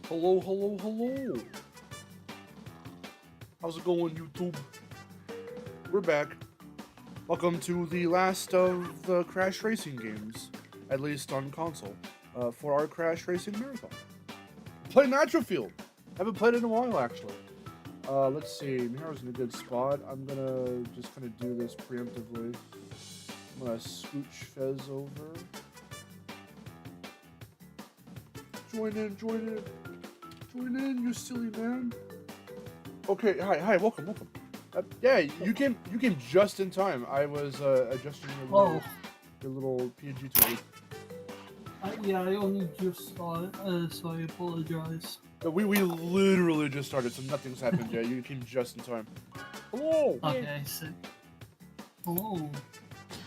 Hello, hello, hello. How's it going, YouTube? We're back. Welcome to the last of the Crash Racing games, at least on console, for our Crash Racing Marathon. Play Nitro-Fueled. Haven't played it in a while, actually. Let's see. Miharu's in a good spot. I'm gonna just kind of do this preemptively. I'm gonna scooch Fez over. Join in, you silly man. Okay, hi, welcome. Yeah, you came just in time. I was adjusting your little PNG tool. Yeah, I only just saw it, so I apologize. We literally just started, so nothing's happened yet. You came just in time. Hello. Okay, sick. Hello.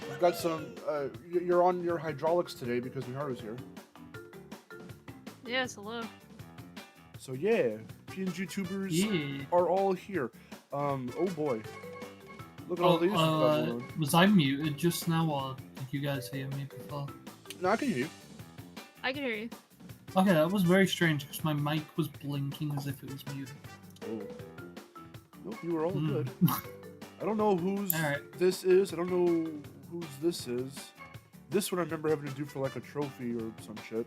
We've got some. You're on your hydraulics today because Miharu's here. Yes, hello. So yeah, PNG tubers are all here. Oh boy. Look at all these. Was I muted just now, or did you guys hear me before? No, I can hear you. I can hear you. Okay, that was very strange because my mic was blinking as if it was muted. Oh. Nope, you were all good. I don't know whose this is. I don't know whose this is. This one I remember having to do for like a trophy or some shit.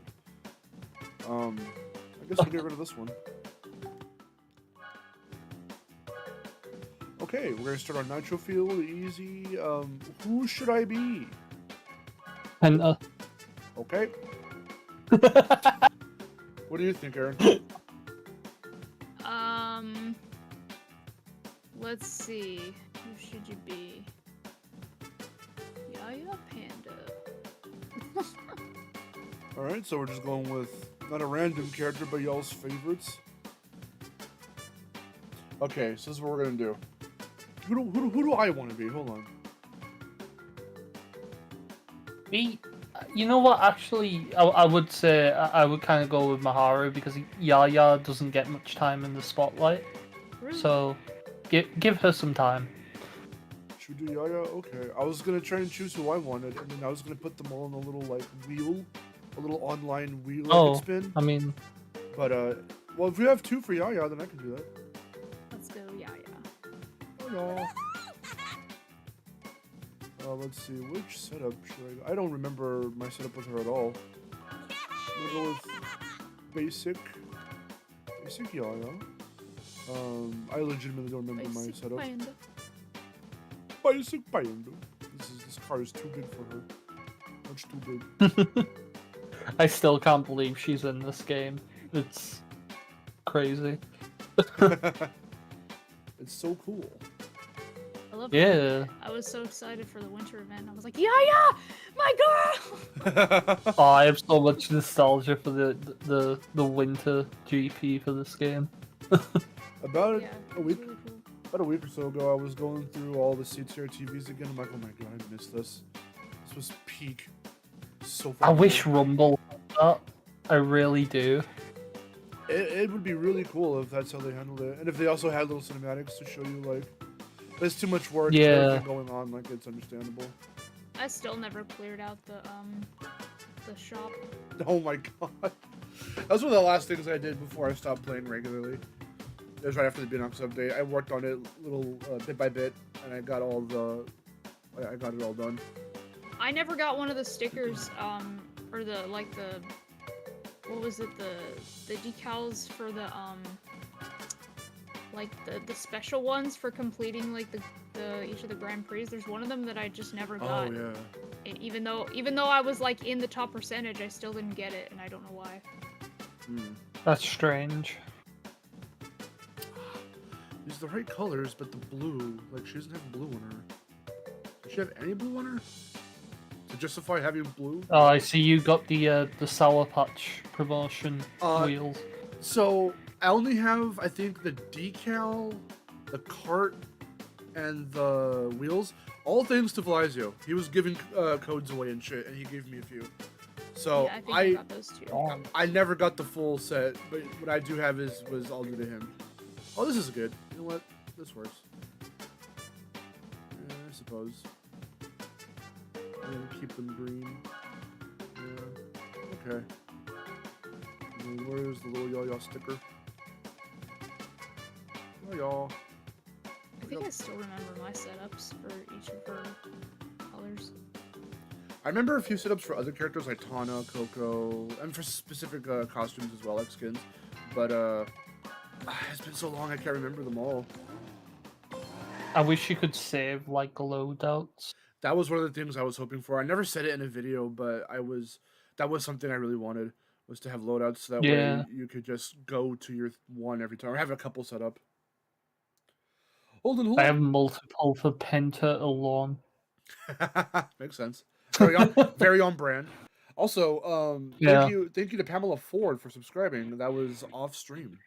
I guess I'll get rid of this one. Okay, we're gonna start our Nitro-Fueled, easy. Who should I be? And Okay. What do you think, Aaron? Let's see. Who should you be? BOO-YAH Panda. Alright, so we're just going with not a random character, but y'all's favorites. Okay, so this is what we're gonna do. Who do I want to be? Hold on. Me? You know what? Actually, I would say I would kind of go with Miharu because BOO-YAH doesn't get much time in the spotlight. Really? So, give her some time. Should we do BOO-YAH? Okay. I was gonna try and choose who I wanted, and then I was gonna put them all in a little like wheel, a little online wheel I could spin. I mean, but well, if we have two for BOO-YAH, then I can do that. Let's go, BOO-YAH. Hello. Let's see, which setup should I go? I don't remember my setup with her at all. I'm gonna go with basic BOO-YAH. I legitimately don't remember my setup. Panda. Basic Panda. This car is too big for her. Much too big. I still can't believe she's in this game. It's crazy. It's so cool. I love Yeah. I was so excited for the winter event. I was like, BOO-YAH! My girl! Oh, I have so much nostalgia for the winter GP for this game. About Yeah, a week, really cool. about a week or so ago, I was going through all the CTR TVs again. I'm like, oh my god, I missed this. This was peak. So far. I wish Rumble had that. I really do. It would be really cool if that's how they handled it, and if they also had little cinematics to show you like. There's too much work and everything going on, like it's understandable. I still never cleared out the shop. Oh my god. That was one of the last things I did before I stopped playing regularly. It was right after the Binox update. I worked on it little bit by bit, and I got I got it all done. I never got one of the stickers, or the, like the, what was it, the decals for the, like the special ones for completing like the each of the Grand Prix. There's one of them that I just never got. Oh yeah. Even though I was like in the top percentage, I still didn't get it, and I don't know why. That's strange. These are the right colors, but the blue, like she doesn't have blue on her. Does she have any blue on her? To justify having blue? Oh, I see you got the Sour Patch promotion wheels. So I only have, I think, the decal, the cart, and the wheels. All things to Felicio. He was giving codes away and shit, and he gave me a few. So yeah, I think I got those too. I never got the full set, but what I do have was all due to him. Oh, this is good. You know what? This works. Yeah, I suppose. I'm gonna keep them green. Yeah. Okay. Where's the little YAH sticker? YAH. I think I still remember my setups for each of her colors. I remember a few setups for other characters like Tana, Coco, and for specific costumes as well, like skins. But it's been so long I can't remember them all. I wish you could save like loadouts. That was one of the things I was hoping for. I never said it in a video, but that was something I really wanted, was to have loadouts so that way you could just go to your one every time, or have a couple set up. Hold on. I have multiple for Penta alone. Makes sense. Very on brand. Also, thank you to Pamela Ford for subscribing. That was off stream,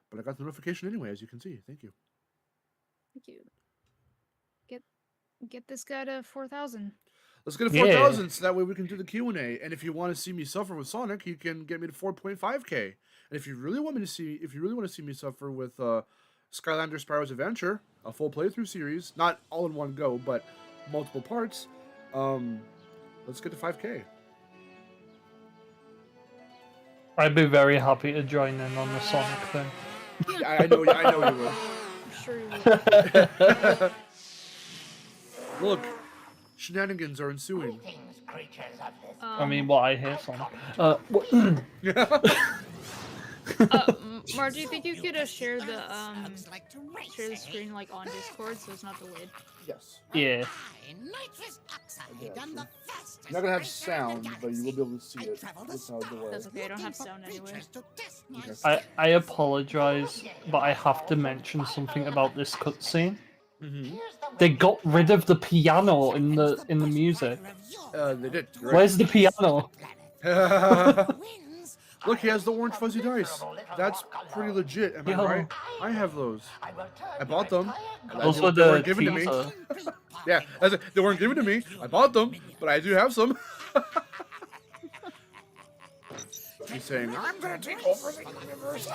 but I got the notification anyway, as you can see. Thank you. Thank you. Get this guy to 4,000. Let's get to 4,000, so that way we can do the Q&A. And if you want to see me suffer with Sonic, you can get me to 4.5k. And if you really want to see me suffer with Skylander Spyro's Adventure, a full playthrough series, not all in one go, but multiple parts, let's get to 5k. I'd be very happy to join in on the Sonic thing. I know you would. I'm sure you will. Look, shenanigans are ensuing. I mean, what I hear, Sonic. Mar, do you think you could share the screen like on Discord so it's not delayed? Yes. Yeah. You're not gonna have sound, but you will be able to see it without delay. That's okay, I don't have sound anyway. Okay. I apologize, but I have to mention something about this cutscene. They got rid of the piano in the music. They did. Where's the piano? Look, he has the orange fuzzy dice. That's pretty legit, am I right? I have those. I bought them. Those were they the weren't given to me. Yeah, they weren't given to me. I bought them, but I do have some. He's saying, I'm gonna take over the universe.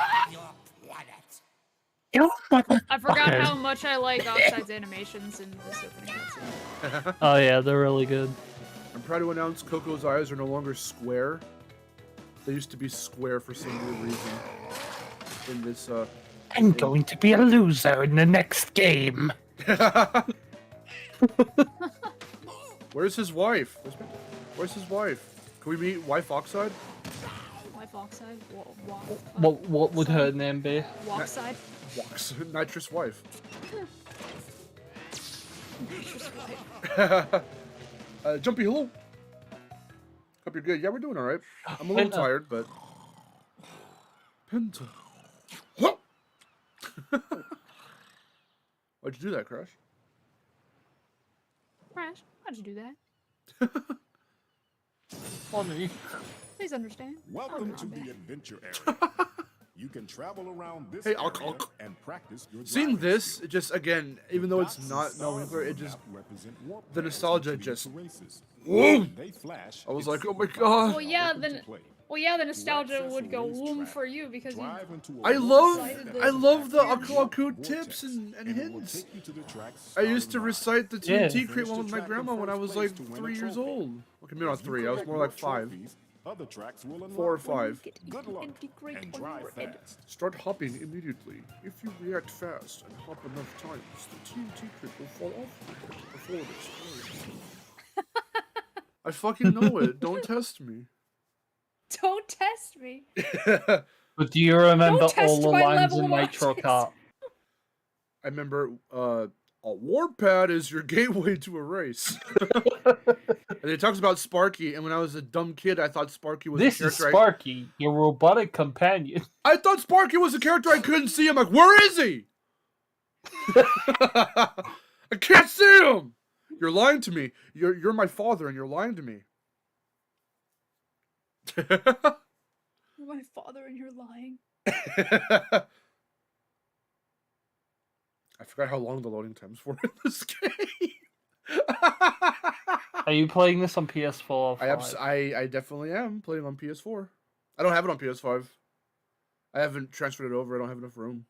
I forgot how much I like Offside's animations in this opening cutscene. Oh yeah, they're really good. I'm proud to announce Coco's eyes are no longer square. They used to be square for some weird reason. In this, I'm going to be a loser in the next game. Where's his wife? Where's his wife? Can we meet wife Oxide? Wife Oxide? What would her name be? Walkside? Nitrous wife. Jumpy, hello. Hope you're good. Yeah, we're doing all right. I'm a little tired, but Penta. Why'd you do that, Crash? Crash, why'd you do that? Funny. Please understand. Welcome to the adventure area. You can travel around this area and practice your Seeing driving this, skills. just again, even though it's not no Winkler, it just represent warp the pads nostalgia and just. races. Whoom! They flash. I was it's like, oh my super god. Well, yeah, open to play. the nostalgia access would go the womb racetrack, for you because you. Drive into a I warp love the vortex Aku tips and it will hints. take you to the tracks I used to starting recite the Yeah. TNT crate one with my grandma when I was like 3 years old. Okay, maybe not 3. I was more like 5. Other tracks will 4 or unlock. 5. Good luck and drive fast. Start hopping immediately. If you react fast and hop enough times, the TNT crate will fall off before it explodes. I fucking know it. Don't test me. Don't test me. But do you remember Don't test all the my lines level in of Nitro autism. Kart? I remember a warp pad is your gateway to a race. And it talks about Sparky, and when I was a dumb kid, I thought Sparky was This a is character. Sparky, your robotic companion. I thought Sparky was a character I couldn't see. I'm like, where is he? I can't see him. You're lying to me. You're my father, and you're lying to me. You're my father and you're lying. I forgot how long the loading times were in this game. Are you playing this on PS4 or 5? I definitely am playing on PS4. I don't have it on PS5. I haven't transferred it over. I don't have enough room.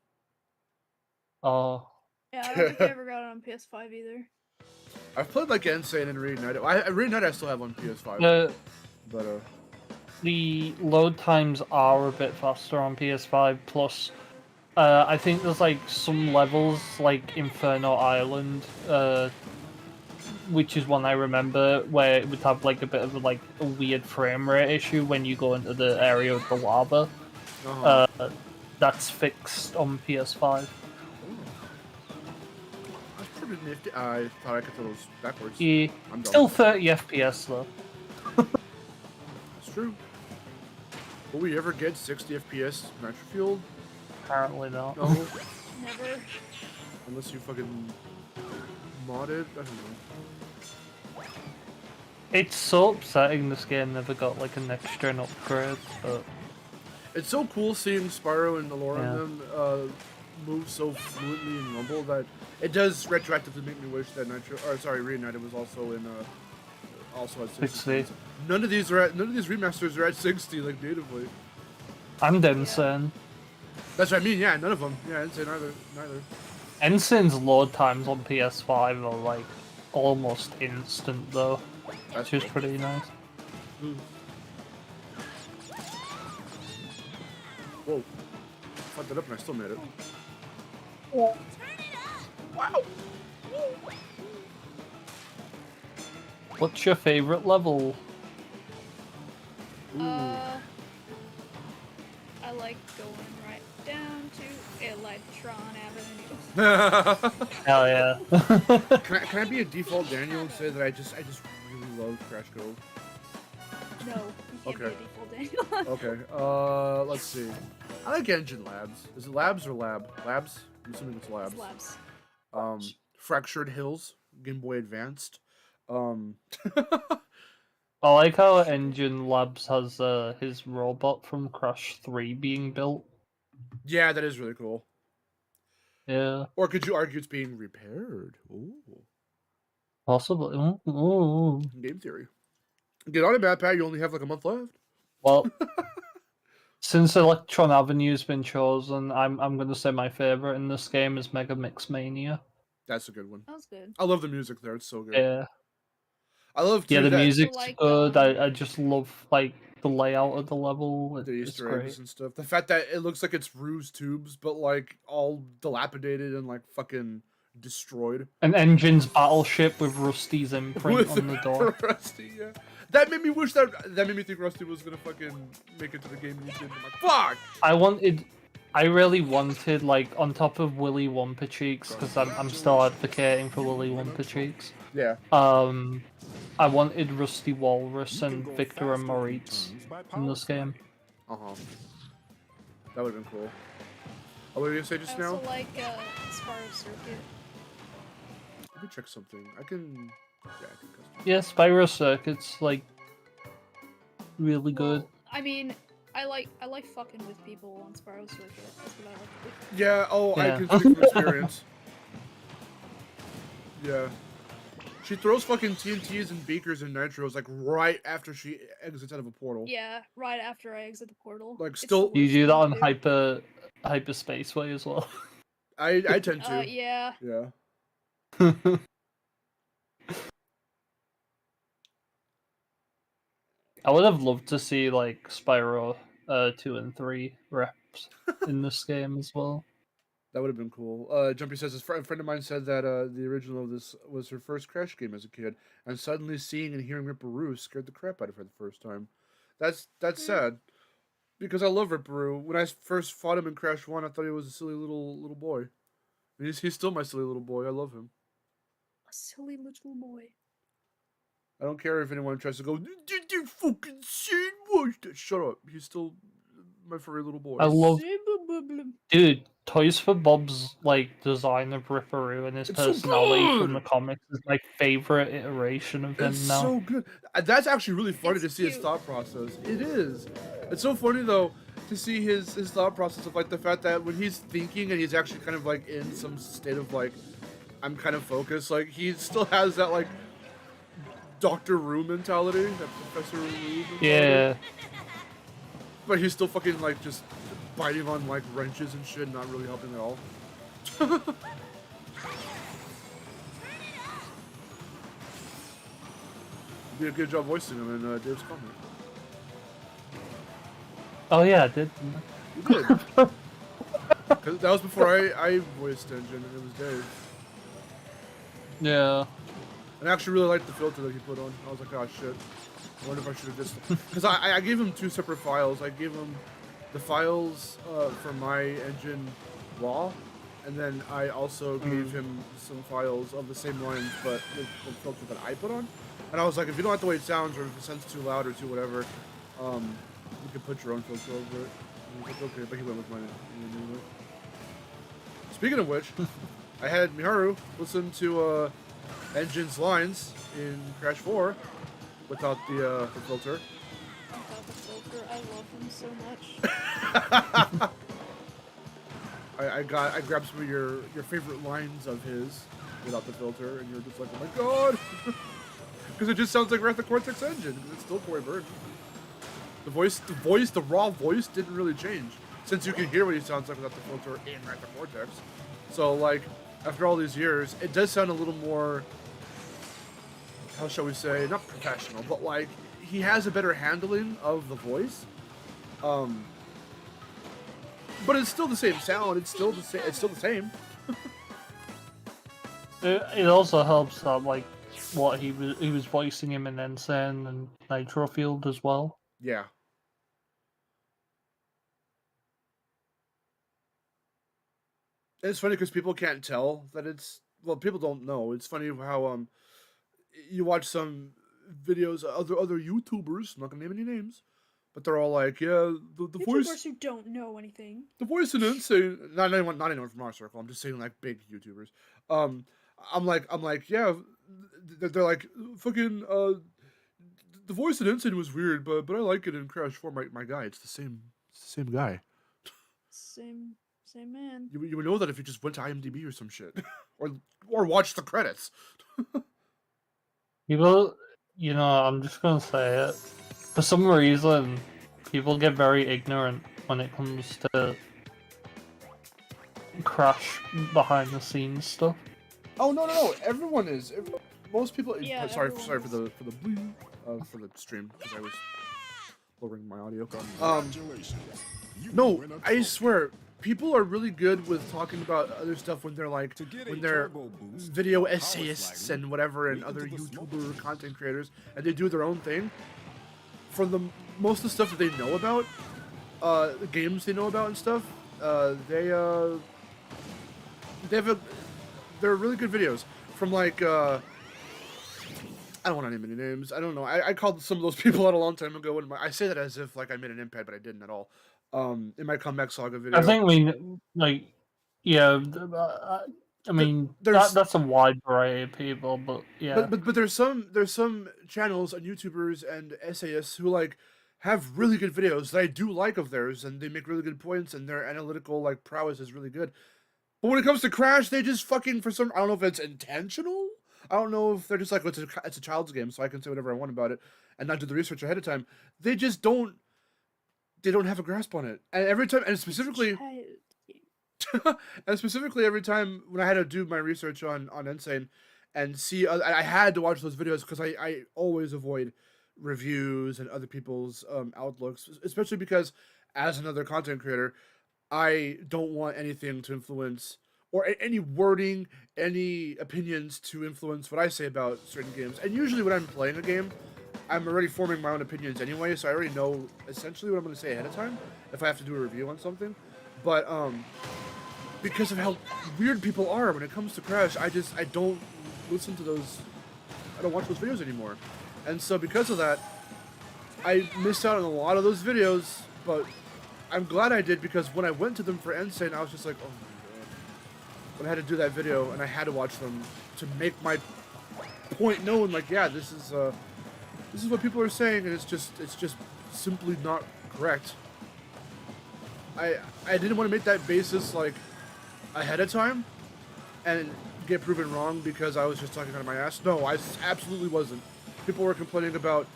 Oh. Yeah, I don't think I ever got it on PS5 either. I've played like Insane and Reignited. Reignited I still have on PS5. The But the load times are a bit faster on PS5. Plus, I think there's like some levels, like Inferno Island, which is one I remember, where it would have like a bit of a weird frame rate issue when you go into the area of the lava. That's fixed on PS5. That's pretty nifty. I thought I could throw those backwards. Yeah, I'm still dumb. 30 FPS though. That's true. Will we ever get 60 FPS Nitro-Fueled? Apparently not. No. Never. Unless you fucking mod it? I don't know. It's so upsetting this game never got like a next gen upgrade, but It's so cool seeing Spyro and Alora Yeah. and them move so fluently in Rumble that it does retroactively make me wish that Reunited was also in also at 60. 60. None of these remasters are at 60 like natively. and Ensign. That's what I mean. Yeah, none of them. Yeah, I didn't say neither. Ensign's load times on PS5 are like almost instant though, That's which is pretty nice. Whoa. Fucked it up and I still made it. Wow. What's your favorite level? I like going right down to Electron Avenue. Hell yeah. Can I be a default Daniel and say that I just really love Crash Go? No, you can't Okay. be a default Daniel. Okay. Let's see. I like Engine Labs. Is it Labs or Lab? Labs? I'm assuming it's Labs. It's labs. Fractured Hills, Game Boy Advanced. I like how Engine Labs has his robot from Crash 3 being built. Yeah, that is really cool. Yeah, Or could you argue it's being repaired? Ooh. possibly. Ooh. Game theory. Get on it, Matt Pat. You only have like a month left. Well, since Electron Avenue's been chosen, I'm gonna say my favorite in this game is Mega Mix Mania. That's a good one. That was good. I love the music there. It's so good. Yeah, I love too, yeah, the that music's like, good. I just love like the layout of the level. the It's Easter eggs great. and stuff. The fact that it looks like it's Ruse tubes, but like all dilapidated and like fucking destroyed. An Engine's battleship with Rusty's imprint on the door. Rusty, yeah. That made me wish that made me think Rusty was gonna fucking make it to the game and he didn't. I'm like, fuck! I really wanted, like, on top of Willy Wonka Cheeks, because I'm still advocating for Willy Wonka Cheeks. Yeah. I wanted Rusty Walrus and Victor and Moritz in this game. Uh-huh. That would have been cool. Oh, what were you gonna say just I now? also like Spyro Circuit. Let me check something. I can... Yeah, I can custom. Yeah, Spyro Circuit's, like, really good. Well, I mean, I like fucking with people on Spyro Circuit. That's what I like to do. Yeah, oh, I Yeah. can speak from experience. Yeah. She throws fucking TNTs and beakers and nitros, like, right after she exits out of a portal. Yeah, right after I exit the portal. Like, It's still- the You worst do that thing on to do. Hyperspaceway as well. I tend to. Yeah. Yeah. I would have loved to see, like, Spyro 2 and 3 reps in this game as well. That would have been cool. Jumpy says, a friend of mine said that the original of this was her first Crash game as a kid, and suddenly seeing and hearing Ripperoo scared the crap out of her the first time. That's sad, because I love Ripperoo. When I first fought him in Crash 1, I thought he was a silly little boy. And he's still my silly little boy. I love him. A silly little boy. I don't care if anyone tries to go, did you fucking sandwich that? Shut up. He's still my furry little boy. I love... Dude, Toys for Bob's, like, design of Ripperoo and his It's so personality from good! the comics is my favorite iteration of him It's now. so good. That's actually really funny It's to see his cute. thought process. It is. It's so funny though to see his thought process of like the fact that when he's thinking and he's actually kind of like in some state of like I'm kind of focused. Like he still has that like Dr. Rue mentality, that Professor Rue mentality. Yeah. But he's still fucking like just biting on like wrenches and shit, not really helping at all. Did a good job voicing him in Dave's comment. Oh yeah, I did. You did. 'Cause that was before I voiced Engine, and it was Dave. Yeah. And I actually really liked the filter that he put on. I was like, oh shit. I wonder if I should have just... Because I gave him 2 separate files. I gave him the files for my engine raw, and then I also gave him some files of the same lines, but with the filter that I put on. And I was like, if you don't like the way it sounds, or if it sounds too loud or too whatever, you can put your own filter over it. And he's like, okay, but he went with mine. Anyway. Speaking of which, I had Miharu listen to Engine's lines in Crash 4 without the filter. Without the filter, I love him so much. I grabbed some of your favorite lines of his without the filter, and you're just like, oh my god, because it just sounds like Wrath of Cortex Engine, because it's still Corey Burton. The raw voice didn't really change, since you can hear what he sounds like without the filter in Wrath of Cortex. So like, after all these years, it does sound a little more, how shall we say, not professional, but like, he has a better handling of the voice. But it's still the same sound. It's still the same. It's still the same. It also helps that like what he was voicing him in Insane and Nitro-Fueled as well. Yeah. It's funny because people can't tell that it's, well, people don't know. It's funny how you watch some videos of other YouTubers. I'm not gonna name any names. But they're all like, yeah, the voice. YouTubers who don't know anything. The voice in Insane. Not anyone from our circle. I'm just saying like big YouTubers. I'm like, yeah. They're like, fucking. The voice in Insane was weird, but I like it in Crash 4. My guy, it's the same guy. Same man. You would know that if you just went to IMDb or some shit, or watched the credits. People, I'm just gonna say it. For some reason, people get very ignorant when it comes to Crash behind the scenes stuff. Oh no! Everyone is. Most people. Yeah, sorry for the for the stream because I was lowering my audio. No, I swear, people are really good with talking about other stuff when they're like video essayists and whatever, and other YouTuber content creators, and they do their own thing. For most of the stuff that they know about, the games they know about and stuff, they're really good videos. From like, I don't want to name any names. I don't know. I called some of those people out a long time ago, and I say that as if like I made an impact, but I didn't at all. In my Comeback Saga video. I think I mean, that's a wide variety of people, but yeah. But there's some channels and YouTubers and essayists who like have really good videos that I do like of theirs, and they make really good points, and their analytical like prowess is really good. But when it comes to Crash, they just fucking I don't know if it's intentional. I don't know if they're just like, it's a child's game, so I can say whatever I want about it and not do the research ahead of time. They just don't. They don't have a grasp on it, and every time, and specifically. And specifically every time when I had to do my research on Insane and see, I had to watch those videos because I always avoid reviews and other people's outlooks, especially because as another content creator, I don't want anything to influence, or any wording, any opinions to influence what I say about certain games. And usually when I'm playing a game, I'm already forming my own opinions anyway, so I already know essentially what I'm going to say ahead of time if I have to do a review on something. But because of how weird people are when it comes to Crash, I don't listen to those, I don't watch those videos anymore. And so because of that, I missed out on a lot of those videos, but I'm glad I did, because when I went to them for Insane, I was just like, oh my god. When I had to do that video, and I had to watch them to make my point known, like, yeah, this is what people are saying, and it's just simply not correct. I didn't want to make that basis, like, ahead of time and get proven wrong because I was just talking out of my ass. No, I absolutely wasn't. People were complaining about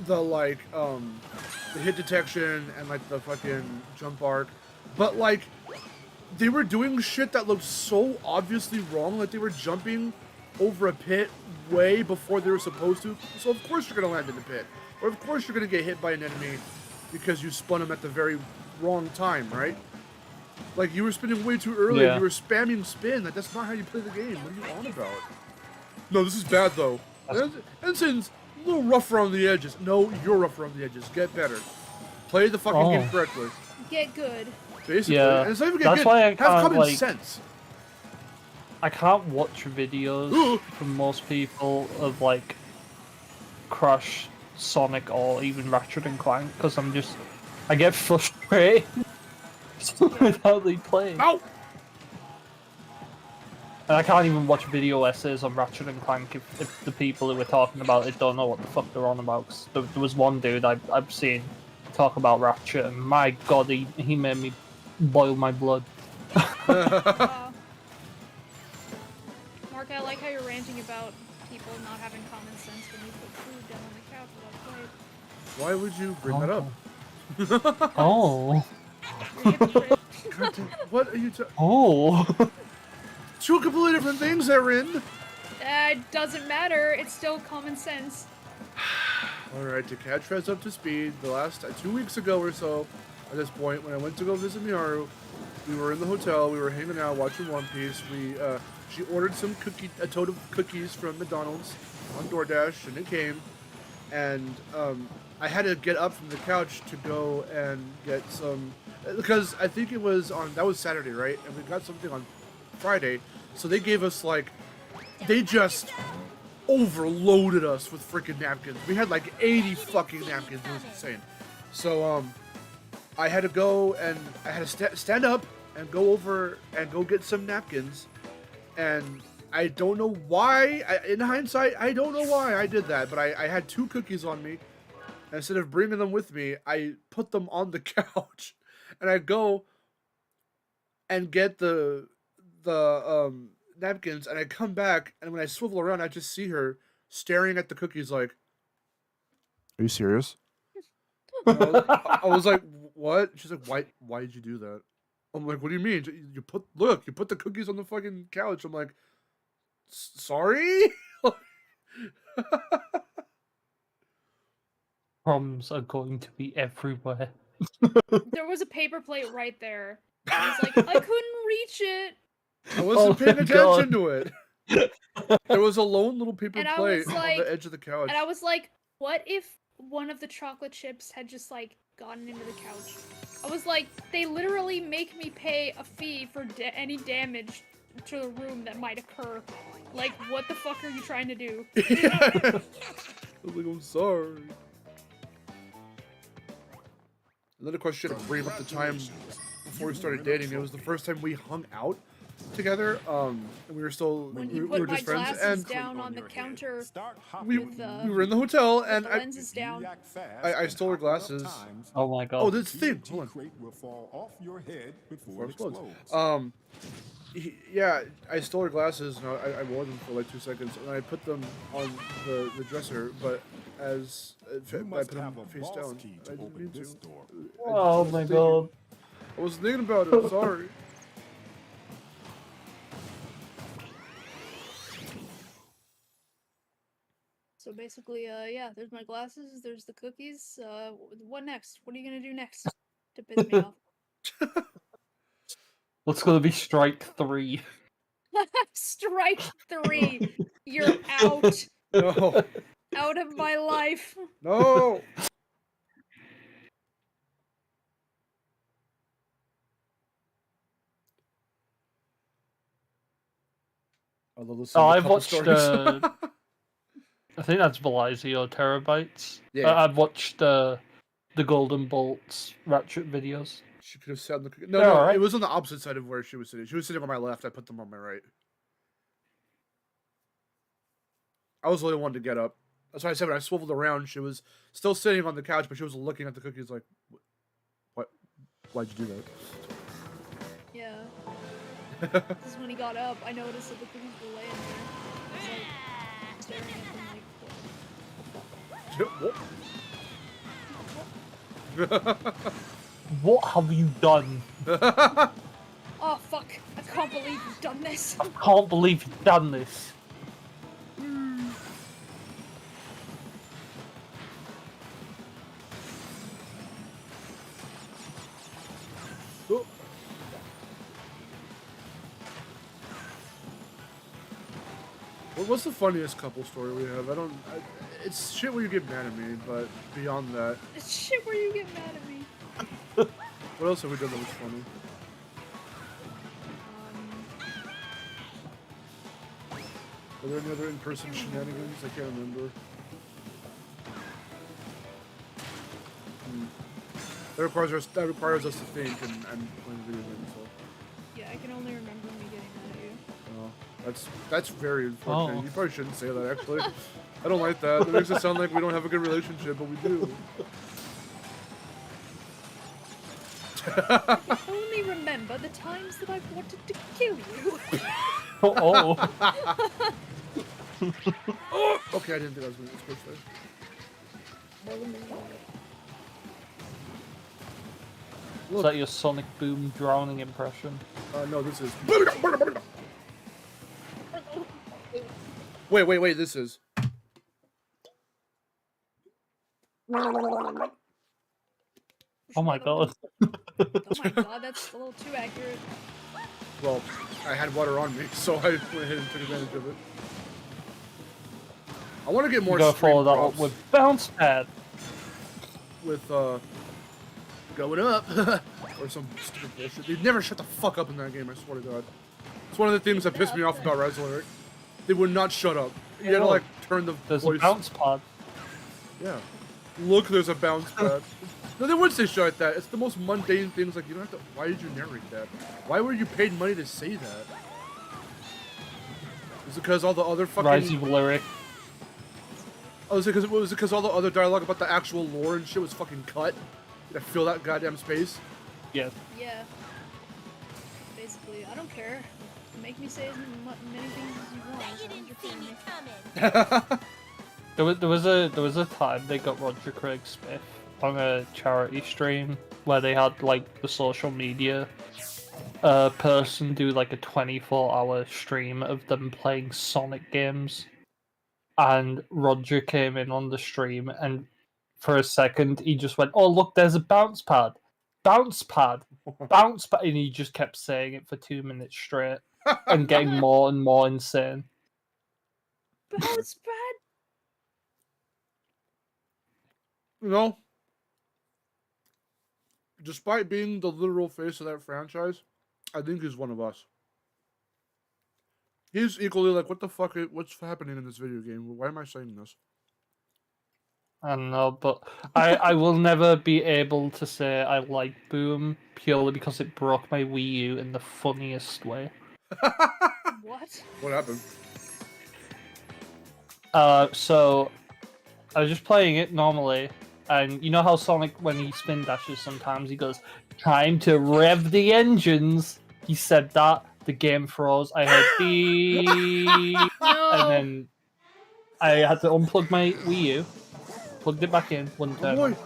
the like the hit detection and like the fucking jump arc, but like they were doing shit that looked so obviously wrong. Like they were jumping over a pit way before they were supposed to, so of course you're gonna land in the pit, or of course you're gonna get hit by an enemy because you spun them at the very wrong time, right? Like, you were spinning way too early, Yeah. and you were spamming spin. Like, that's not how you play the game. What are you on about? No, this is bad, though. Ensign's a little rough around the edges. No, you're rough around the edges. Get better. Play the fucking game correctly. Get good. Basically. Yeah. And it's not even get That's good. why I Have can't, common like, sense. I can't watch videos from most people of like Crash, Sonic, or even Ratchet and Clank because I get frustrated with how they play. No! And I can't even watch video essays on Ratchet and Clank if the people who were talking about it don't know what the fuck they're on about. 'Cause there was one dude I've seen talk about Ratchet, and my god, he made me boil my blood. Mark, I like how you're ranting about people not having common sense when you put food down on the couch without plate. Why would you bring that up? Oh. You're a hypocrite. What are you talking? Oh. Two completely different things, Erin. It doesn't matter. It's still common sense. Alright, to catch Fez up to speed, the last 2 weeks ago or so, at this point, when I went to go visit Miyaru, we were in the hotel, we were hanging out, watching One Piece. She ordered a tote of cookies from McDonald's on DoorDash, and it came. And I had to get up from the couch to go and get some, because I think that was Saturday, right? And we got something on Friday, so they gave us they just overloaded us with freaking napkins. We had like 80 fucking napkins. It was insane. So I had to go and I had to stand up and go over and go get some napkins. And I don't know why. In hindsight, I don't know why I did that. But I had 2 cookies on me. And instead of bringing them with me, I put them on the couch. And I go and get the napkins, and I come back, and when I swivel around, I just see her staring at the cookies like, "Are you serious?" I was like, "What?" She's like, "Why did you do that?" I'm like, "What do you mean? You put the cookies on the fucking couch." I'm like, "Sorry?" Crumbs are going to be everywhere. There was a paper plate right there. I was like, I couldn't reach it. I wasn't paying attention to it. There was a lone little paper plate on the edge of the couch. And I was like, what if one of the chocolate chips had just, like, gotten into the couch? I was like, they literally make me pay a fee for any damage to the room that might occur. Like, what the fuck are you trying to do? I was like, I'm sorry. Another question to bring up the time before we started dating. It was the first time we hung out together. And we were still When we you were put my just friends. glasses And down on the counter we with the were in the hotel, and lenses down. I stole her glasses. Oh my god. Oh, this thing. Hold on. Crate will fall off your head before it Explodes. explodes. Yeah, I stole her glasses, and I wore them for like 2 seconds, and I put them on the dresser, but as I put them face down, I didn't mean to. Oh my god. I was thinking about it, sorry. So basically, yeah, there's my glasses, there's the cookies. What next? What are you gonna do next to piss me off? What's gonna be strike 3? Strike 3. You're out. No. Out of my life. No. I love listening to I've couple watched. stories. I think that's Belizio Terabytes. Yeah. I've watched the Golden Bolts Ratchet videos. She could have sat on the. They're No, alright. it was on the opposite side of where she was sitting. She was sitting on my left. I put them on my right. I was the only one to get up. That's why I said when I swiveled around, she was still sitting on the couch, but she was looking at the cookies like, "What? Why'd you do that?" Yeah. Because when he got up, I noticed that the cookies were laying there. I was like staring at them like, what? What have you done? Oh fuck! I can't believe you've done this. I can't believe you've done this. What's the funniest couple story we have? It's shit where you get mad at me, but beyond that, It's shit where you get mad at me. what else have we done that was funny? Are there any other in-person shenanigans? I can't remember. That requires us to think and playing video games. So. Yeah, I can only remember me getting mad at you. Oh, that's very unfortunate. Oh. You probably shouldn't say that, actually. I don't like that. It makes it sound like we don't have a good relationship, but we do. I can only remember the times that I've wanted to kill you. Oh. Oh! Okay, I didn't think I was going to switch there. Is that your Sonic Boom drowning impression? No, this is. Wait, this is. Oh my god. Oh my god, that's a little too accurate. Well, I had water on me, so I went ahead and took advantage of it. I want to get more Go stream follow that up props with Bounce Pad. with going up or some stupid bullshit. They'd never shut the fuck up in that game. I swear to God. It's one of the things that pissed me off about Rise. They would not shut up. You had to like turn the There's voice. a bounce pad. Yeah. Look, there's a bounce pad. No, they would say shit like that. It's the most mundane things. Like, you don't have to. Why did you narrate that? Why were you paid money to say that? Is it because all the other fucking. Rising lyric. Oh, was it because all the other dialogue about the actual lore and shit was fucking cut? Did I fill that goddamn space? Yeah. Yeah. Basically, I don't care. Make me say as many things as you want. As long as you're paying me. There was a time they got Roger Craig Smith on a charity stream where they had like the social media person do like a 24-hour stream of them playing Sonic games, and Roger came in on the stream and for a second he just went, "Oh look, there's a bounce pad, bounce pad, bounce pad," and he just kept saying it for 2 minutes straight and getting more and more insane. Bounce pad. You know, despite being the literal face of that franchise, I think he's one of us. He's equally like, what the fuck? What's happening in this video game? Why am I saying this? I don't know, but I will never be able to say I like Boom purely because it broke my Wii U in the funniest way. What? What happened? So I was just playing it normally, and you know how Sonic, when he spin dashes, sometimes he goes, "Time to rev the engines." He said that. The game froze. I heard beep, No. and then I had to unplug my Wii U, plugged it back in, wouldn't turn on.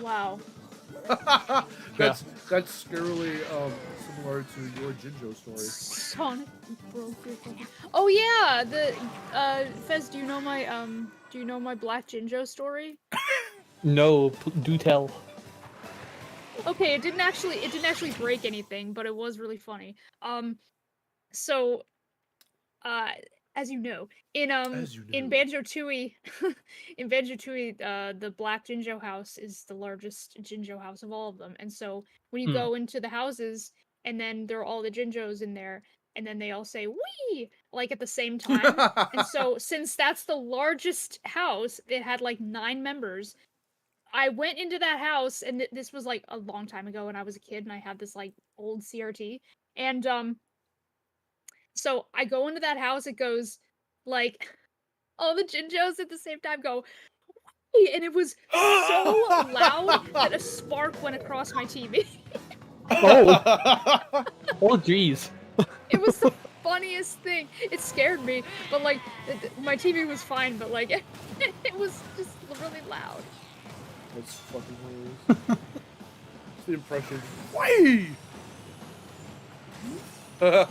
Wow. That's scarily similar to your Jinjo story. Sonic broke your fucking. Oh yeah, the Fez. Do you know my Black Jinjo story? No, do tell. Okay, it didn't actually break anything, but it was really funny. So, as you know, in Banjo-Tooie, in Banjo-Tooie, the Black Jinjo house is the largest Jinjo house of all of them. And so when you go into the houses, and then there are all the Jinjos in there, and then they all say "wee" like at the same time. And so since that's the largest house, it had like 9 members. I went into that house, and this was like a long time ago when I was a kid, and I had this like old CRT, and so I go into that house. It goes like all the Jinjos at the same time go, "Wee," and it was so loud that a spark went across my TV. Oh, oh, jeez. It was the funniest thing. It scared me, but like my TV was fine, but like it was just really loud. That's fucking hilarious. It's the impression. Whee! Oh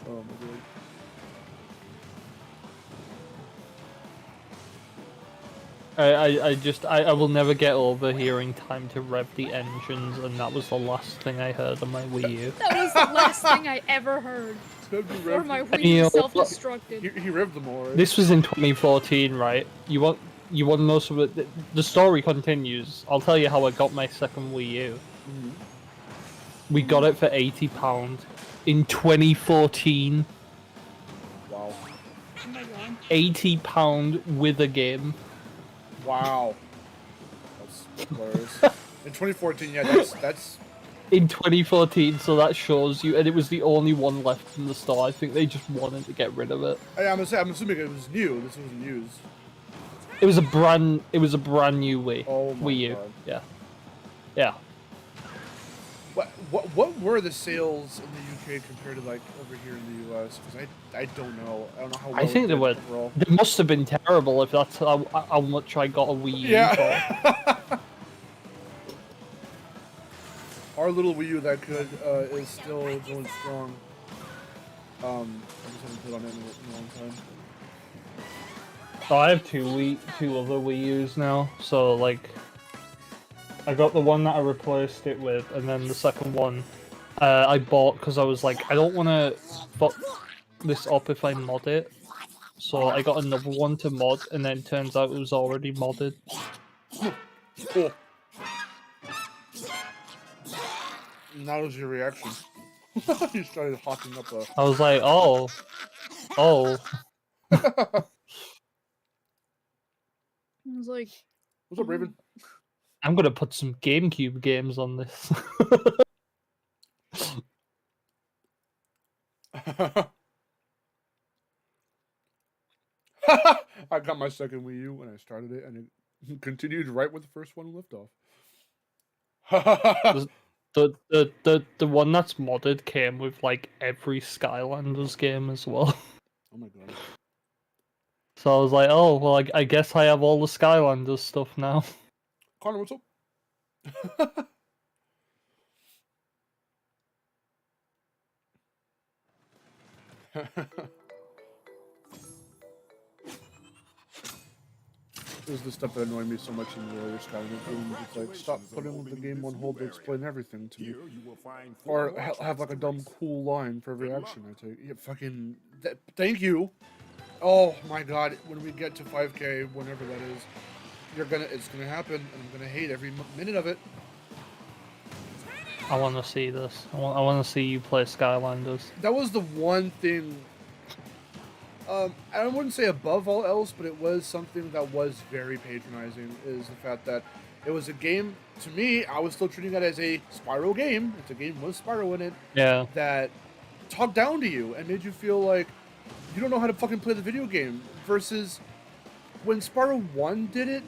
my god. I will never get over hearing time to rev the engines, and that was the last thing I heard on my Wii U. That was the last thing I ever heard. Before my Wii U self-destructed. He revved them all, right? This was in 2014, right? You want to know some of the story continues. I'll tell you how I got my second Wii U. We got it for £80 in 2014. Wow. Oh my god. £80 with a game. Wow. That's hilarious. In 2014, yeah, that's In 2014, so that shows you, and it was the only one left in the store. I think they just wanted to get rid of it. I'm assuming it was new. This wasn't used. It was a brand new Wii. Oh my Wii U. God. Yeah. Yeah. What were the sales in the UK compared to like over here in the US? Because I don't know. I don't know how. Well I think they were. overall. They must have been terrible if that's how much I got a Wii U for. Our little Wii U that could is still going strong. I just haven't played on it in a long time. So I have two other Wii U's now. So like, I got the one that I replaced it with, and then the second one I bought because I was like, I don't want to fuck this up if I mod it. So I got another one to mod, and then it turns out it was already modded. Cool. And that was your reaction. You started hawking up a. I was like, oh. I was like, What's up, Raven? I'm gonna put some GameCube games on this. I got my second Wii U when I started it, and it continued right where the first one left off. The one that's modded came with like every Skylanders game as well. Oh my god. So I was like, oh well, I guess I have all the Skylanders stuff now. Connor, what's up? This is the stuff that annoyed me so much in the earlier Skylanders games. It's like, stop putting the game on hold to explain everything to me. Or have like a dumb cool line for every action I take. Yeah, fucking... thank you! Oh my god, when we get to 5K, whenever that is, it's gonna happen, and I'm gonna hate every minute of it. I want to see this. I want to see you play Skylanders. That was the one thing... I wouldn't say above all else, but it was something that was very patronizing, is the fact that it was a game, to me, I was still treating it as a Spyro game. It's a game with Spyro in it. Yeah. That talked down to you and made you feel like you don't know how to fucking play the video game. Versus when Spyro 1 did it,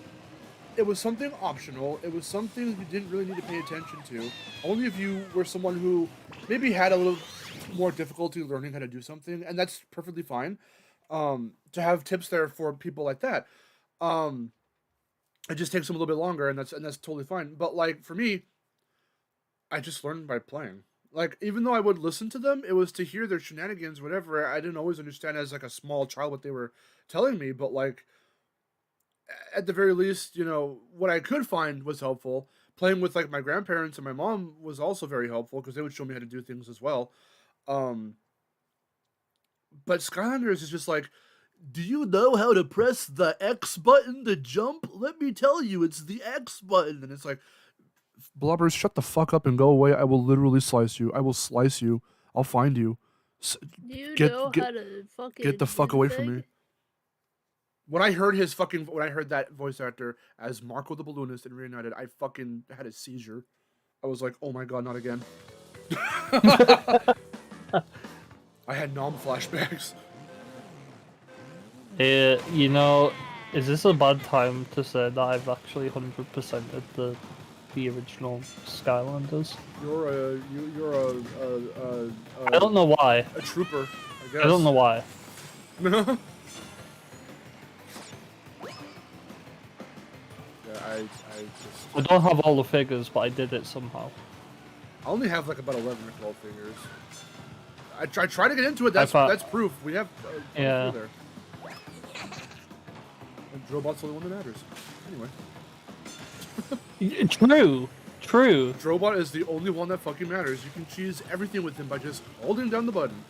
it was something optional. It was something you didn't really need to pay attention to. Only if you were someone who maybe had a little more difficulty learning how to do something, and that's perfectly fine. To have tips there for people like that. It just takes them a little bit longer, and that's totally fine. But like for me, I just learned by playing. Like even though I would listen to them, it was to hear their shenanigans, whatever. I didn't always understand as like a small child what they were telling me, but like at the very least, you know, what I could find was helpful. Playing with like my grandparents and my mom was also very helpful because they would show me how to do things as well. But Skylanders is just like, do you know how to press the X button to jump? Let me tell you, it's the X button. And it's like, Blobbers, shut the fuck up and go away. I will literally slice you. I will slice you. I'll find you. know how to fucking get the fuck away from thing? me. When I heard that voice actor as Marco the Balloonist in Reunited, I fucking had a seizure. I was like, oh my god, not again. I had Nom flashbacks. You know, is this a bad time to say that I've actually 100%ed the original Skylanders? You're I don't know why. a trooper, I guess. I don't know why. Yeah, I don't have all the figures, but I did it somehow. I only have like about 11 or 12 figures. I try to get into it. That's proof. We have yeah. there. And Drobot's the only one that matters. Anyway. True. Drobot is the only one that fucking matters. You can cheese everything with him by just holding down the button.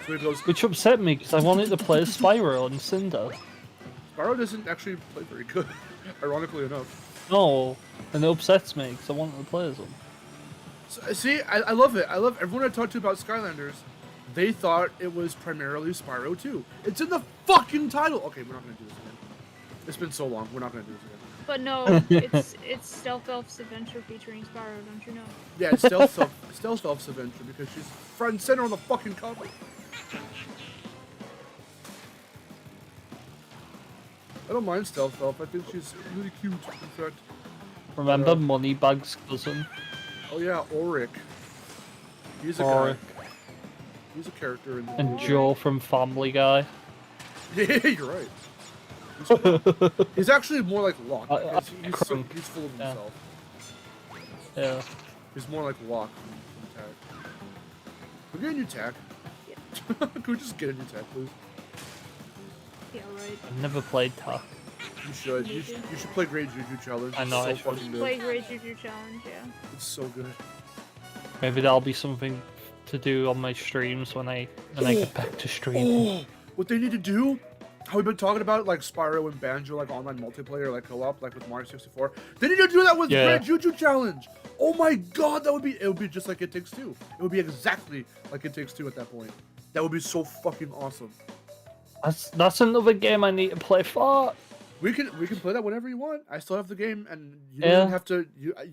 So he goes. Which upset me because I wanted to play Spyro and Cinder. Spyro doesn't actually play very good, ironically enough. No, and it upsets me because I wanted to play as them. So, see, I love it. I love everyone I talked to about Skylanders. They thought it was primarily Spyro 2. It's in the fucking title. Okay, we're not gonna do this again. It's been so long. We're not gonna do this again. But no, it's Stealth Elf's adventure featuring Spyro, don't you know? Yeah, it's Stealth Elf's adventure because she's front and center on the fucking cover. I don't mind Stealth Elf. I think she's really cute. In fact. Remember Moneybag's cousin? Oh yeah, Auric. He's a Auric. guy. He's a character in the And Joe from Family Guy. Yeah, you're right. He's actually more like Locke. Because he's full of himself. Yeah. He's more like Locke from Tag. Can we get a new Tag? Yeah. Can we just get a new Tag, please? Yeah, right. I've never played Tack. You should. You should play Great Juju Challenge. I know, It's so I should. fucking good. Play Great Juju Challenge, yeah. It's so good. Maybe that'll be something to do on my streams when I get back to streaming. Oh, what they need to do? How we've been talking about like Spyro and Banjo, like online multiplayer, like co-op, like with Mario 64. They need to do that with Great Juju Challenge. Oh my god, it would be just like It Takes Two. It would be exactly like It Takes Two at that point. That would be so fucking awesome. That's another game I need to play for. We can play that whenever you want. I still have the game, and you don't even have to.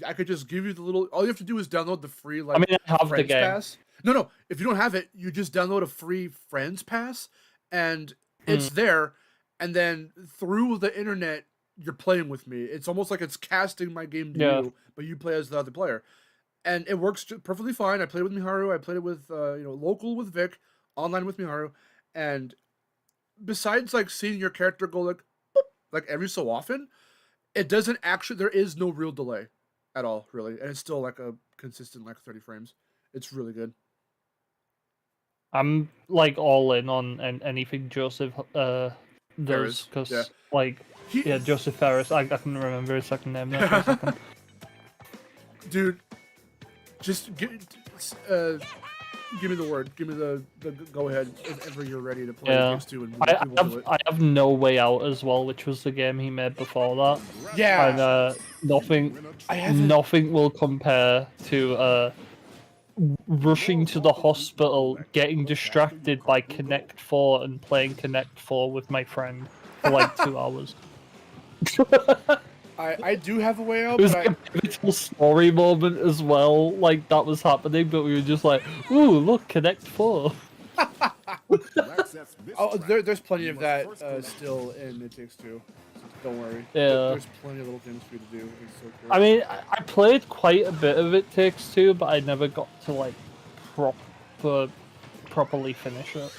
I could just give you the little. All you have to do is download the free like. I mean, I have the Friends game. Pass. No. If you don't have it, you just download a free Friends Pass, and it's there. And then through the internet, you're playing with me. It's almost like it's casting my game to you, but you play as the other player, and it works perfectly fine. I played with Miharu. I played it with local with Vic, online with Miharu, and besides like seeing your character go like. Like every so often, it doesn't actually. There is no real delay, at all, really, and it's still like a consistent like 30 frames. It's really good. I'm like all in on anything Joseph does because Joseph Ferris. I can remember his second name there for a second. Dude, just give me the word. Give me the go ahead if ever you're ready to play It Takes Two and I have No Way Out as well, which was the game he made before that. Yeah. And nothing will compare to rushing to the hospital, getting distracted by Connect 4 and playing Connect 4 with my friend for like 2 hours. I do have a way out. It was like a pivotal story moment as well. Like that was happening, but we were just like, "Ooh, look, Connect 4." There's plenty of that still in It Takes Two. So don't worry. Yeah. There's plenty of little things for you to do. It's so cool. I mean, I played quite a bit of It Takes Two, but I never got to like properly finish it.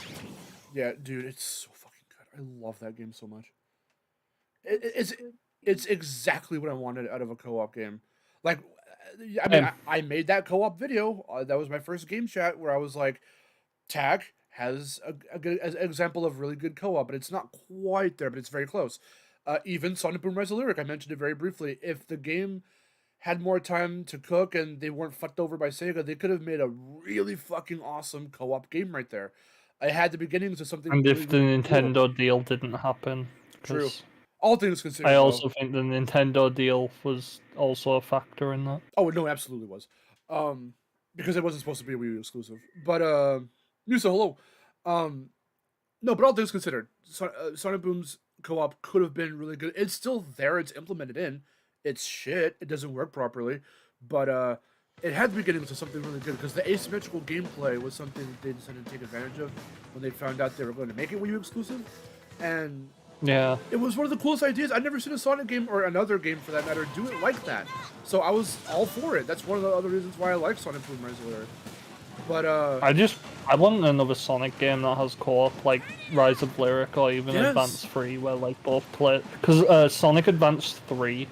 Yeah, dude, it's so fucking good. I love that game so much. It's exactly what I wanted out of a co-op game. Like, I mean, I made that co-op video. That was my first game chat where I was like, Tag has a good example of really good co-op, but it's not quite there, but it's very close. Even Sonic Boom Rise of Lyric, I mentioned it very briefly. If the game had more time to cook and they weren't fucked over by Sega, they could have made a really fucking awesome co-op game right there. I had the beginnings of something. And really, if the really Nintendo cool. deal didn't happen, True. All things considered. I also think the Nintendo deal was also a factor in that. Oh no, absolutely was. Because it wasn't supposed to be a Wii U exclusive. But Musa, hello. No, but all things considered, Sonic Boom's co-op could have been really good. It's still there. It's implemented in. It's shit. It doesn't work properly, but it had the beginnings of something really good because the asymmetrical gameplay was something that they decided to take advantage of when they found out they were going to make it Wii U exclusive, and. Yeah. It was one of the coolest ideas. I'd never seen a Sonic game, or another game for that matter, do it like that. So I was all for it. That's one of the other reasons why I like Sonic Boom Rise of Lyric. But, I want another Sonic game that has co-op, like Rise of Lyric or even Advance 3, where, like, both play... Because, Sonic Advance 3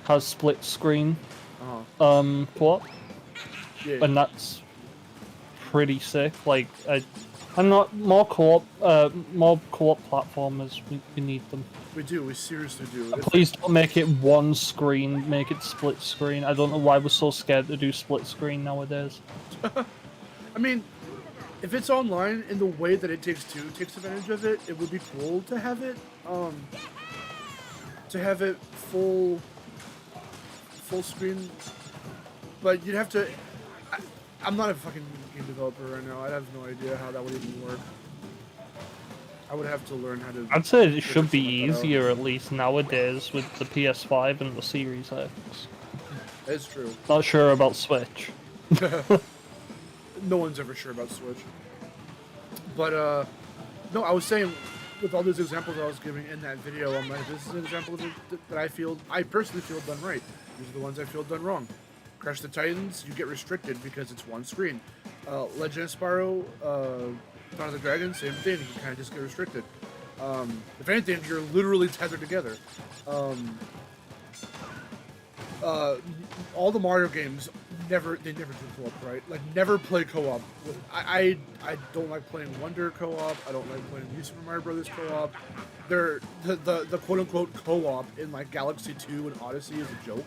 has split screen, co-op. Yeah. And that's pretty sick. Like, And not more co-op platformers. We need them. We do. We seriously do. And please don't make it one screen. Make it split screen. I don't know why we're so scared to do split screen nowadays. I mean, if it's online in the way that It Takes Two takes advantage of it, it would be cool to have it. To have it full screen, but you'd have to. I'm not a fucking game developer right now. I have no idea how that would even work. I would have to learn how to. I'd say it should be easier, at least nowadays, with the PS5 and the Series X. That's true. Not sure about Switch. No one's ever sure about Switch. But no, I was saying, with all those examples I was giving in that video, I'm like, this is an example of it that I personally feel done right. These are the ones I feel done wrong. Crash the Titans, you get restricted because it's one screen. Legend of Spyro, Dawn of the Dragon, same thing. You kind of just get restricted. If anything, you're literally tethered together. All the Mario games never do co-op, right? Like, never play co-op. I don't like playing Wonder co-op. I don't like playing New Super Mario Brothers co-op. They're the quote unquote co-op in like Galaxy 2 and Odyssey is a joke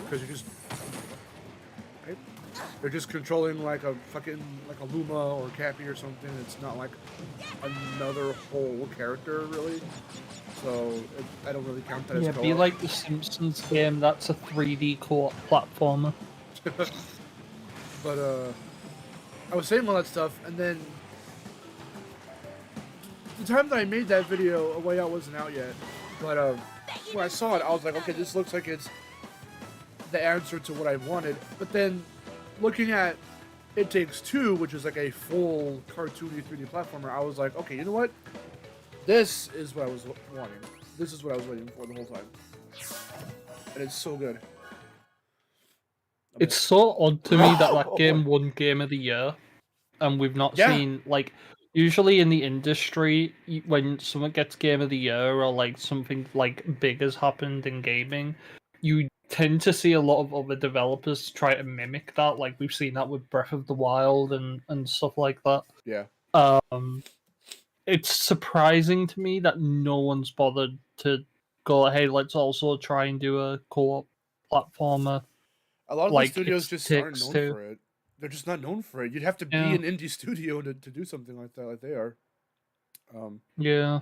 because you're just right? They're just controlling like a fucking like a Luma or Cappy or something. It's not like another whole character really. So I don't really count that as co-op. Be like the Simpsons game. That's a 3D co-op platformer. But I was saying all that stuff, and then the time that I made that video, A Way Out wasn't out yet. But when I saw it, I was like, okay, this looks like it's the answer to what I wanted. But then looking at It Takes Two, which is like a full cartoony 3D platformer, I was like, okay, you know what? This is what I was wanting. This is what I was waiting for the whole time. And it's so good. It's so odd to me that that game won Game of the Year, and we've not seen, like, usually in the industry, when someone gets Game of the Year or, like, something, like, big has happened in gaming, you tend to see a lot of other developers try to mimic that. Like, we've seen that with Breath of the Wild and stuff like that. Yeah. It's surprising to me that no one's bothered to go, hey, let's also try and do a co-op platformer. A lot of like the studios just aren't known too. for it. They're just not known for it. You'd have to be an indie studio to do something like that, like they are. Yeah.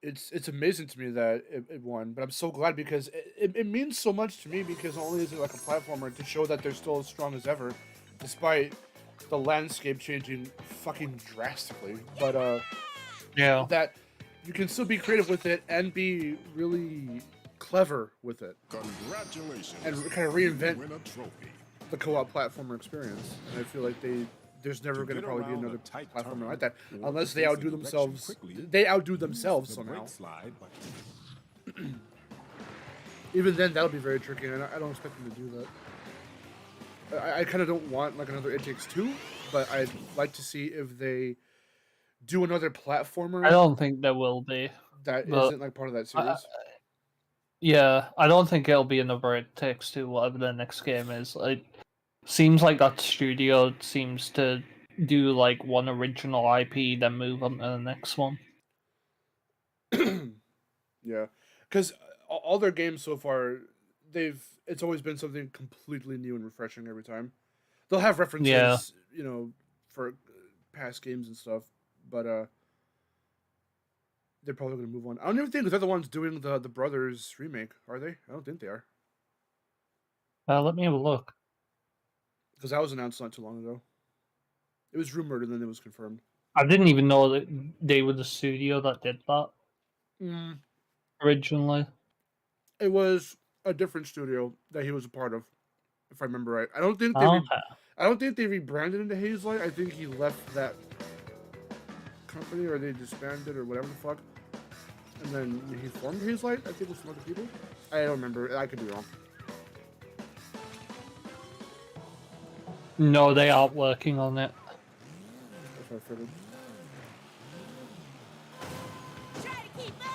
It's amazing to me that it won, but I'm so glad because it means so much to me because not only is it like a platformer to show that they're still as strong as ever, despite the landscape changing fucking drastically, but that you can still be creative with it and be really clever with it. Congratulations. And kind of reinvent the co-op platformer experience. And I feel like there's never going to probably be another platformer like that unless they outdo themselves. They outdo themselves somehow. Even then, that'll be very tricky, and I don't expect them to do that. I kind of don't want like another It Takes Two, but I'd like to see if they do another platformer. I don't think there will be. That isn't like part of that series. Yeah, I don't think it'll be another It Takes Two, whatever the next game is. It seems like that studio seems to do like one original IP, then move on to the next one. Yeah, because all their games so far, it's always been something completely new and refreshing every time. They'll have references, you know, for past games and stuff, but they're probably going to move on. I don't even think they're the ones doing the Brothers remake, are they? I don't think they are. Let me have a look. Because that was announced not too long ago. It was rumored and then it was confirmed. I didn't even know that they were the studio that did that. Originally. It was a different studio that he was a part of, if I remember right. I don't think they rebranded into Hazelight. I think he left that company or they disbanded or whatever the fuck. And then he formed Hazelight, I think, with some other people. I don't remember. I could be wrong. No, they aren't working on it. That's what I figured. Try to keep up.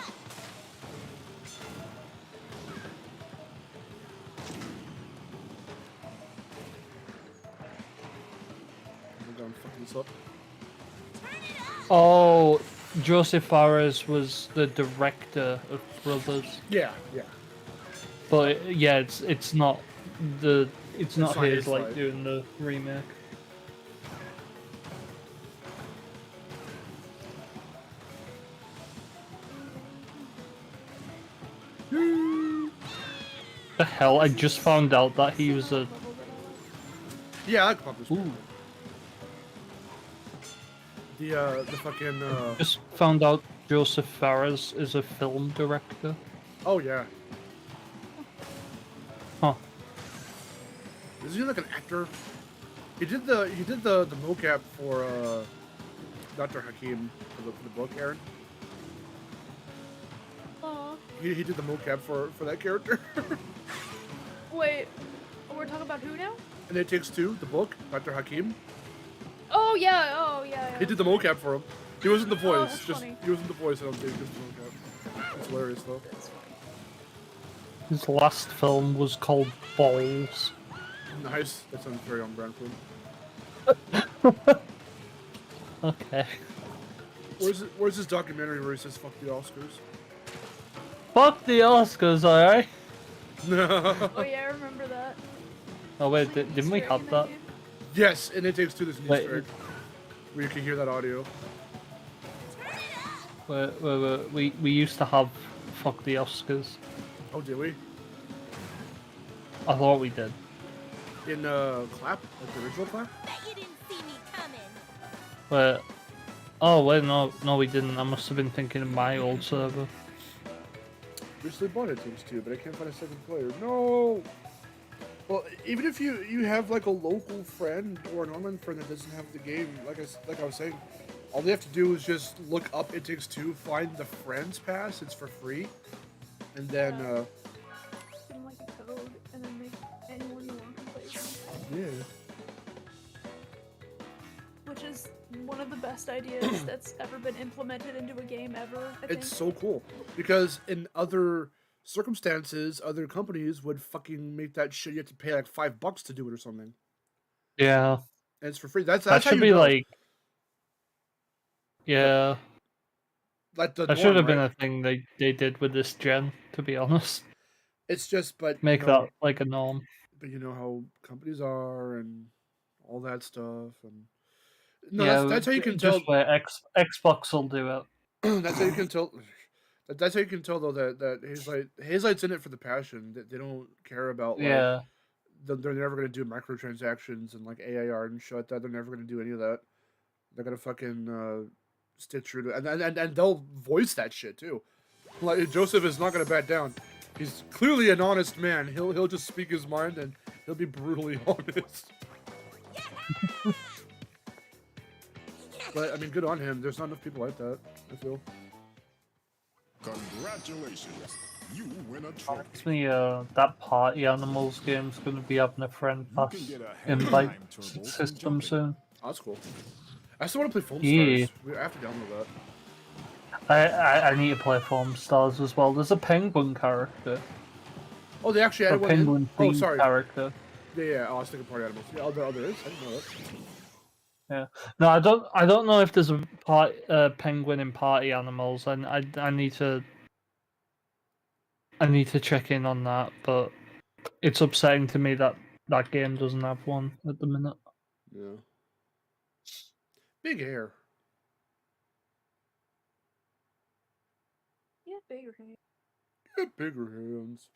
I'm gonna fuck this up. Oh, Joseph Fares was the director of Brothers, Yeah, yeah. but yeah, it's not it's not not his his, like like- doing the remake. The hell! I just found out that he was a. Yeah, I like Pop this. Ooh, The fucking just found out Joseph Fares is a film director. oh yeah. Huh. Is he like an actor? He did the mocap for Dr. Hakim for the book, Aaron. Aw. He did the mocap for that character. Wait, we're talking about who now? And It Takes Two, the book, Dr. Hakim. Oh yeah, yeah. He did the mocap for him. He wasn't the voice. that's Just funny. he wasn't the voice. I don't think just the mocap. It's hilarious though. That's funny. His last film was called Balls. Nice. That sounds very on brand for him. Okay. Where's his documentary where he says "fuck the Oscars"? Fuck the Oscars, alright? Oh yeah, I remember that. Oh wait, There's an didn't we Easter egg have in that? game. Yes, and It Takes Two. There's an Wait. Easter egg where you can hear that audio. We used to have Fuck the Oscars. Oh, did we? I thought we did. In Clap, like the original Clap. Bet you didn't see me coming. Wait. Oh wait, no, we didn't. I must have been thinking of my old server. Recently bought It Takes Two, but I can't find a second player. No. Well, even if you have like a local friend or an online friend that doesn't have the game, like I was saying, all they have to do is just look up It Takes Two, find the Friends Pass. It's for free, and then Give them like a code, and then make anyone you want to play with. yeah. Which is one of the best ideas that's ever been implemented into a game ever. I think. It's so cool because in other circumstances, other companies would fucking make that shit. You have to pay like $5 to do it or something, Yeah. and it's for free. That's That how should you be know. like. Yeah. Like the That norm, should have been right? a thing they did with this gen, to be honest. It's just, but Make you know, that like a norm. but you know how companies are and all that stuff, and no, Yeah, that's how you can tell. just where Xbox will do it. That's how you can tell. That's how you can tell though that Hazelight's in it for the passion. That they don't care about like Yeah. they're never gonna do microtransactions and like AIR and shit like that. They're never gonna do any of that. They're gonna fucking stay true to and they'll voice that shit too. Like Joseph is not gonna back down. He's clearly an honest man. He'll just speak his mind and he'll be brutally honest. But I mean, good on him. There's not enough people like that, I feel. Congratulations. You win a trophy. It's me, that Party Animals game's gonna be having a friend You pass can get a invite time turbo from system jumping. soon. Oh, that's cool. I still want to play Foam Yeah. Stars. I have to download that. I need to play Foam Stars as well. There's a penguin character. Oh, they actually A added one penguin in. Oh, themed sorry. character. Yeah. Oh, I was thinking Party Animals. Yeah, oh, there is. I didn't know that. Yeah. No, I don't know if there's a penguin in Party Animals, and I need to check in on that, but it's upsetting to me that that game doesn't have one at the minute. Yeah. Big hair. Yeah, bigger hand. Get bigger hands.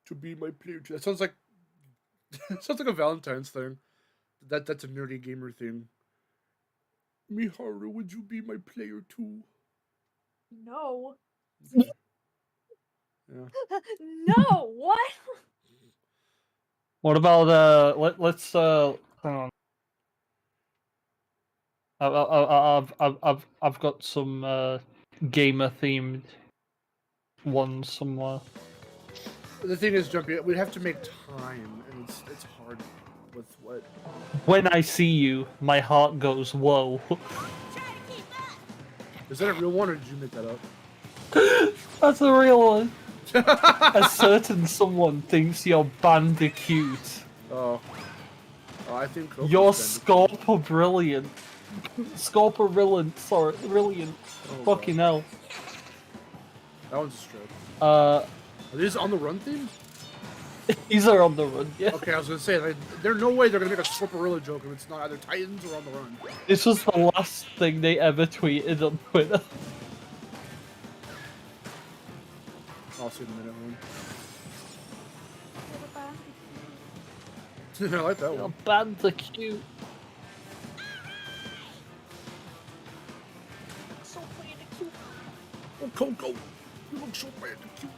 To be my player. That sounds like sounds like a Valentine's thing. That's a nerdy gamer thing. Miharu, would you be my player too? No. Yeah. No. What? What about let's hang on. I've got some gamer themed ones somewhere. The thing is, Jumpy, we have to make time, and it's hard with what. When I see you, my heart goes whoa. Try to keep up. Is that a real one, or did you make that up? That's a real one. A certain someone thinks you're bandicoot. Oh. I think Coco's Your been- scope are brilliant. Scope are brilliant. Sorry, brilliant. Oh, Fucking God. hell. That one's a strip. Are Are these on the run theme? these are on the run, yeah. Okay, I was gonna say, like, there's no way they're gonna make a Scorporilla joke if it's not either Titans or on the run. This was the last thing they ever tweeted on Twitter. I'll see in a minute one. I like that Your one. bands are cute. So pretty and cute. Oh, Coco, you look so bad and cute.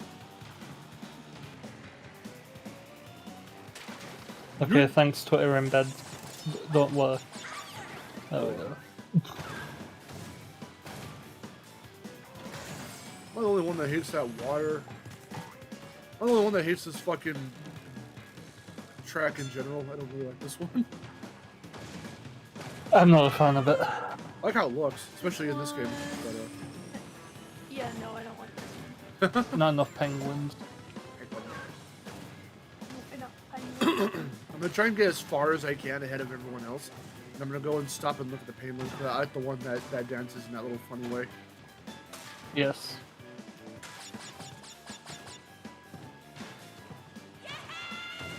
Okay, thanks Twitter embed. Don't work. There we go. I'm the only one that hates that water. I'm the only one that hates this fucking track in general. I don't really like this one. I'm not a fan of it. I like how it looks, especially in this game. But, Yeah, no, I don't like this one. Not enough penguins. I'm gonna try and get as far as I can ahead of everyone else. And I'm gonna go and stop and look at the penguins, because I like the one that dances in that little funny way. Yes.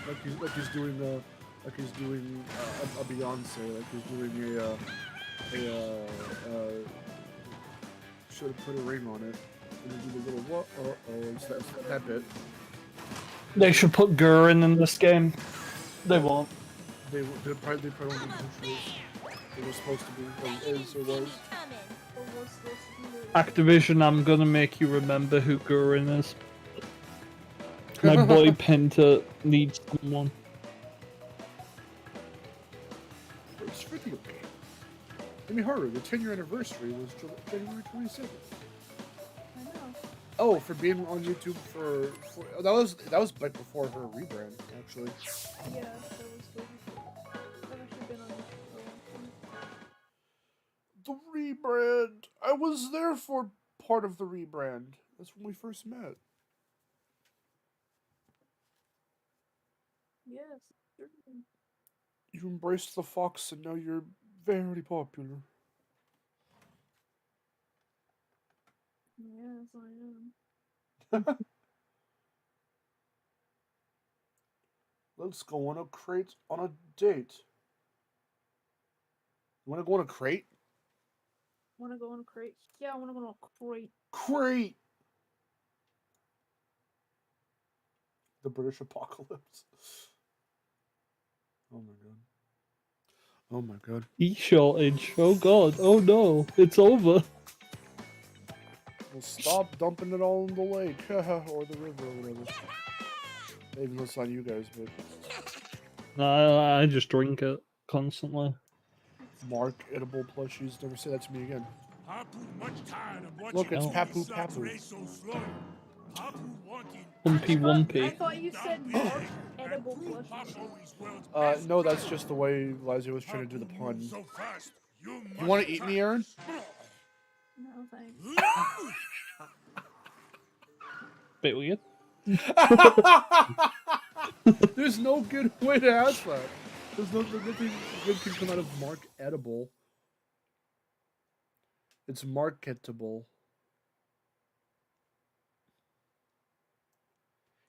Like he's doing a Beyonce, like he's doing should have put a ring on it. And then do the little what? It's that bit. They should put Gurren in this game. They won't. They probably won't be controls. They were supposed to be. Or is or was. Activision, I'm gonna make you remember who Gurren is. My boy Penta needs someone. It's video game. I mean, harder. The 10-year anniversary was January 27th. I know. Oh, for being on YouTube for that was like before her rebrand, actually. Yeah, that was good. I've actually been on YouTube for a long time. The rebrand. I was there for part of the rebrand. That's when we first met. Yes, certainly. You embraced the fox, and now you're very popular. Yes, I am. Let's go on a crate on a date. You want to go on a crate? Wanna go on a crate? Yeah, I wanna go on a crate. Crate. The British apocalypse. Oh my god. Oh my god. E-shortage. Oh god. Oh no. It's over. Well, stop dumping it all in the lake or the river or whatever. Even though it's not you guys, but No, I just drink it constantly. Mark edible plushies. Never say that to me again. Look, it's Papu Papu. Wumpy I Wumpy. thought you said Mark edible plushies. No, that's just the way Liza was trying to do the pun. You want to eat me, Aaron? No, thanks. Bit weird. There's no good way to ask that. There's nothing good can come out of Mark edible. It's marketable.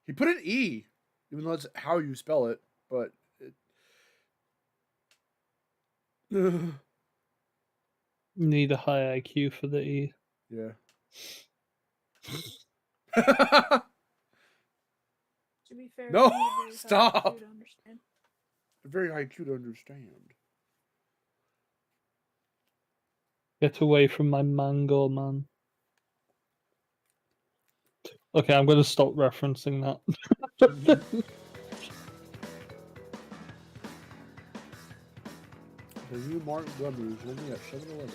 He put an E, even though that's how you spell it, but it... Need a high IQ for the E. Yeah. To be fair, No, you need a very high stop. IQ to understand. Very IQ to understand. Get away from my mango, man. Okay, I'm gonna stop referencing that. The new Mark gummies only at 7-Eleven.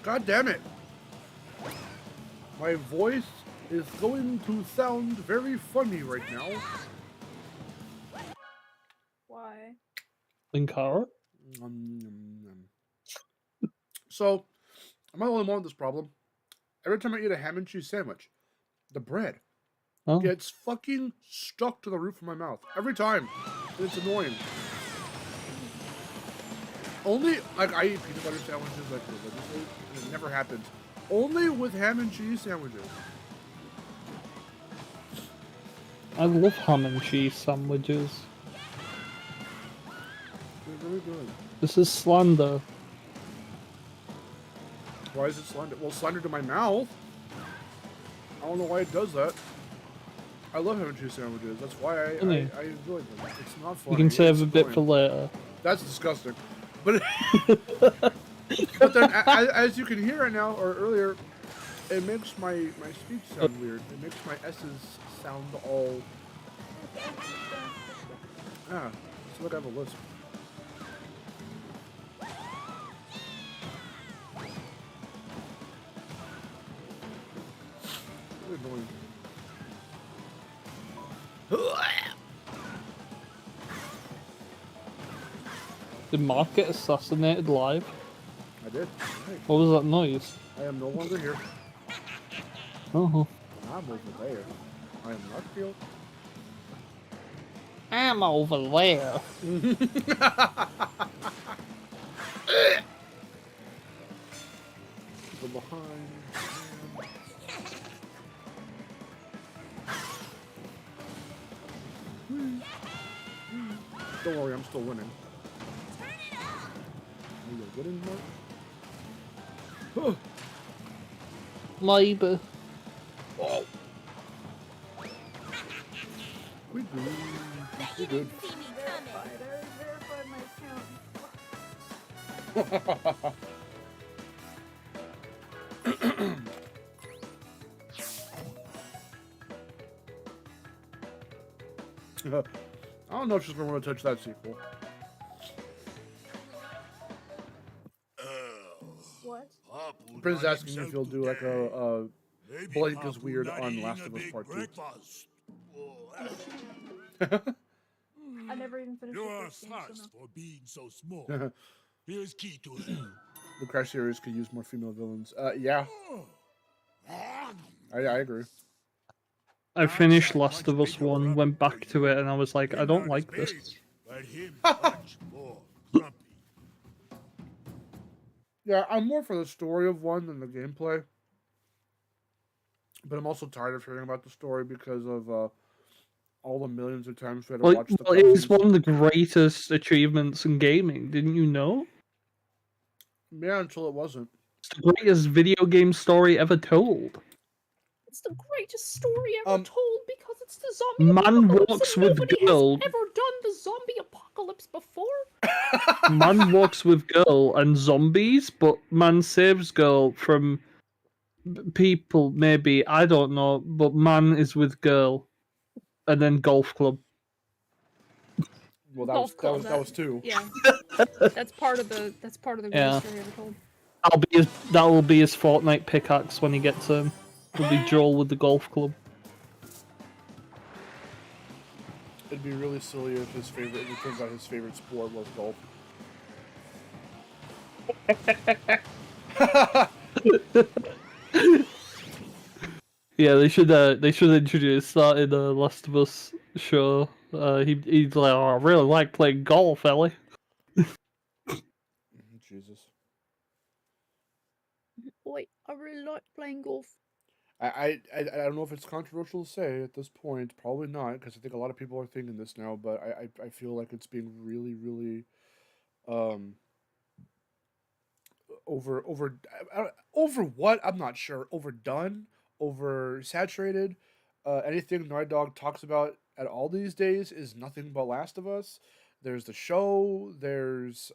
God damn it! My voice is going to sound very funny right now. Why? Linkara? So, I'm not the only one with this problem. every time I eat a ham and cheese sandwich, the bread Oh, gets fucking stuck to the roof of my mouth every time. And it's annoying. Only like I eat peanut butter sandwiches like religiously, and it never happens. Only with ham and cheese sandwiches. I love ham and cheese sandwiches. They're really good. This is slander. Why is it slander? Well, slander to my mouth. I don't know why it does that. I love ham and cheese sandwiches. That's why I enjoy them. It's not funny. You can save a bit annoying. for later. That's disgusting. But but then, as you can hear right now or earlier, it makes my speech sound weird. It makes my S's sound all. Ah, it's like I have a lisp. Really annoying. Did Mark get assassinated live? I did. Hey, What was that noise? I am no longer here. Oh. I'm over there. I am not here. I'm over there. From behind. Don't worry, I'm still winning. Are you winning, Mark? Maybe. Oh. We good. We good. See me coming. I verified my account. I don't know if she's gonna want to touch that sequel. What? Prince is asking if he'll do like a Blake is weird on Last of Us Part 2. I never even finished You the are first game, fast so for being so small. Here's key to it. The Crash series could use more female villains. Yeah, I agree. I finished Last of Us 1, went back to it, and I was like, I don't like this. But him much more grumpy. Yeah, I'm more for the story of 1 than the gameplay. But I'm also tired of hearing about the story because of all the millions of times we had to Well, watch the it is cutscenes. one of the greatest achievements in gaming, didn't you know? Yeah, until it wasn't. It's the greatest video game story ever told. it's the greatest story ever told because it's the zombie Man apocalypse walks and with nobody girl. has ever done the zombie apocalypse before. Man walks with girl and zombies, but man saves girl from people, maybe, I don't know, but man is with girl. And then golf club. Well, Golf club, that was 2. Yeah, that's part of the greatest Yeah. story ever told. That will be his Fortnite pickaxe when he gets home. It'll be Joel with the golf club. It'd be really silly if it turns out his favorite sport was golf. Yeah, they should introduce that in the Last of Us show. He's like, oh, I really like playing golf, Ellie. Jesus. Boy, I really like playing golf. I don't know if it's controversial to say at this point. Probably not, because I think a lot of people are thinking this now. But I feel like it's being really, really over what? I'm not sure. Overdone, oversaturated. Anything Naughty Dog talks about at all these days is nothing but Last of Us. There's the show. There's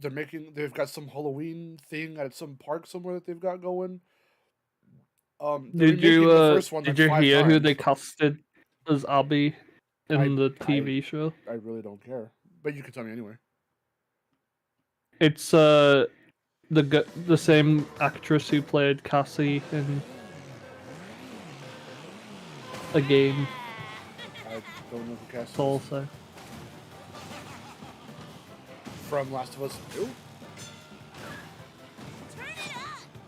they've got some Halloween thing at some park somewhere that they've got going. Did you hear who they casted as Abby in the TV show? I really don't care, but you can tell me anyway. It's the same actress who played Cassie in a game. I don't know who cast Also, from Last of Us 2.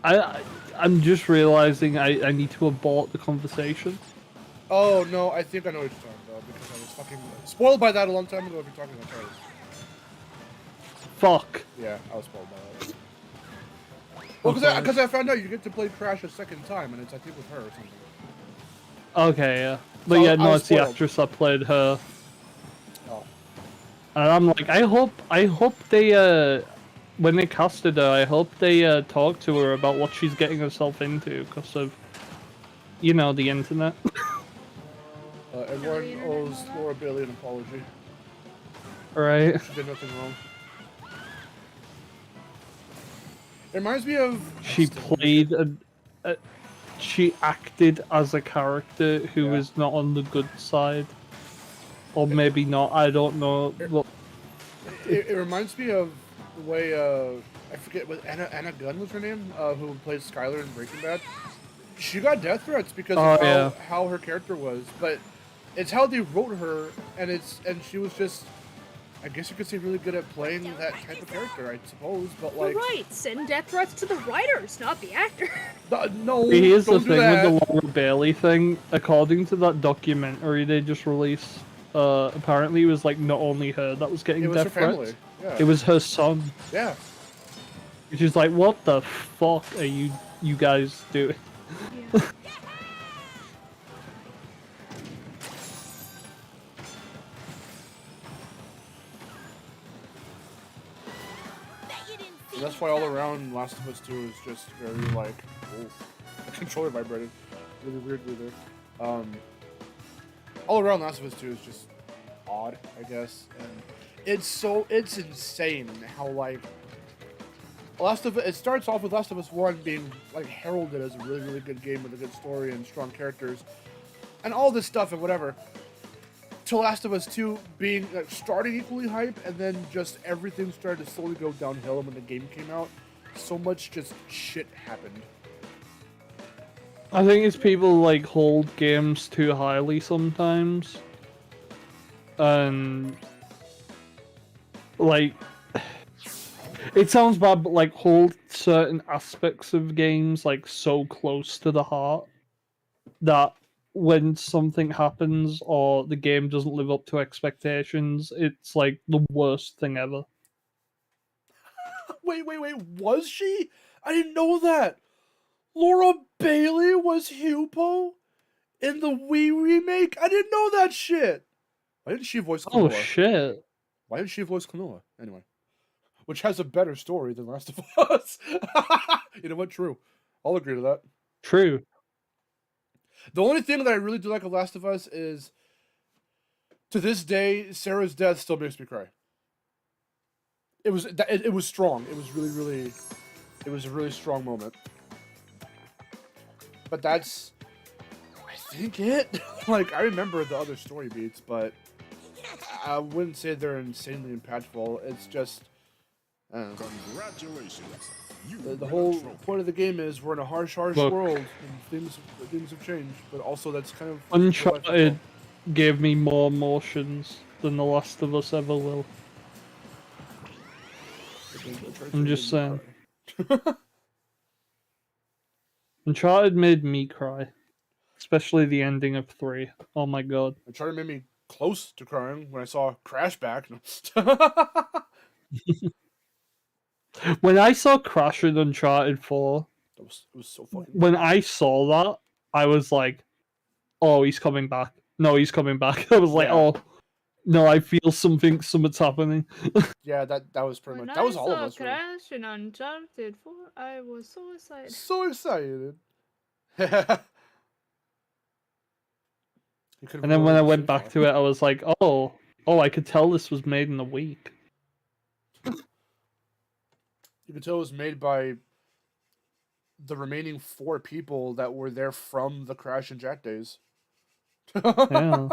I'm just realizing I need to abort the conversation. Oh no, I think I know what you're talking about because I was fucking spoiled by that a long time ago. If you're talking about Charlie. Fuck. Yeah, I was spoiled by that. Well, because I found out you get to play Crash a second time, and it's I think with her or something. Okay, yeah. But So yeah, I no, was it's the spoiled. actress that played her. Oh. And I'm like, I hope they when they casted her, I hope they talk to her about what she's getting herself into because of, you know, the internet. Everyone owes Laura Bailey an apology. Right. She did nothing wrong. It reminds me of. She played she acted as a character who was not on the good side, or maybe not. I don't know. Well, It reminds me of the way I forget what Anna Gunn was her name, who played Skylar in Breaking Bad. She got death threats because of how her character was, but it's how they wrote her, and she was just, I guess you could say, really good at playing that type of character, I suppose. But like, You're right. Send death threats to the writers, not the actor. No, here's the don't do thing that. with the Laura Bailey thing. According to that documentary they just released, apparently it was like not only her that was getting It was death her family. threats. Yeah. It was her son. Yeah. Which is like, what the fuck are you guys doing? Yeah. And that's why all around Last of Us 2 is just very like, oh, the controller vibrated really weirdly there. All around Last of Us 2 is just odd, I guess, and it's insane how like it starts off with Last of Us 1 being like heralded as a really, really good game with a good story and strong characters and all this stuff and whatever, to Last of Us 2 being like, starting equally hype, and then just everything started to slowly go downhill when the game came out. So much just shit happened. I think it's people like hold games too highly sometimes, and like it sounds bad, but like hold certain aspects of games like so close to the heart that when something happens or the game doesn't live up to expectations, it's like the worst thing ever. Wait, was she? I didn't know that! Laura Bailey was Hupo in the Wii remake? I didn't know that shit! Why didn't she voice Klonoa? Oh shit. Why didn't she voice Klonoa? Anyway. Which has a better story than Last of Us. You know what? True. I'll agree to that. True. The only thing that I really do like of Last of Us is, to this day, Sarah's death still makes me cry. It was strong. It was it was a really strong moment. But that's, I think, it. Like, I remember the other story beats, but I wouldn't say they're insanely impactful. It's just, I don't know. Congratulations. The whole point of the game is we're in a harsh Look. world, and things have changed. But also, that's kind of Uncharted gave me more emotions than The Last of Us ever will. I'm just saying. Uncharted made me cry. Especially the ending of 3. Oh my god. Uncharted made me close to crying when I saw Crash back. When I saw Crash in Uncharted 4, It was so fucking. when I saw that, I was like, oh, he's coming back. No, he's coming back. I was like, Yeah. oh, no, I feel something's happening. Yeah, that was pretty When much. That was I all of saw us. Really. Crash in Uncharted 4, I was so excited. So excited. And then when I went back to it, I was like, oh, I could tell this was made in a week. You could tell it was made by the remaining 4 people that were there from the Crash and Jack days. Yeah.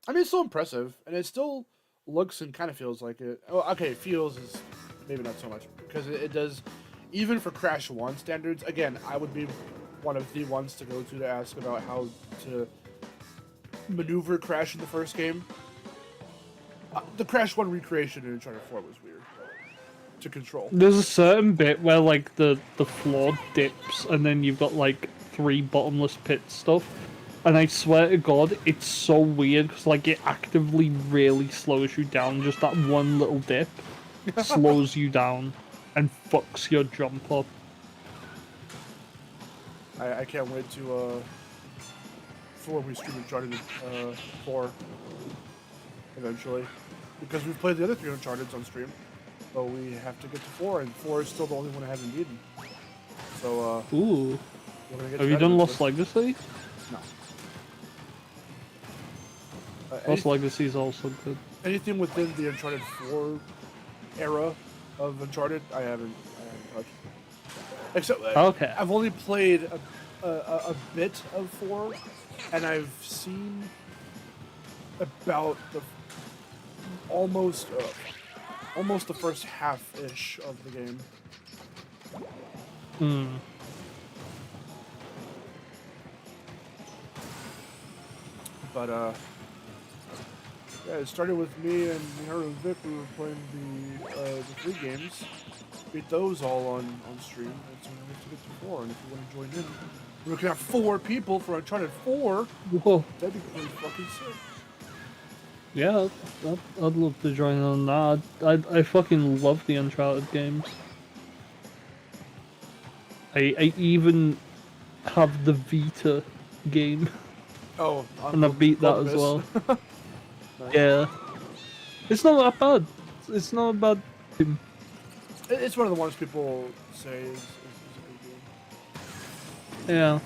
I mean, it's still impressive, and it still looks and kind of feels like it. Well, okay, feels is maybe not so much, because it does, even for Crash 1 standards, again, I would be one of the ones to go to ask about how to maneuver Crash in the first game. The Crash 1 recreation in Uncharted 4 was weird. to control. There's a certain bit where like the floor dips and then you've got like 3 bottomless pit stuff, and I swear to God, it's so weird because like it actively really slows you down. Just that one little dip slows you down and fucks your jump up. I can't wait to for when we stream Uncharted 4 eventually, because we've played the other 3 Uncharted's on stream, but we have to get to 4, and 4 is still the only one I haven't beaten. So Ooh, we're gonna get have to you that done eventually. Lost Legacy? No. Lost Legacy is also good. Anything within the Uncharted 4 era of Uncharted, I haven't touched. Except Okay. I've only played a bit of 4, and I've seen about the almost the first half-ish of the game. Hmm. But yeah, it started with me and her and Vic. We were playing the 3 games. Beat those all on stream. And so we have to get to 4. And if you want to join in, we're looking at 4 people for Uncharted 4. Whoa. That'd be pretty fucking sick. Yeah, I'd love to join on that. I fucking love the Uncharted games. I even have the Vita game, Oh, and I beat that as well. Nice. Yeah, it's not that bad. It's not a bad game. It's one of the ones people say is a good game. Yeah.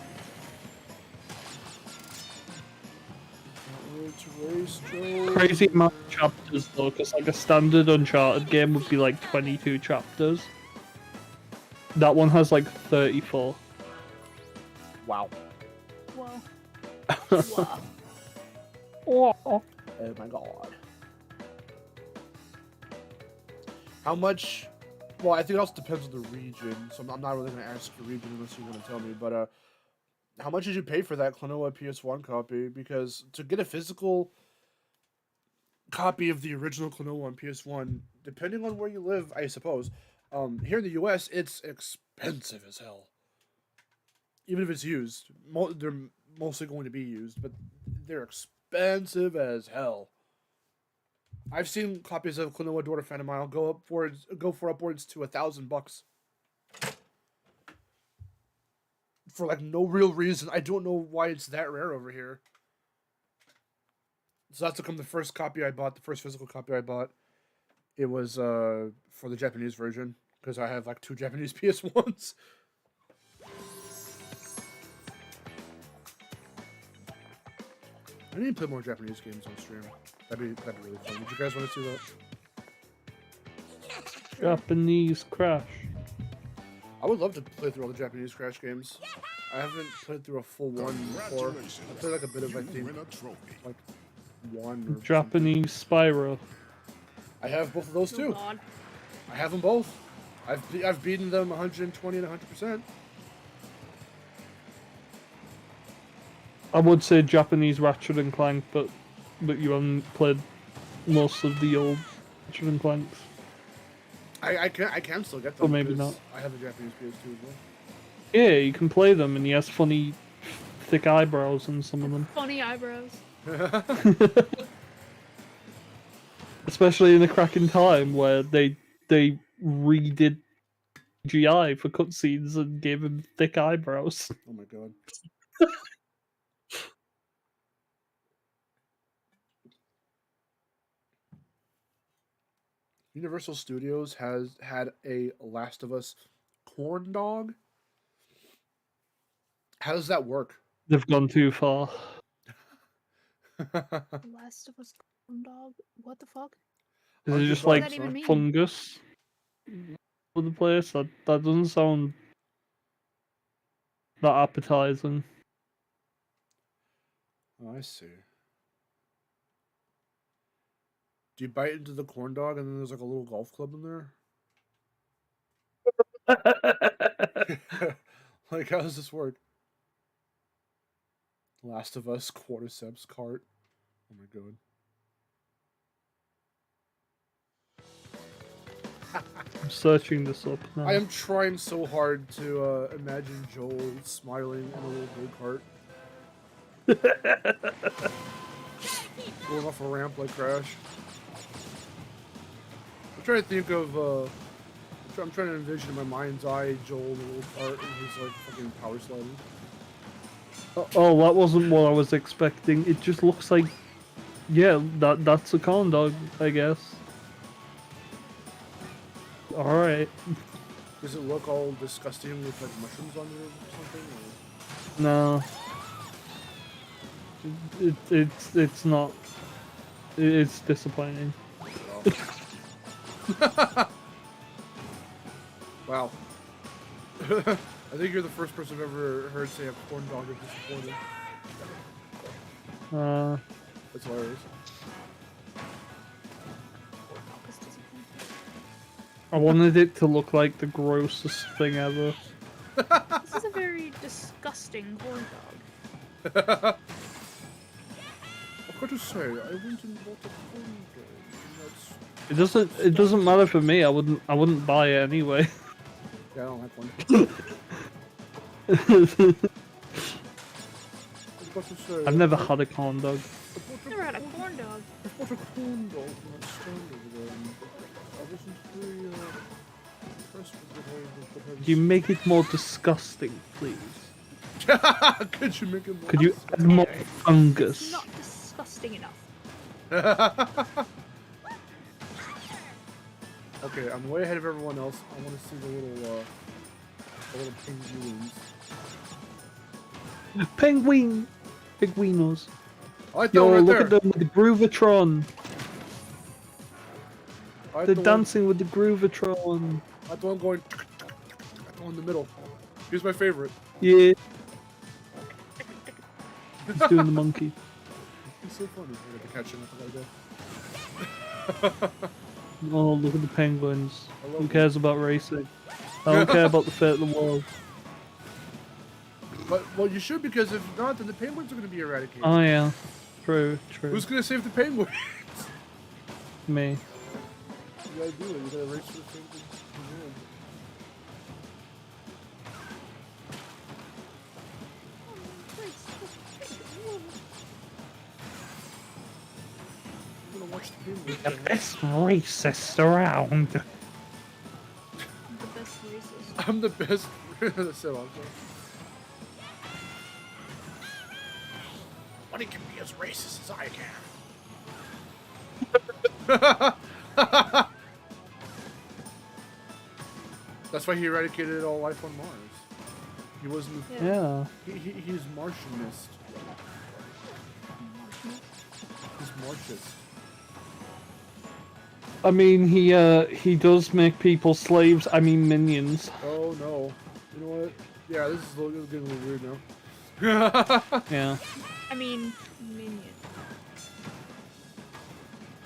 Crazy amount of chapters though, because like a standard Uncharted game would be like 22 chapters. That one has like 34. Wow. Whoa. Oh. Oh my god. How much? Well, I think it also depends on the region, so I'm not really going to ask the region unless you want to tell me, but how much did you pay for that Klonoa PS1 copy? Because to get a physical copy of the original Klonoa on PS1, depending on where you live, I suppose, here in the US, it's expensive as hell. Even if it's used. They're mostly going to be used, but they're expensive as hell. I've seen copies of Klonoa Door to Phantom Mile go for upwards to $1,000 for like no real reason. I don't know why it's that rare over here. So that's become the first copy I bought, the first physical copy I bought. It was for the Japanese version because I have like 2 Japanese PS1s. I need to play more Japanese games on stream. That'd be really fun. Would you guys want to see that? Japanese Crash. I would love to play through all the Japanese Crash games. I haven't played through a full one before. I played like a bit of, I think, like 1 or Japanese Spyro. I have both of those too. Oh, God. I have them both. I've beaten them 120 and 100%. I would say Japanese Ratchet and Clank, but you haven't played most of the old Ratchet and Clanks. I can still get them. Or maybe because not. I have a Japanese PS2 as well. Yeah, you can play them, and he has funny, thick eyebrows in some of them. Funny eyebrows. Especially in a cracking time where they redid GI for cutscenes and gave him thick eyebrows. Oh my god. Universal Studios has had a Last of Us corn dog. How does that work? They've gone too far. Last of Us corn dog? What the fuck? Is $100 it just What like does that even mean? fungus for the place? That doesn't sound that appetizing. Oh, I see. Do you bite into the corn dog and then there's like a little golf club in there? Like, how does this work? Last of Us Cordyceps cart. Oh my god. I'm searching this up now. I am trying so hard to imagine Joel smiling in a little go-kart. Going off a ramp like Crash. I'm trying to think of, I'm trying to envision in my mind's eye Joel in a little cart and he's like fucking power sliding. Oh, that wasn't what I was expecting. It just looks like, yeah, that's a corn dog, I guess. Alright. Does it look all disgusting with like mushrooms on it or something? Or? No. It's not. It's disappointing. Wow. I think you're the first person I've ever heard say a corn dog is disappointing. That's hilarious. I wanted it to look like the grossest thing ever. This is a very disgusting corn dog. I've got to say, I went and bought a corn dog. It doesn't matter for me. I wouldn't buy it anyway. Yeah, I don't have one. I've never had a corn dog. Never had a corn dog. I bought a corn dog from that stand over there. And I wasn't very impressed with what I Could you make it more disgusting, please? Could you make it more Could you add more fungus? It's not disgusting enough. Okay, I'm way ahead of everyone else. I want to see the little penguins. Penguinos. I like that Yo, one right look there. at them with the Groovatron. I like They're the dancing with the Groovatron. One, I like the one going. I like the one in the middle. Here's my favorite. Yeah. He's doing the monkey. He's so funny. I got to catch him. I gotta go. Oh, look at the penguins. I love Who them. cares about racing? I don't care about the fate of the world. But well, you should, because if not, then the penguins are going to be eradicated. Oh yeah. True, true. Who's going to save the penguins? Me. You gotta do it. You gotta race for the penguins. I'm gonna watch the penguins. The best racist around. The best racist. I'm the best. That's so awesome. Nobody can be as racist as I can. That's why he eradicated all life on Mars. He wasn't. Yeah. He's Martianist. He's Marxist. I mean, he does make people slaves. I mean, minions. Oh no. You know what? Yeah, this is getting a little weird now. Yeah. I mean, minion.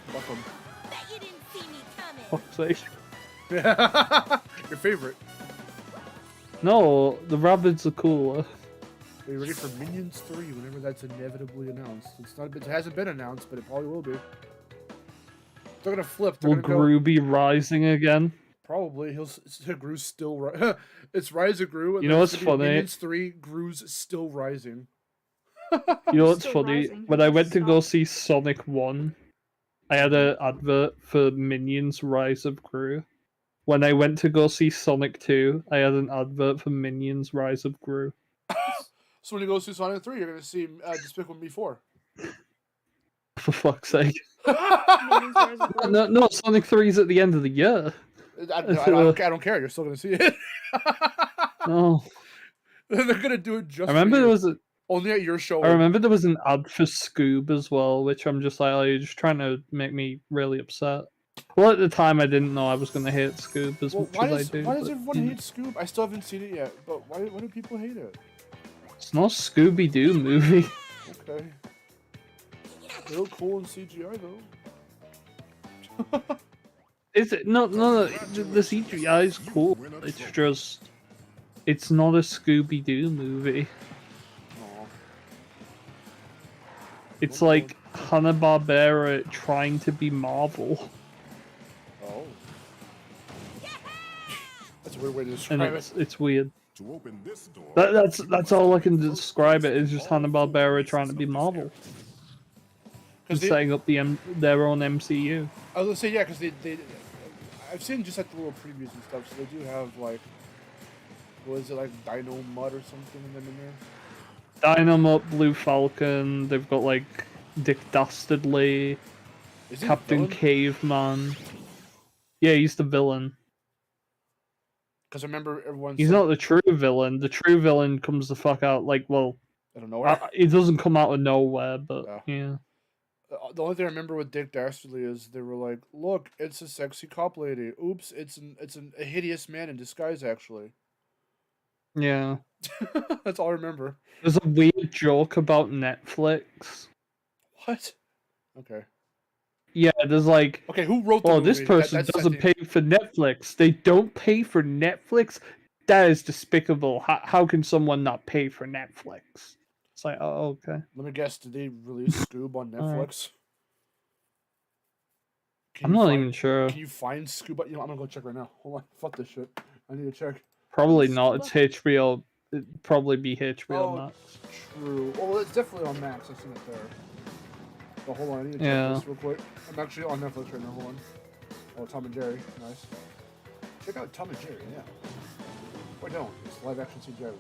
Fuck him. Bet you didn't see me coming. Fuck's sake. Your favorite. No, the rabbits are cooler. Are you ready for Minions 3 whenever that's inevitably announced? It hasn't been announced, but it probably will be. They're gonna flip. They're Will gonna Gru be rising again? Probably. Gru's still it's Rise of Gru. And You know then what's it's gonna be funny? Minions 3. Gru's still rising. You know what's Still funny? rising. When I went to go Stop. see Sonic 1, I had an advert for Minions Rise of Gru. When I went to go see Sonic 2, I had an advert for Minions Rise of Gru. So when you go see Sonic 3, you're gonna see Despicable Me 4. For fuck's sake. Minions Rise of Gru. No, Sonic 3's at the end of the year. I don't care. You're still gonna see it. No. They're gonna do it just. I remember for you. there was a Only at your show. I remember there was an ad for Scoob as well, which I'm just like, oh, you're just trying to make me really upset. Well, at the time, I didn't know I was going to hate Scoob as Well, much as I do. why does but, everyone you know, hate Scoob? I still haven't seen it yet, but why do people hate it? It's not a Scooby-Doo movie. Okay. They look cool in CGI though. Is it? No, the CGI is cool. It's just... It's not a Scooby-Doo movie. Aw. It's like Hanna-Barbera trying to be Marvel. Oh. weird way to and describe it. it's weird. To open this door, That's all I can describe it. Is just Hanna-Barbera trying to be Marvel and setting up their own MCU. I was gonna say yeah, because they I've seen just like the little previews and stuff, so they do have like, what is it, like Dino Mud or something in them in there? Dynamite, Blue Falcon. They've got like Dick Dastardly, Is he Captain the villain? Caveman. Yeah, he's the villain. Because I remember everyone. He's not the true villain. The true villain comes the fuck out. Like, well, I don't know. it doesn't come out of nowhere, but yeah. The only thing I remember with Dick Dastardly is they were like, "Look, it's a sexy cop lady. Oops, it's a hideous man in disguise, actually." Yeah. That's all I remember. There's a weird joke about Netflix. What? Okay. Yeah, there's like, okay, who wrote the movie? This person doesn't pay for Netflix. They don't pay for Netflix? That is despicable. How can someone not pay for Netflix? It's like, oh, okay. Let me guess, did they release Scoob on Netflix? I'm not even sure. Can you find Scoob? You know, I'm gonna go check right now. Hold on. Fuck this shit. I need to check. Probably not. It's HBO. It'd probably be HBO Max. True. Well, it's definitely on Max. I've seen it there. But hold on, I need to check this real quick. I'm actually on Netflix right now. Hold on. Oh, Tom and Jerry. Nice. Check out Tom and Jerry, yeah. Or don't. It's live action CGI.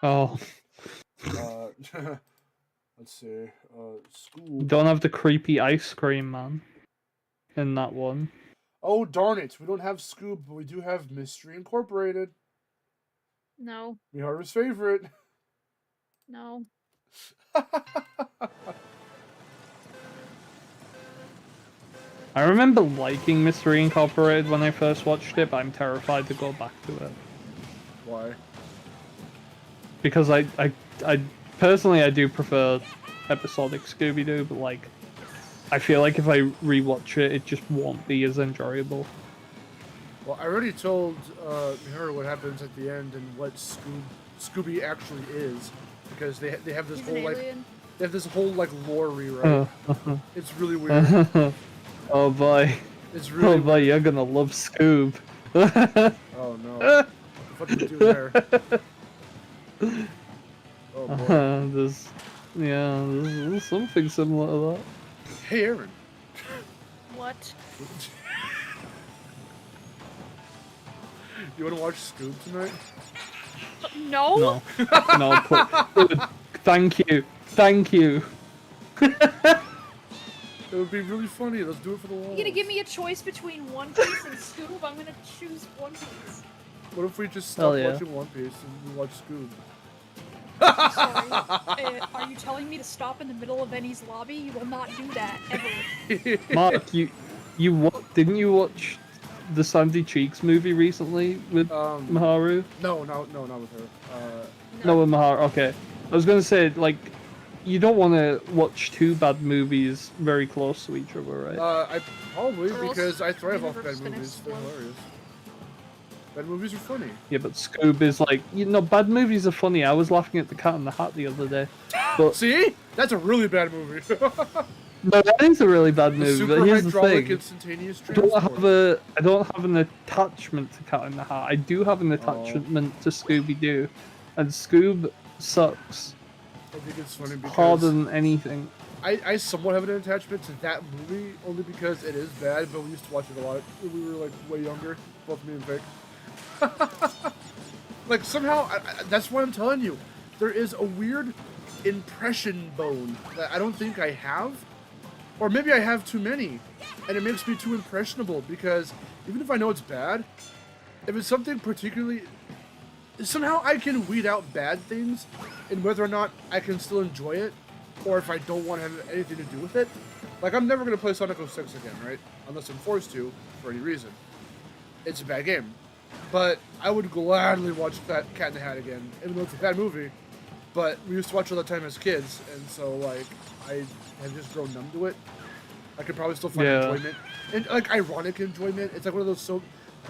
Oh. Let's see. School. Don't have the creepy ice cream man in that one. Oh, darn it. We don't have Scoob, but we do have Mystery Incorporated. No. Miharu's favorite. No. I remember liking Mystery Incorporated when I first watched it, but I'm terrified to go back to it. Why? Because I personally I do prefer episodic Scooby-Doo, but like I feel like if I rewatch it, it just won't be as enjoyable. Well, I already told Miharu what happens at the end and what Scooby actually is, because they have this whole like lore rewrite. It's really weird. Oh boy. It's really oh boy, you're gonna love Scoob. Oh no. What did we do there? Oh boy. There's something similar to that. Hey Aaron. What? You wanna watch Scoob tonight? No. Dude, thank you. It would be really funny. Let's do it for the wall. You're gonna give me a choice between One Piece and Scoob? I'm gonna choose One Piece. What if we just stop watching One Piece and we watch Scoob? Sorry. Are you telling me to stop in the middle of Benny's lobby? You will not do that, ever. Mark, didn't you watch the Sandy Cheeks movie recently with Miharu? No, not with her. No, with Miharu. Okay. I was gonna say, like, you don't want to watch two bad movies very close to each other, right? I probably, because I thrive off bad movies. They're hilarious. Bad movies are funny. Yeah, but Scoob is like, bad movies are funny. I was laughing at The Cat in the Hat the other day. But see? That's a really bad movie. No, that is a really bad movie, but here's the thing. Instantaneous I don't have an attachment to Cat in the Hat. I do have an attachment to Scooby-Doo. And Scoob sucks. I think it's funny because harder than anything. I somewhat have an attachment to that movie only because it is bad, but we used to watch it a lot when we were like way younger, both me and Vic. Like somehow, that's what I'm telling you. There is a weird impression bone that I don't think I have, or maybe I have too many, and it makes me too impressionable because even if I know it's bad, if it's something particularly, somehow I can weed out bad things and whether or not I can still enjoy it, or if I don't want to have anything to do with it. Like, I'm never going to play Sonic 06 again, right? Unless I'm forced to, for any reason. It's a bad game. But I would gladly watch that Cat in the Hat again, even though it's a bad movie. But we used to watch it all the time as kids, and so, like, I have just grown numb to it. I could probably still find enjoyment. And, like, ironic enjoyment. It's like one of those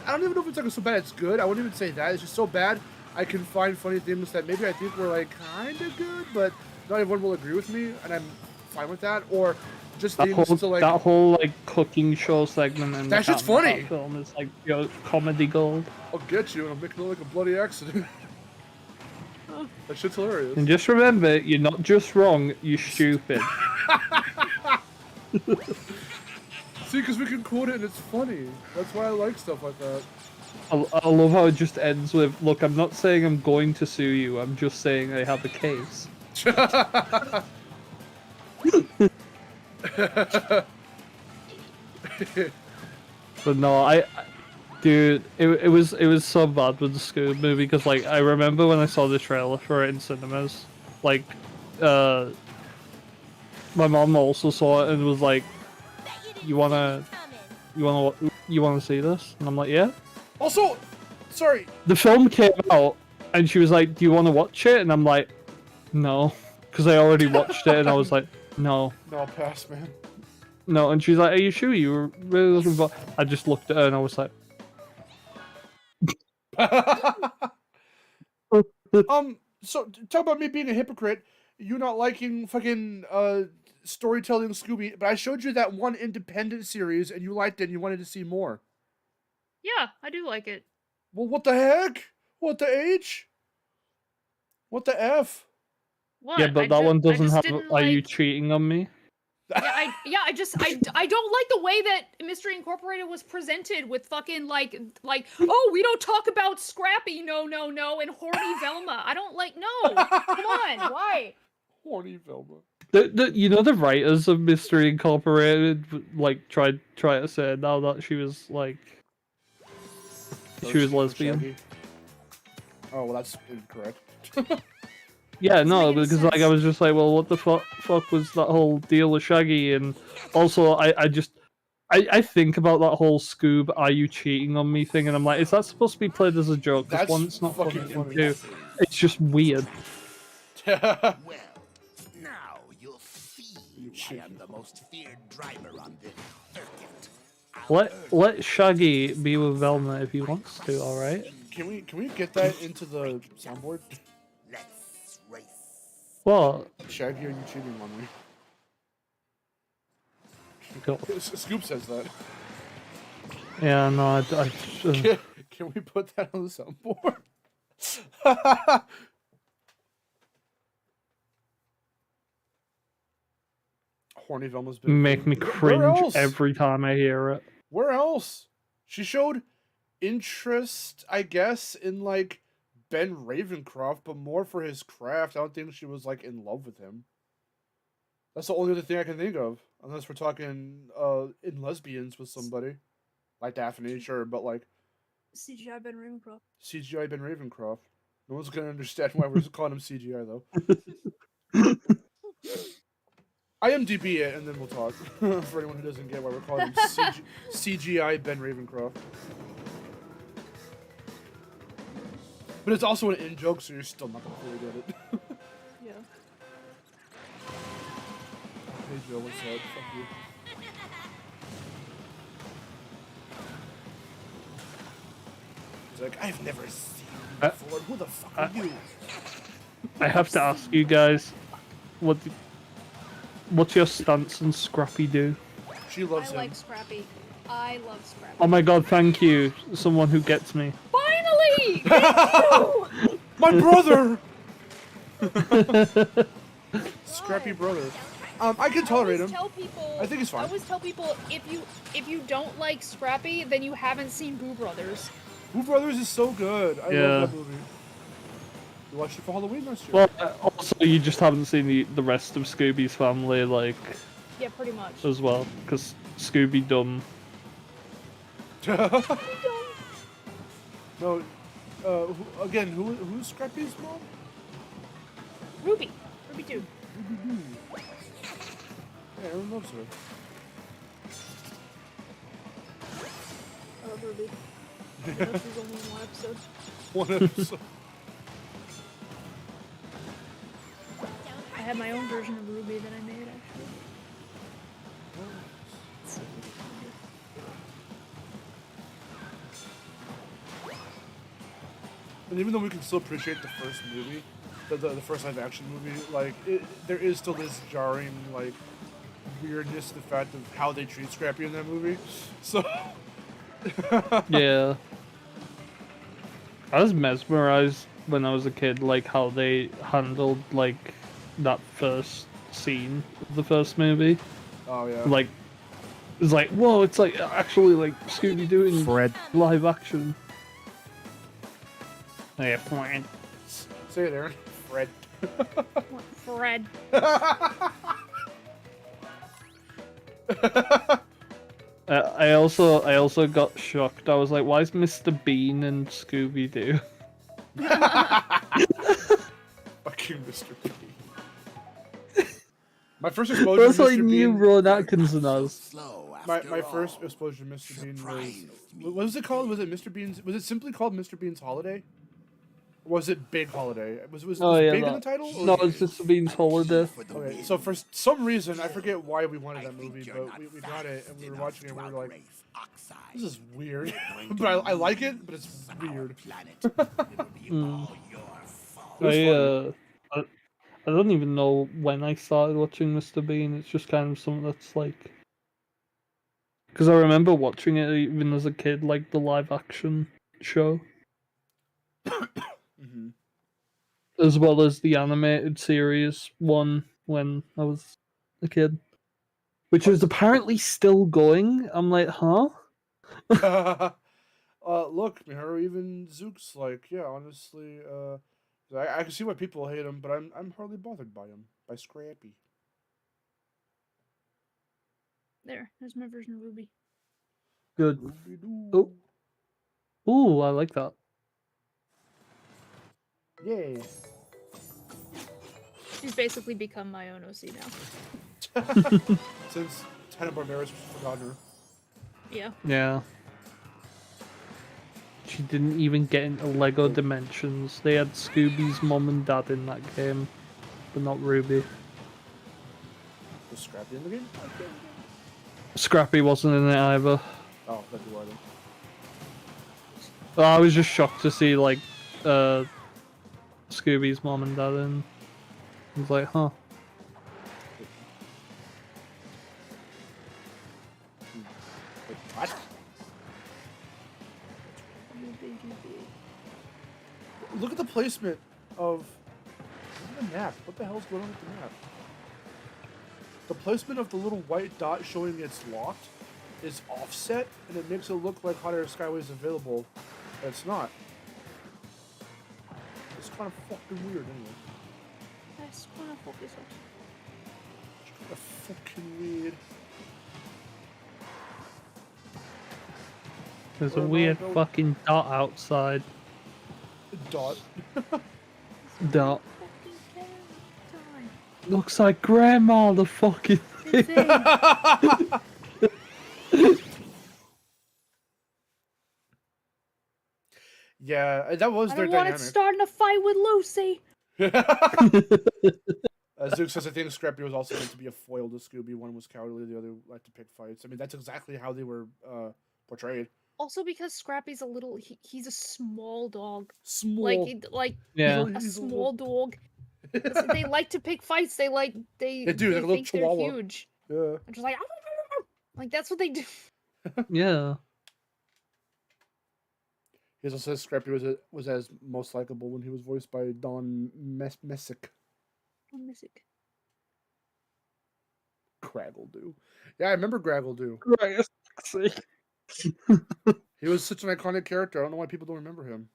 I don't even know if it's like so bad it's good. I wouldn't even say that. It's just so bad I can find funny things that maybe I think were, like, kind of good, but not everyone will agree with me, and I'm fine with that. Or just That themes whole, to like. that whole like cooking show segment in That the shit's Cat in the Hat funny. film is like comedy gold. I'll get you, and I'm making it look like a bloody accident. That shit's hilarious. And just remember, you're not just wrong, you're stupid. See, because we can quote it and it's funny. That's why I like stuff like that. I love how it just ends with, look, I'm not saying I'm going to sue you, I'm just saying I have a case. But no, dude, it was so bad with the Scoob movie, because like I remember when I saw the trailer for it in cinemas, like my mom also saw it and was like, you wanna see this? And I'm like, yeah. Also, sorry. The film came out and she was like, do you want to watch it? And I'm like, no, because I already watched it, and I was like, no. No, pass, man. No, and she's like, are you sure you were really looking for? I just looked at her and I was like, So talk about me being a hypocrite. You not liking fucking storytelling Scooby, but I showed you that one independent series and you liked it and you wanted to see more. Yeah, I do like it. Well, what the heck? What the H? What the F? What? yeah, but that one doesn't have. didn't Are you like- cheating on me? I don't like the way that Mystery Incorporated was presented with fucking like oh, we don't talk about Scrappy, no, and horny Velma. I don't like, no. Come on, why? Horny Velma. The writers of Mystery Incorporated like tried to say now that she was like she was lesbian. Shaggy. Oh well, that's incorrect. Yeah, no, make any because like I sense. was just like, well, what the fuck was that whole deal with Shaggy? And also, I think about that whole Scoob, are you cheating on me thing, and I'm like, is that supposed to be played as a joke? Because That's one, it's not fucking funny, and funny. two, it's just weird. Well, now you'll see You I am the most feared driver on this circuit. Let Shaggy be with Velma if he wants to. All right. Can we get that into the soundboard? Let's race. What? Shaggy, are you cheating on me? God. Scoop says that. Yeah, no, I Can we put that on the soundboard? Horny Velma's been make me Where cringe else? every time I hear it. Where else? She showed interest, I guess, in like Ben Ravencroft, but more for his craft. I don't think she was like in love with him. That's the only other thing I can think of, unless we're talking in lesbians with somebody like Daphne, sure, but like CGI Ben Ravencroft. CGI Ben Ravencroft. No one's gonna understand why we're calling him CGI though. IMDb it, and then we'll talk. For anyone who doesn't get why we're calling him CGI Ben Ravencroft. But it's also an in-joke, so you're still not gonna fully get it. Yeah. Hey Joe, what's up? Fuck you. He's like, I've never seen you before. Who the fuck are you? I have to ask you guys, what's your stance on Scrappy Doo? She loves I him. like Scrappy. I love Scrappy. Oh my god, thank you, someone who gets me. Finally! Thank you! My brother! Scrappy brother. I can tolerate him. Tell people, I think he's fine. I always tell people if you don't like Scrappy, then you haven't seen Boo Brothers. Boo Brothers is so good. I Yeah. love that movie. You watched it for Halloween last year. Well, also you just haven't seen the rest of Scooby's family, like, Yeah, pretty much. as well, because Scooby dumb. No, who's Scrappy's mom? Ruby. Ruby too. Yeah, everyone loves her. I love Ruby. I know she's only in one episode. One episode. I had my own version of Ruby that I made actually. And even though we can still appreciate the first movie, the first live action movie, like there is still this jarring like weirdness, the fact of how they treat Scrappy in that movie. So Yeah. I was mesmerized when I was a kid, like how they handled like that first scene of the first movie. Oh yeah. Like, it's like, whoa, it's like actually like Scooby-Doo in Fred. live action. Yeah, Fred. Say it, Aaron. Fred. Fred. I also got shocked. I was like, why is Mr. Bean and Scooby-Doo? Fucking Mr. Bean. My first exposure That's to like Mr. new Bean. Ron Atkinson as. My first exposure to Mr. Bean was. What was it called? Was it Mr. Bean's? Was it simply called Mr. Bean's Holiday? Or was it Big Holiday? Was Yeah, Big in that- the title? Or No, was it's Mr. Bean's Holiday. Okay, so for some reason, I forget why we wanted that movie, but we got it and we were watching it and we were like, this is weird. But I like it, but it's weird. I don't even know when I started watching Mr. Bean. It's just kind of something that's like, because I remember watching it even as a kid, like the live action show, Mm-hmm. as well as the animated series one when I was a kid, which is apparently still going. I'm like, huh? Look, Miharu, even Zook's like, yeah, honestly, I can see why people hate him, but I'm hardly bothered by him, by Scrappy. There's my version of Ruby. Good. Ruby-doo. Oh, ooh, I like that. Yay. She's basically become my own OC now. Since Hanna-Barbera's forgotten her. Yeah. Yeah. She didn't even get into Lego Dimensions. They had Scooby's mom and dad in that game, but not Ruby. Was Scrappy in the game? Scrappy wasn't in it either. Oh, that'd be why then. I was just shocked to see like Scooby's mom and dad in. I was like, huh. Wait, what? Look at the placement of the map. What the hell's going on with the map? The placement of the little white dot showing it's locked is offset, and it makes it look like Hot Air Skyway is available, but it's not. It's kind of fucking weird, anyway. That's kind of focus on. It's kind of fucking weird. There's a Where am I weird going? fucking dot outside. Dot. Dot. Looks like Grandma the fucking thing. Yeah, that was I their don't want it dynamic. starting a fight with Lucy. Zook says I think Scrappy was also meant to be a foil to Scooby. One was cowardly, the other liked to pick fights. I mean, that's exactly how they were portrayed. Also, because Scrappy's a little, he's a small dog. Small. Yeah. A small dog. They like to pick fights. They do, like a little think chihuahua. they're huge. Yeah. I'm just like that's what they do. Yeah. He also says Scrappy was as most likable when he was voiced by Don Messick. Music. Graggledoo. Yeah, I remember Graggledoo. He was such an iconic character. I don't know why people don't remember him.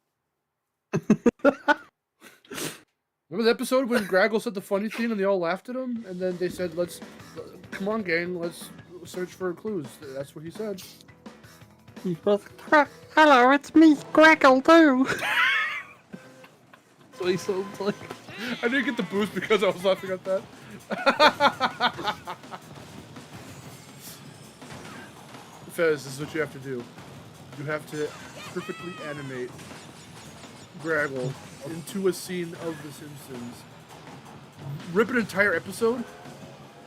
Remember the episode when Graggle said the funny thing and they all laughed at him? And then they said, come on, gang, let's search for clues. That's what he said. Hello, it's me, Graggledoo. That's what he sounds like. I didn't get the boost because I was laughing at that. Fez, this is what you have to do. You have to perfectly animate Graggle into a scene of The Simpsons. Rip an entire episode,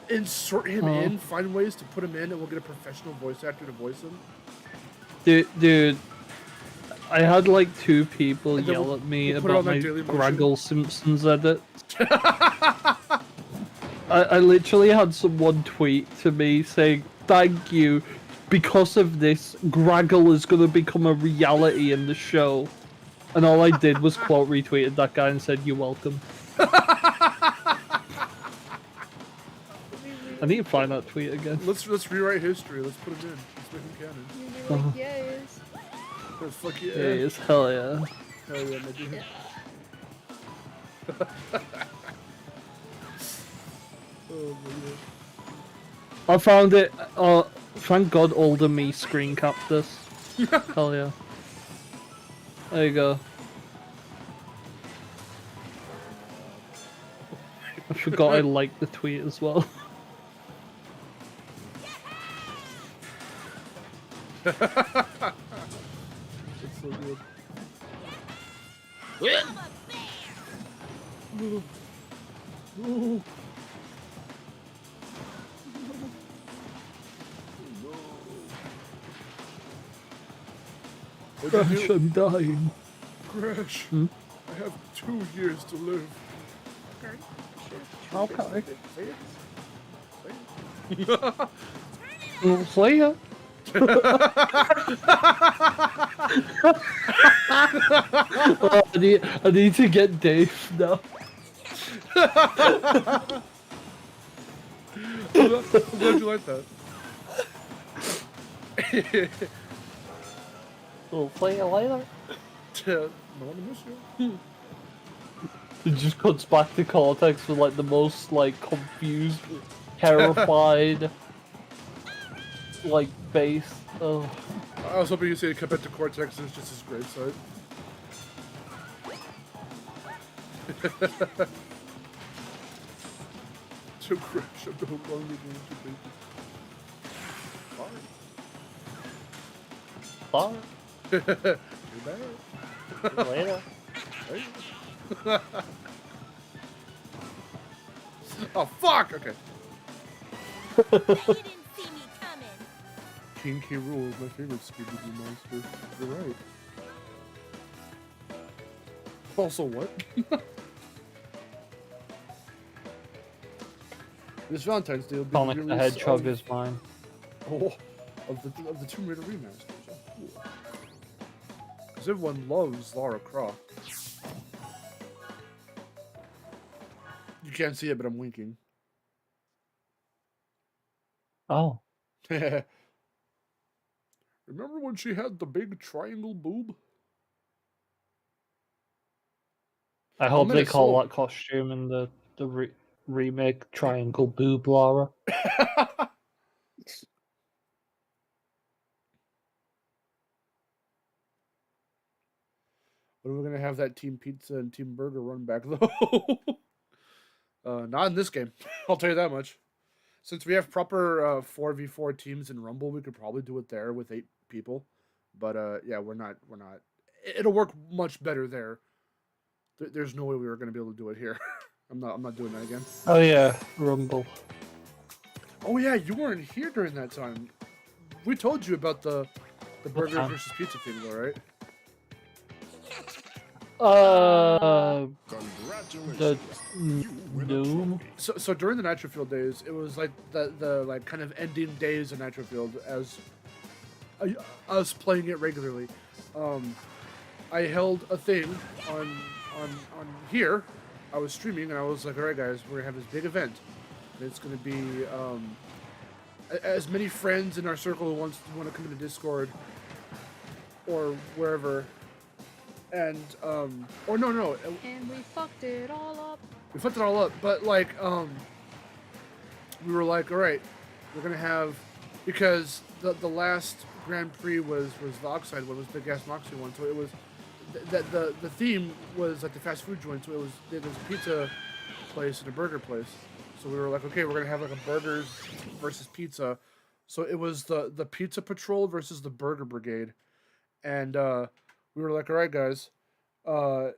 insert him in, find ways to put him in, and we'll get a professional voice actor to voice him. Dude, I had like 2 people And then yell at me we'll put it on, about my like, Daily Motion. Graggle Simpsons edit. I literally had someone tweet to me saying, "Thank you. Because of this, Graggle is going to become a reality in the show." And all I did was quote retweeted that guy and said, "You're welcome." I need to find that tweet again. Let's rewrite history. Let's put him in. Let's make him canon. You'd be like, yes. Oh, fuck yeah. Yes, hell yeah. Hell yeah, my dude. Oh my god. I found it. Thank God older me screen capped this. Hell yeah. There you go. I forgot I liked the tweet as well. That's so good. Crash, I'm dying. Crash, I have 2 years to live. Okay. Say it. Well, see ya. Oh, I need to get Dave now. I'm glad you like that. We'll play you later. No one to miss you. It just cuts back to Cortex with like the most like confused, terrified, like face. Oh. I was hoping you'd say come back to Cortex and it's just his gravesite. So Crash, I'm no longer going to be. Bye. You're bad. Later. Oh fuck! Okay. Bet you didn't see me coming. King K. Rool is my favorite Scooby-Doo monster. You're right. Also, what? This Valentine's Day will be Sonic the release Hedgehog of, is mine. of the Tomb Raider remasters. Oh, cool. Because everyone loves Lara Croft. You can't see it, but I'm winking. Oh. Remember when she had the big triangle boob? I hope they Minute call Soul. that costume in the remake Triangle Boob Lara. When are we gonna have that Team Pizza and Team Burger run back though? Not in this game. I'll tell you that much. Since we have proper 4v4 teams in Rumble, we could probably do it there with 8 people. But yeah, we're not. It'll work much better there. There's no way we were gonna be able to do it here. I'm not doing that again. Oh yeah, Rumble. Oh yeah, you weren't here during that time. We told you about the burger versus pizza thing, though, right? The Congratulations. You win a Doom. trophy. So during the Nitro-Fueled days, it was like the like kind of ending days of Nitro-Fueled as us playing it regularly. I held a thing on here. I was streaming and I was like, all right guys, we're gonna have this big event. And it's gonna be as many friends in our circle who want to come into Discord or wherever. And or no. And we fucked it all up. We fucked it all up, but like we were like, all right, we're gonna have, because the last Grand Prix was the Oxide one, was the Gas Moxie one, so it was the theme was like the fast food joint, so it was there's a pizza place and a burger place, so we were like, okay, we're gonna have like a burgers versus pizza, so it was the Pizza Patrol versus the Burger Brigade, and we were like, all right guys, yeah.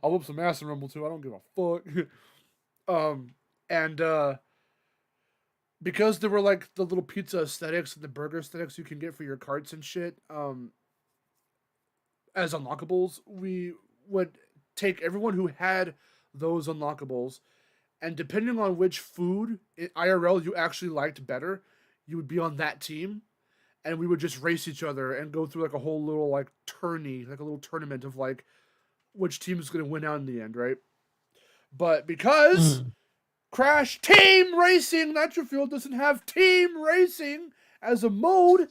I'll whoop some ass in Rumble too. I don't give a fuck. And because there were like the little pizza aesthetics and the burger aesthetics you can get for your carts and shit, as unlockables, we would take everyone who had those unlockables and depending on which food IRL you actually liked better, you would be on that team, and we would just race each other and go through like a whole little like tourney, like a little tournament of like which team is going to win out in the end, right? But because Crash Team Racing Nitro-Fueled doesn't have team racing as a mode,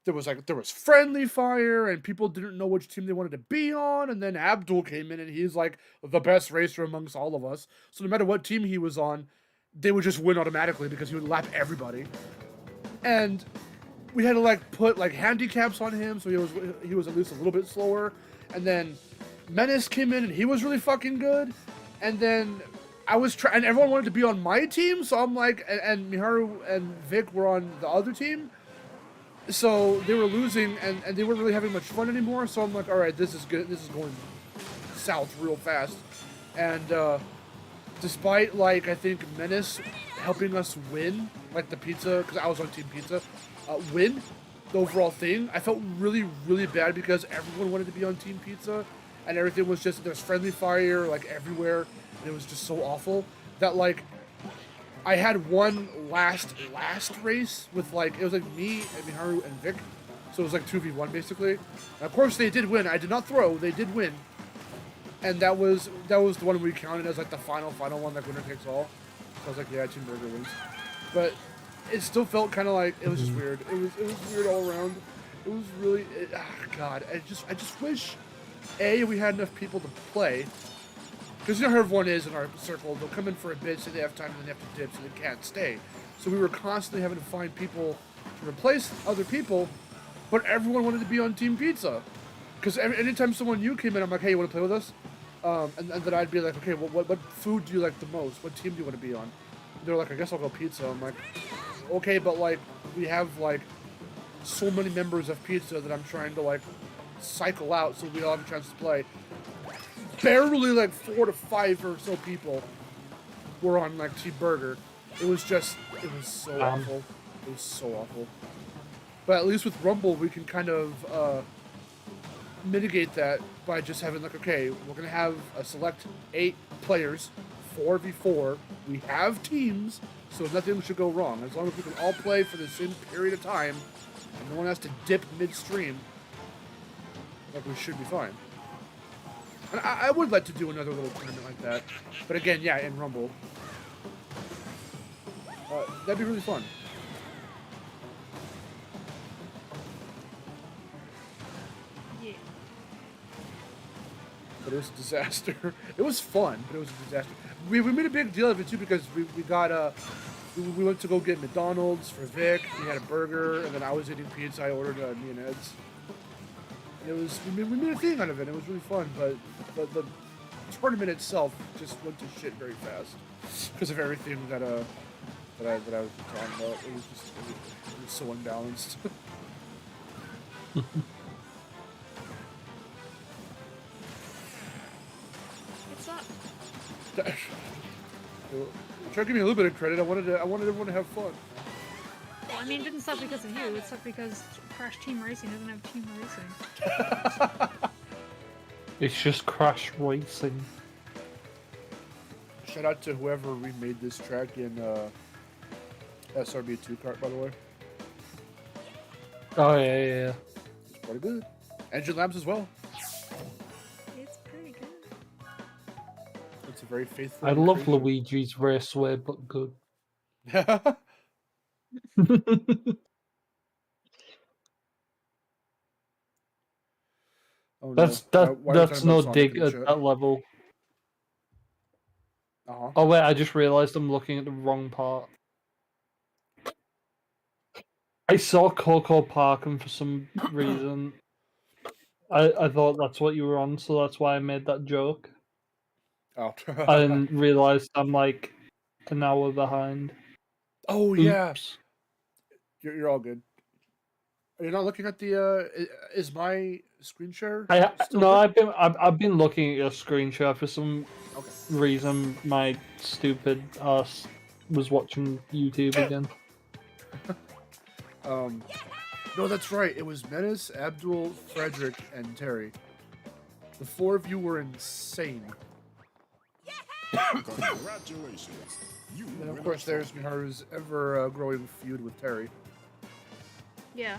there was friendly fire and people didn't know which team they wanted to be on, and then Abdul came in and he's like the best racer amongst all of us. So no matter what team he was on, they would just win automatically because he would lap everybody. And we had to like put like handicaps on him so he was at least a little bit slower. And then Menace came in and he was really fucking good. And then I was and everyone wanted to be on my team, so I'm like, and Miharu and Vic were on the other team. So they were losing, and they weren't really having much fun anymore. So I'm like, all right, this is good. This is going south real fast. And despite like I think Menace helping us win, like the pizza, because I was on Team Pizza, win the overall thing, I felt really really bad because everyone wanted to be on Team Pizza, and everything was just there's friendly fire like everywhere, and it was just so awful that like. I had one last race with like, it was like me and Miharu and Vic. So it was like 2v1 basically. And of course they did win. I did not throw, they did win. And that was the one we counted as like the final one, like winner takes all. So I was like, yeah, Team Burger wins. But it still felt kind of like, it was just weird. It was weird all around. It was really, God, I just wish, we had enough people to play. Because you know how everyone is in our circle, they'll come in for a bit, say they have time, and then they have to dip, so they can't stay. So we were constantly having to find people to replace other people, but everyone wanted to be on Team Pizza. Because anytime someone new came in, I'm like, hey, you want to play with us? And then I'd be like, okay, what food do you like the most? What team do you want to be on? And they're like, I guess I'll go pizza. I'm like, okay, but like, we have like so many members of Pizza that I'm trying to like cycle out so we all have a chance to play. Barely like 4 to 5 or so people were on like Team Burger. It was so awful. It was so awful. But at least with Rumble, we can kind of mitigate that by just having like, okay, we're gonna have a select 8 players, 4v4. We have teams, so nothing should go wrong. As long as we can all play for the same period of time, and no one has to dip midstream, like we should be fine. And I would like to do another little tournament like that. But again, yeah, in Rumble. That'd be really fun. Yeah. But it was a disaster. It was fun, but it was a disaster. We made a big deal of it too because we got we went to go get McDonald's for Vic. We had a burger, and then I was eating pizza. I ordered me and Ed's. It was we made a thing out of it. It was really fun, but the tournament itself just went to shit very fast because of everything that I was talking about. It was so unbalanced. It's not. Try to give me a little bit of credit. I wanted everyone to have fun. Well, I mean, it didn't suck because of you. It sucked because Crash Team Racing doesn't have team racing. It's just Crash Racing. Shout out to whoever remade this track in SRB2 kart, by the way. Oh yeah. It's pretty good. Engine lamps as well. It's pretty good. It's a very faithful. I love Luigi's Raceway, but good. Oh, that's no. that's no dig at that level. Oh wait, I just realised I'm looking at the wrong part. I saw Coco Park, and for some reason, I thought that's what you were on, so that's why I made that joke. Oh. I didn't realise I'm like an hour behind. Oh yeah. Oops. You're all good. Are you not looking at the? Is my screen share? I've been looking at your screen share for some reason. My stupid ass was watching YouTube again. No, that's right. It was Menace, Abdul, Frederick, and Terry. The 4 of you were insane. Congratulations. You And of win course, a there's trophy. Miharu's ever-growing feud with Terry. Yeah.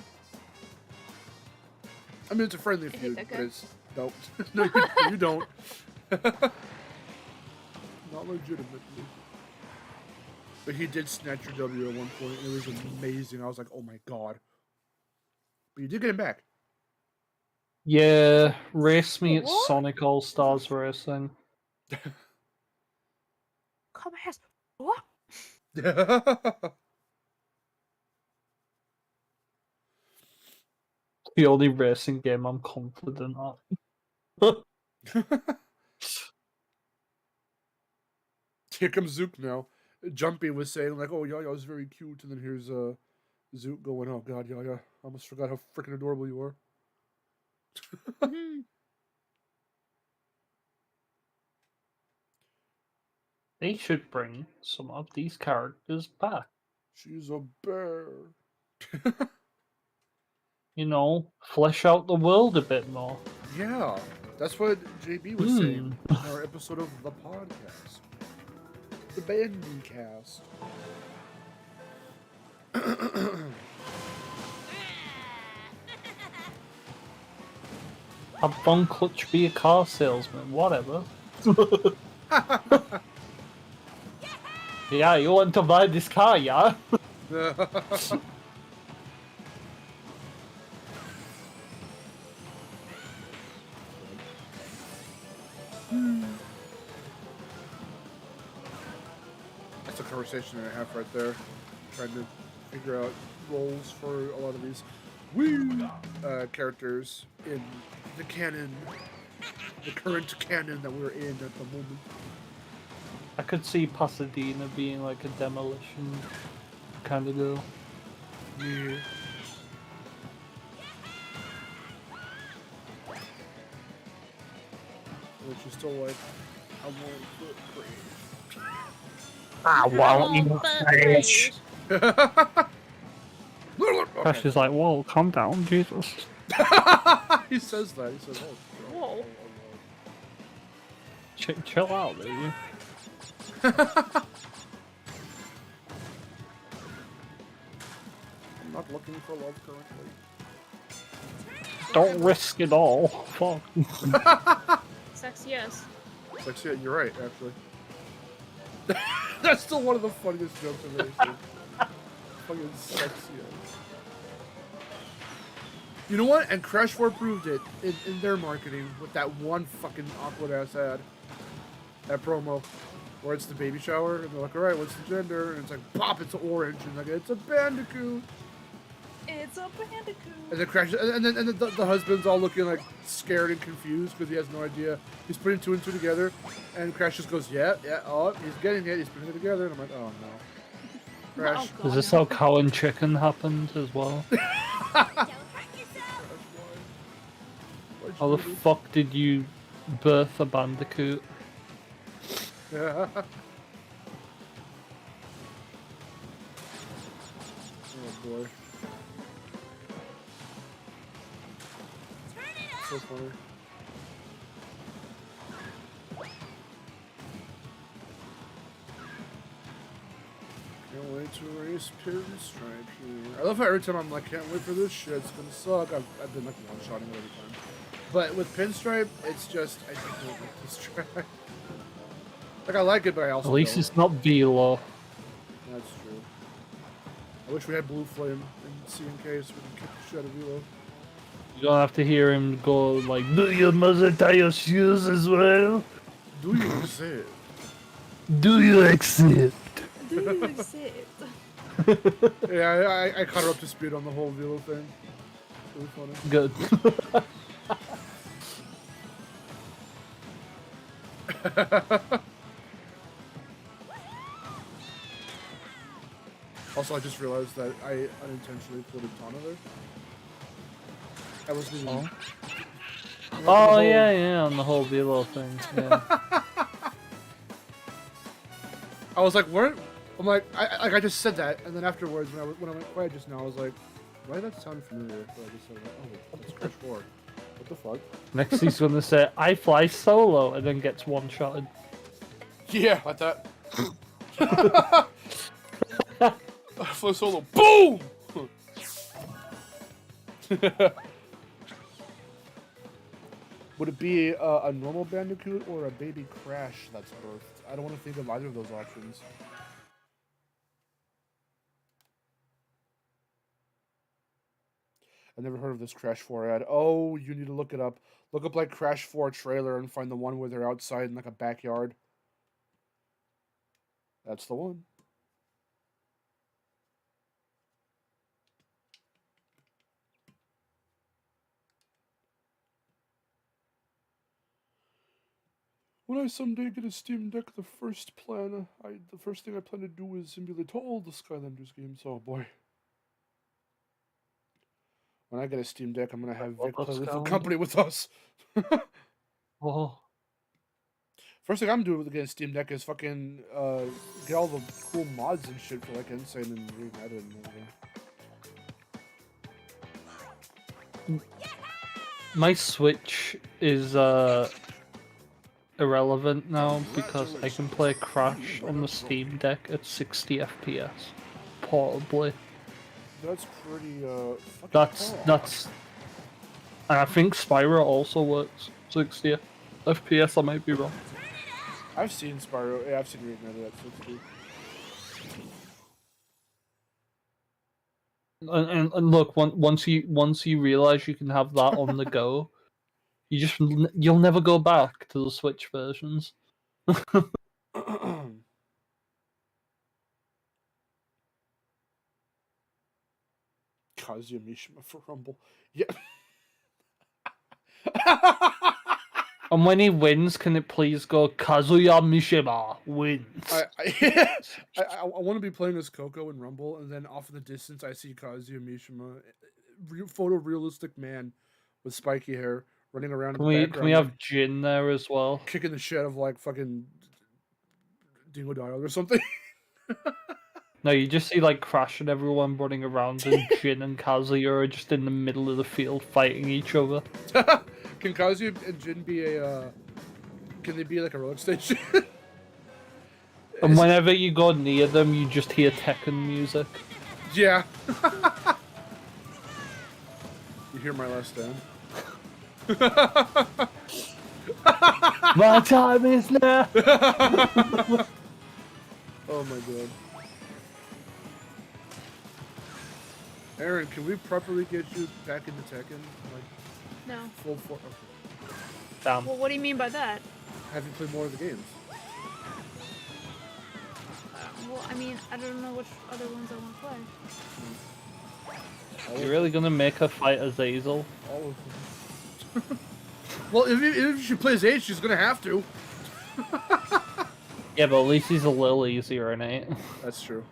I mean, it's a friendly hate feud, that but guy. it's no, no, you don't. Not legitimately. But he did snatch your W at one point. And it was amazing. I was like, oh my god. But you did get him back. Yeah, race me at What? Sonic All Stars Racing. Come ass. What? The only racing game I'm confident at. Here comes Zook now. Jumpy was saying like, "Oh, Yaya was very cute," and then here's Zook going, "Oh God, Yaya, I almost forgot how freaking adorable you are." Mhm. They should bring some of these characters back. She's a bear. You know, flesh out the world a bit more. Yeah, that's what JB was saying in our episode of the podcast, the Banding Cast. Have fun, Clutch, be a car salesman, whatever. Yeah, you want to buy this car, yeah? That's a conversation and a half right there. Trying to figure out roles for a lot of these characters in the canon, the current canon that we're in at the moment. I could see Pasadena being like a demolition kind of girl. Yeah. Which is still like, I want footprint. Ah, well, you But bitch. Okay. Crash is like, whoa, calm down, Jesus. He says that. He says, "Oh, Whoa. Chill out, baby. I'm not looking for love currently." Don't risk it all. Fuck. Sex, yes. Like, yeah, you're right, actually. That's still one of the funniest jokes I've ever seen. Fucking sexy. You know what? And Crash 4 proved it in their marketing with that one fucking awkward ass ad. That promo. Where it's the baby shower, and they're like, alright, what's the gender? And it's like, pop, it's orange. And like, it's a bandicoot. It's a bandicoot. And then Crash, and then the husband's all looking like scared and confused because he has no idea. He's putting two and two together, and Crash just goes, yeah, oh, he's getting it, he's putting it together, and I'm like, oh no. Crash. Oh, Is this God, how Cow and Chicken happened as well? Don't hurt yourself. Why'd How you the do this? fuck did you birth a bandicoot? Oh boy. So funny. Can't wait to race Pinstripe here. I love how every time I'm like, can't wait for this shit, it's gonna suck. I've been like one-shotting it every time. But with Pinstripe, it's just, I just don't like this track. Like, I like it, but I also At least don't. it's not Velo. That's true. I wish we had Blue Flame in C&K so we can kick the shit out of Velo. You don't have to hear him go like, do your mother tie your shoes as well? Do you accept? Do you accept? Do you accept? Yeah, I caught her up to speed on the whole Velo thing. Really funny. Good. Also, I just realized that I unintentionally floated Tana there. I was leaving. Oh. The Oh whole- yeah, on the whole Velo thing. Yeah. I was like, what? I'm like, I just said that, and then afterwards, when I went quiet just now, I was like, why did that sound familiar? So I just said, oh, it's Crash 4. What the fuck? Next he's gonna say, I fly solo, and then gets one-shotted. Yeah, like that. Fly solo. Boom! Would it be a normal Bandicoot or a baby Crash that's birthed? I don't want to think of either of those options. I've never heard of this Crash 4 ad. Oh, you need to look it up. Look up like Crash 4 trailer and find the one where they're outside in like a backyard. That's the one. When I someday get a Steam Deck, the first thing I plan to do is emulate all the Skylanders games. Oh boy. When I get a Steam Deck, I'm gonna have Vic play Lethal Company with us. Oh. First thing I'm doing with getting a Steam Deck is fucking get all the cool mods and shit for like Insane and Reignited and everything. My Switch is irrelevant now because I can play Crash on the Steam Deck at 60 FPS portably. That's pretty fucking That's and I think Spyro also works 60 FPS. I might be wrong. I've seen Spyro. Yeah, I've seen Reignited at 60. And look, once you realize you can have that on the go, you'll never go back to the Switch versions. Kazuya Mishima for Rumble. Yeah. And when he wins, can it please go Kazuya Mishima wins? I want to be playing as Coco in Rumble, and then off in the distance, I see Kazuya Mishima, photorealistic man with spiky hair, running around in the background. Can we have Jin there as well? Kicking the shit out of like fucking Dingo Dial or something. No, you just see like Crash and everyone running around, and Jin and Kazuya are just in the middle of the field fighting each other. Can Kazuya and Jin be a? Can they be like a roller station? And whenever you go near them, you just hear Tekken music. Yeah. You hear my last stand? My time is now. Oh my god. Aaron, can we properly get you back into Tekken? Like No. full for okay. Damn. Well, what do you mean by that? Have you played more of the games? Well, I mean, I don't know which other ones I want to play. You're really gonna make her fight Azazel? All of them. Well, if she plays H, she's gonna have to. Yeah, but at least he's a little easier in 8. That's true.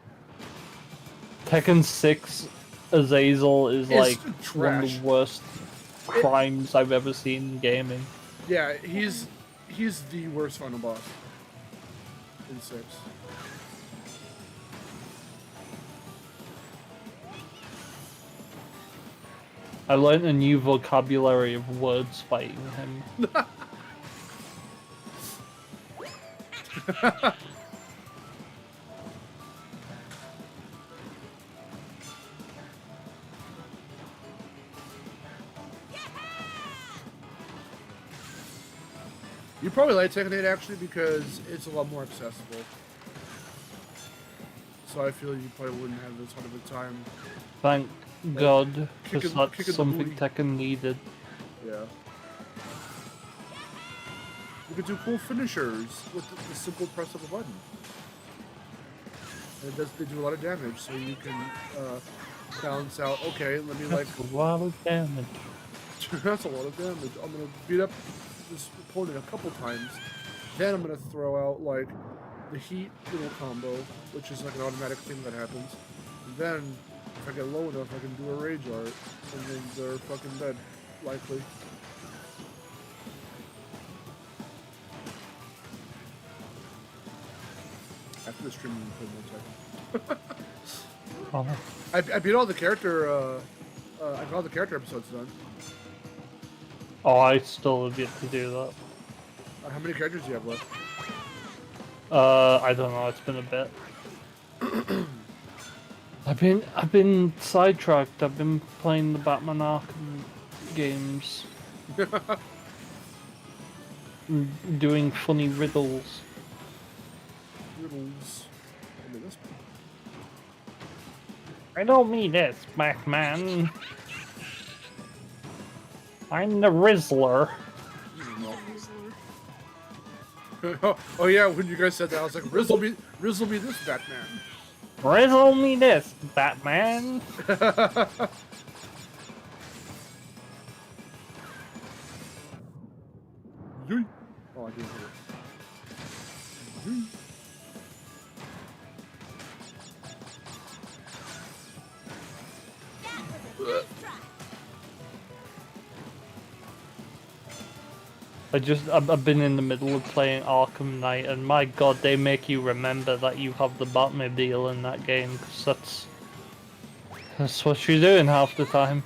Tekken 6 Azazel is like It's one of trash. the worst crimes I've ever seen in gaming. Yeah, he's the worst final boss in 6. I learned a new vocabulary of words fighting him. You probably like Tekken 8 actually because it's a lot more accessible. So I feel you probably wouldn't have this hard of a time. Thank God, because kicking that's the something booty. Tekken needed. Yeah. You could do cool finishers with the simple press of a button. And they do a lot of damage, so you can balance out, okay, let me like... A lot of damage. That's a lot of damage. I'm gonna beat up this opponent a couple times. Then I'm gonna throw out like the heat little combo, which is like an automatic thing that happens. And then if I get low enough, I can do a rage art, and then they're fucking dead, likely. After the stream, we play more Tekken. Oh. I beat all the character. I got all the character episodes done. Oh, I still have yet to do that. How many characters do you have left? I don't know. It's been a bit. I've been sidetracked. I've been playing the Batman Arkham games, doing funny riddles. Riddles. I mean, this one. I don't mean this, Batman. I'm the Rizzler. Oh yeah, when you guys said that, I was like, rizzle me this, Batman. Rizzle me this, Batman. Yoink. Oh, I didn't hear it. Yoink. That was a nice try. I've been in the middle of playing Arkham Knight, and my god, they make you remember that you have the Batmobile in that game, because that's what you're doing half the time.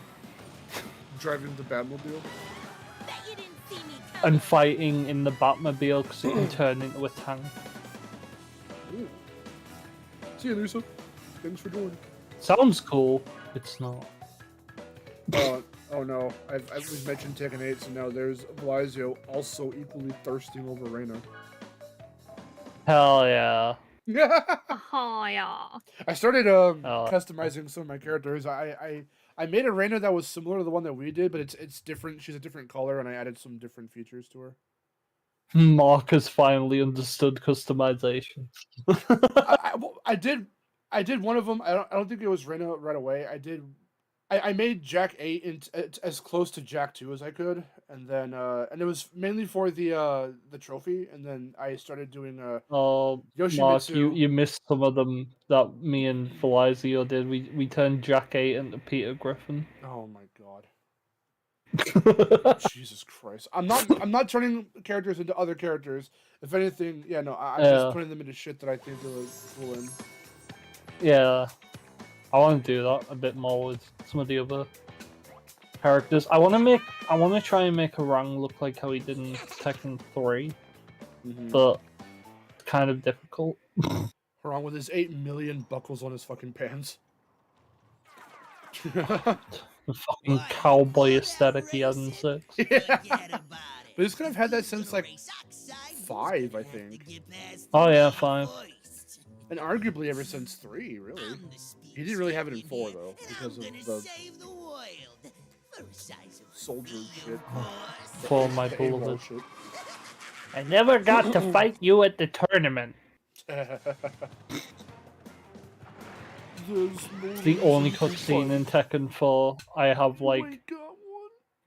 Driving the Batmobile. Bet you didn't see me coming. And fighting in the Batmobile, because it can turn into a tank. Ooh. See you, Lisa. Thanks for joining. Sounds cool. It's not. Oh no, we've mentioned Tekken 8, so now there's Blasio also equally thirsting over Reina. Hell yeah. Oh yeah. I started customizing some of my characters. I made a Reina that was similar to the one that we did, but it's different. She's a different color, and I added some different features to her. Mark has finally understood customization. I did one of them. I don't think it was Reina right away. I made Jack 8 as close to Jack 2 as I could, and then and it was mainly for the trophy, and then I started doing Oh, Yoshimitsu. Mark, you missed some of them that me and Felizio did. We turned Jack 8 into Peter Griffin. Oh my god. Jesus Christ. I'm not turning characters into other characters. If anything, yeah, no, I'm just putting them into shit that I think they look cool in. Yeah. I want to do that a bit more with some of the other characters. I want to try and make Orang look like how he did in Tekken 3, but it's kind of difficult. Orang with his 8 million buckles on his fucking pants. The fucking cowboy aesthetic he has in 6. Yeah. But he's kind of had that since like 5, I think. Oh yeah, 5. And arguably ever since 3, really. He didn't really have it in 4 though, because of the soldier shit. For my Payroll beloved. shit. I never got to fight you at the tournament. The only cutscene in Tekken 4 I have like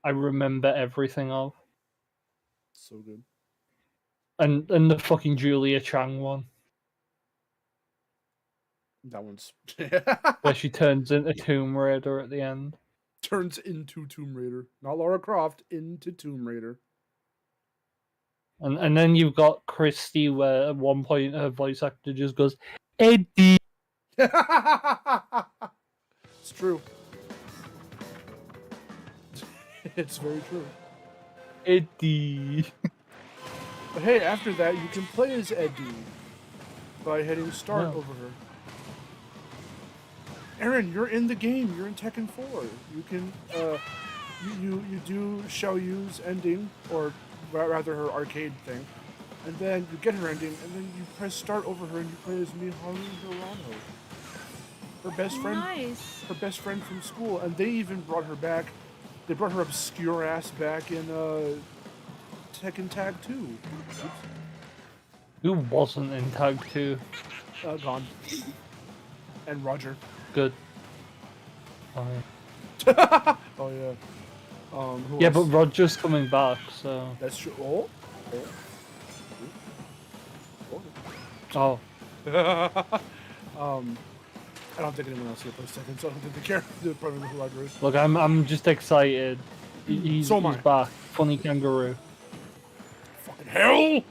I remember everything of. So good. And the fucking Julia Chang one. That one's Where she turns into Tomb Raider at the end. turns into Tomb Raider. Not Lara Croft, into Tomb Raider. And then you've got Christy where at one point her voice actor just goes, Eddie. It's true. It's very true. Eddie. But hey, after that, you can play as Eddie by hitting start over her. Aaron, you're in the game. You're in Tekken 4. You can, you do Xiao Yu's ending, or rather her arcade thing, and then you get her ending, and then you press start over her, and you play as Miharu Hirano, her best friend. Nice. Her best friend from school, and they even brought her back. They brought her obscure ass back in Tekken Tag 2. Oops. Who wasn't in Tag 2? Gone. And Roger. Good. Oh yeah. Who yeah, else? but Roger's coming back, so. That's true. Oh. I don't think anyone else here plays Tekken, so I don't think they care. They're probably know who Roger is. Look, I'm just excited. He's back. Funny Kangaroo. Fucking hell!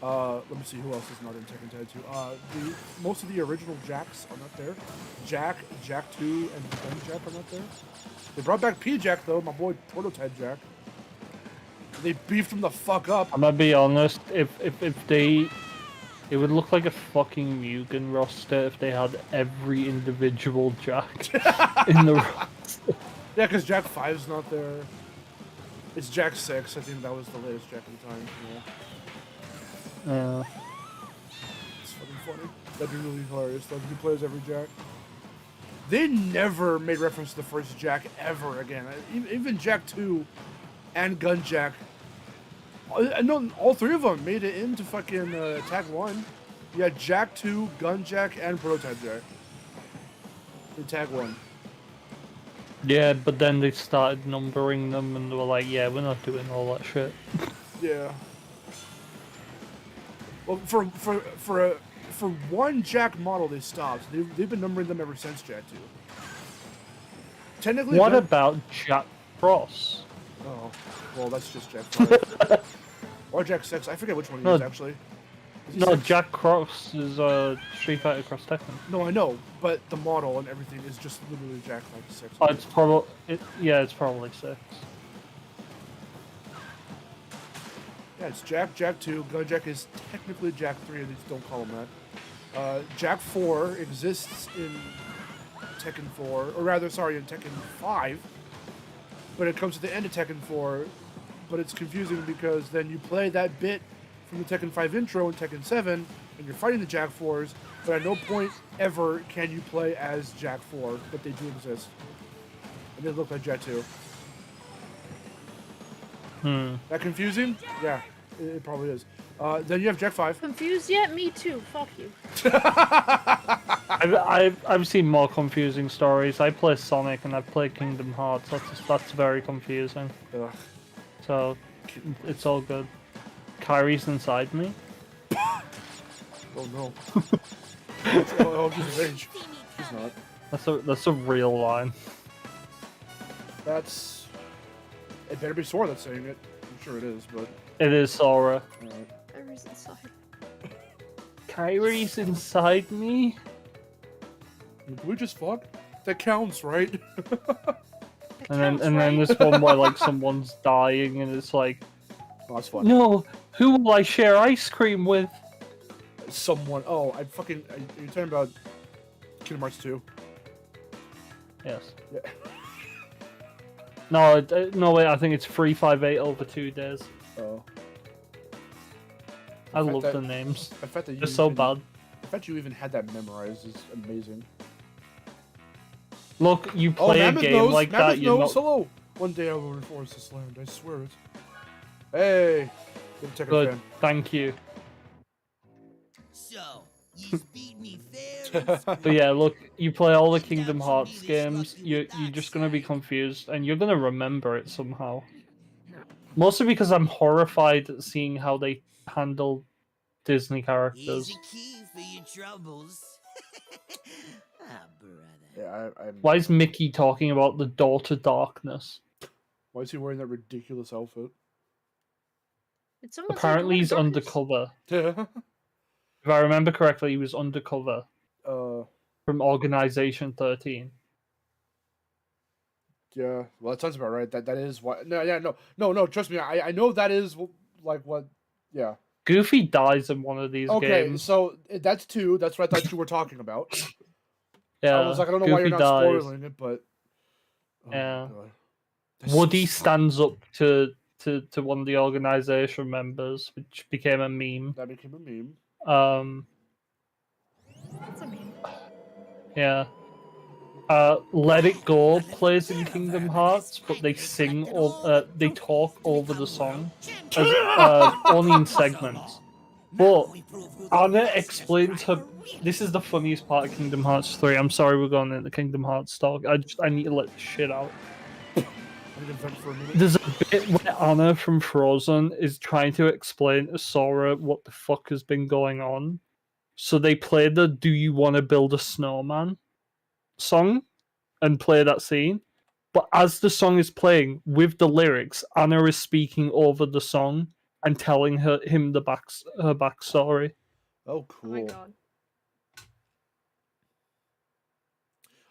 Let me see who else is not in Tekken Tag 2. Most of the original Jacks are not there. Jack 2, and Ben Jack are not there. They brought back P-Jack though, my boy Prototype Jack. They beefed him the fuck up. I'm gonna be honest, if It would look like a fucking Mugen roster if they had every individual Jack in the roster. Yeah, because Jack 5's not there. It's Jack 6. I think that was the latest Jack in time. Yeah. It's fucking funny. That'd be really hilarious. Like, he plays every Jack. They never made reference to the first Jack ever again. Even Jack 2 and Gun Jack. I know all three of them made it into fucking Tag 1. Yeah, Jack 2, Gun Jack, and Prototype Jack. In Tag 1. Yeah, but then they started numbering them and they were like, yeah, we're not doing all that shit. Yeah. Well, for one Jack model, they stopped. They've been numbering them ever since Jack 2. Technically, what about Jack Cross? Oh, well, that's just Jack 5. Or Jack 6. I forget which one he is, actually. No, Jack Cross is Street Fighter Cross Tekken. No, I know, but the model and everything is just literally Jack 6. Oh, it's probably it's probably 6. Yeah, it's Jack 2. Gun Jack is technically Jack 3, they just don't call him that. Jack 4 exists in Tekken 4, or rather, sorry, in Tekken 5. But it comes to the end of Tekken 4, but it's confusing because then you play that bit from the Tekken 5 intro in Tekken 7, and you're fighting the Jack 4s, but at no point ever can you play as Jack 4, but they do exist. And they look like Jack 2. That confusing? Yeah, it probably is. Then you have Jack 5. Confused yet? Me too. Fuck you. I've seen more confusing stories. I play Sonic and I play Kingdom Hearts. That's very confusing. Ugh. So it's all good. Kyrie's inside me. Oh no. Oh, he's of age. He's not. That's a real line. That's. It better be Sora that's saying it. I'm sure it is, but. It is Sora. Alright. Kyrie's inside. Kyrie's inside me? Can we just fuck? That counts, right? And then this one where like someone's dying and it's like, Oh, that's fun. no, who will I share ice cream with? Someone. Oh, I fucking. Are you talking about Kingdom Hearts 2? Yes. Yeah. No, wait, I think it's 358 over 2 days. Oh. I love the names. The fact that you They're so bad. The fact you even had that memorized is amazing. Look, you play a game knows. like Mammoth that, you're knows. not... Hello. One day I will enforce this land. I swear it. Hey. Good. Good, thank you. So, you beat me fair. But yeah, look, you play all the Kingdom Hearts games, you're just gonna be confused, and you're gonna remember it somehow. Mostly because I'm horrified at seeing how they handle Disney characters. Here's a key for your troubles. Ah, brother. Yeah, I'm. Why is Mickey talking about the door to darkness? Why is he wearing that ridiculous outfit? Did someone say Apparently he's Dawn of Darkness? undercover. If I remember correctly, he was undercover from Organization 13. Yeah, well, that sounds about right. That is what. No. Trust me, I know that is like what. Yeah. Goofy dies in one of these games. Okay, so that's 2. That's what I thought you were talking about. Yeah. I was like, I don't know why you're not spoiling it, but. Oh, yeah. God. Woody stands up to one of the organization members, which became a meme. That became a meme. That's a meme. Yeah. Let It Go plays in Kingdom Hearts, but they they talk over the song, as, only in segments. But Anna explains her. This is the funniest part of Kingdom Hearts 3. I'm sorry we're going into Kingdom Hearts talk. I need to let this shit out. There's a bit where Anna from Frozen is trying to explain to Sora what the fuck has been going on. So they play the "Do You Want to Build a Snowman" song and play that scene. But as the song is playing with the lyrics, Anna is speaking over the song and telling him her backstory. Oh, cool. Oh my god.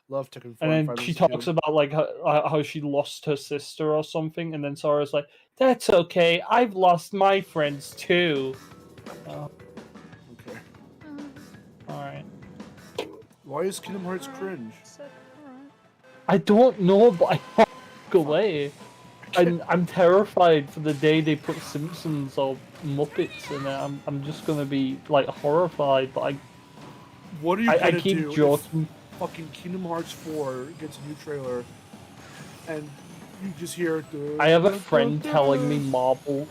Love Tekken 4 And then she talks about like how she lost her sister or something, and then Sora's like, "That's okay. I've lost my friends too." Okay. Alright. Why is Kingdom Hearts cringe? I don't know, but I can't look away. I'm terrified for the day they put Simpsons or Muppets in it. I'm just gonna be like horrified, but What are you I gonna keep do joking. if fucking Kingdom Hearts 4 gets a new trailer and you just hear I have a friend telling me Marvel.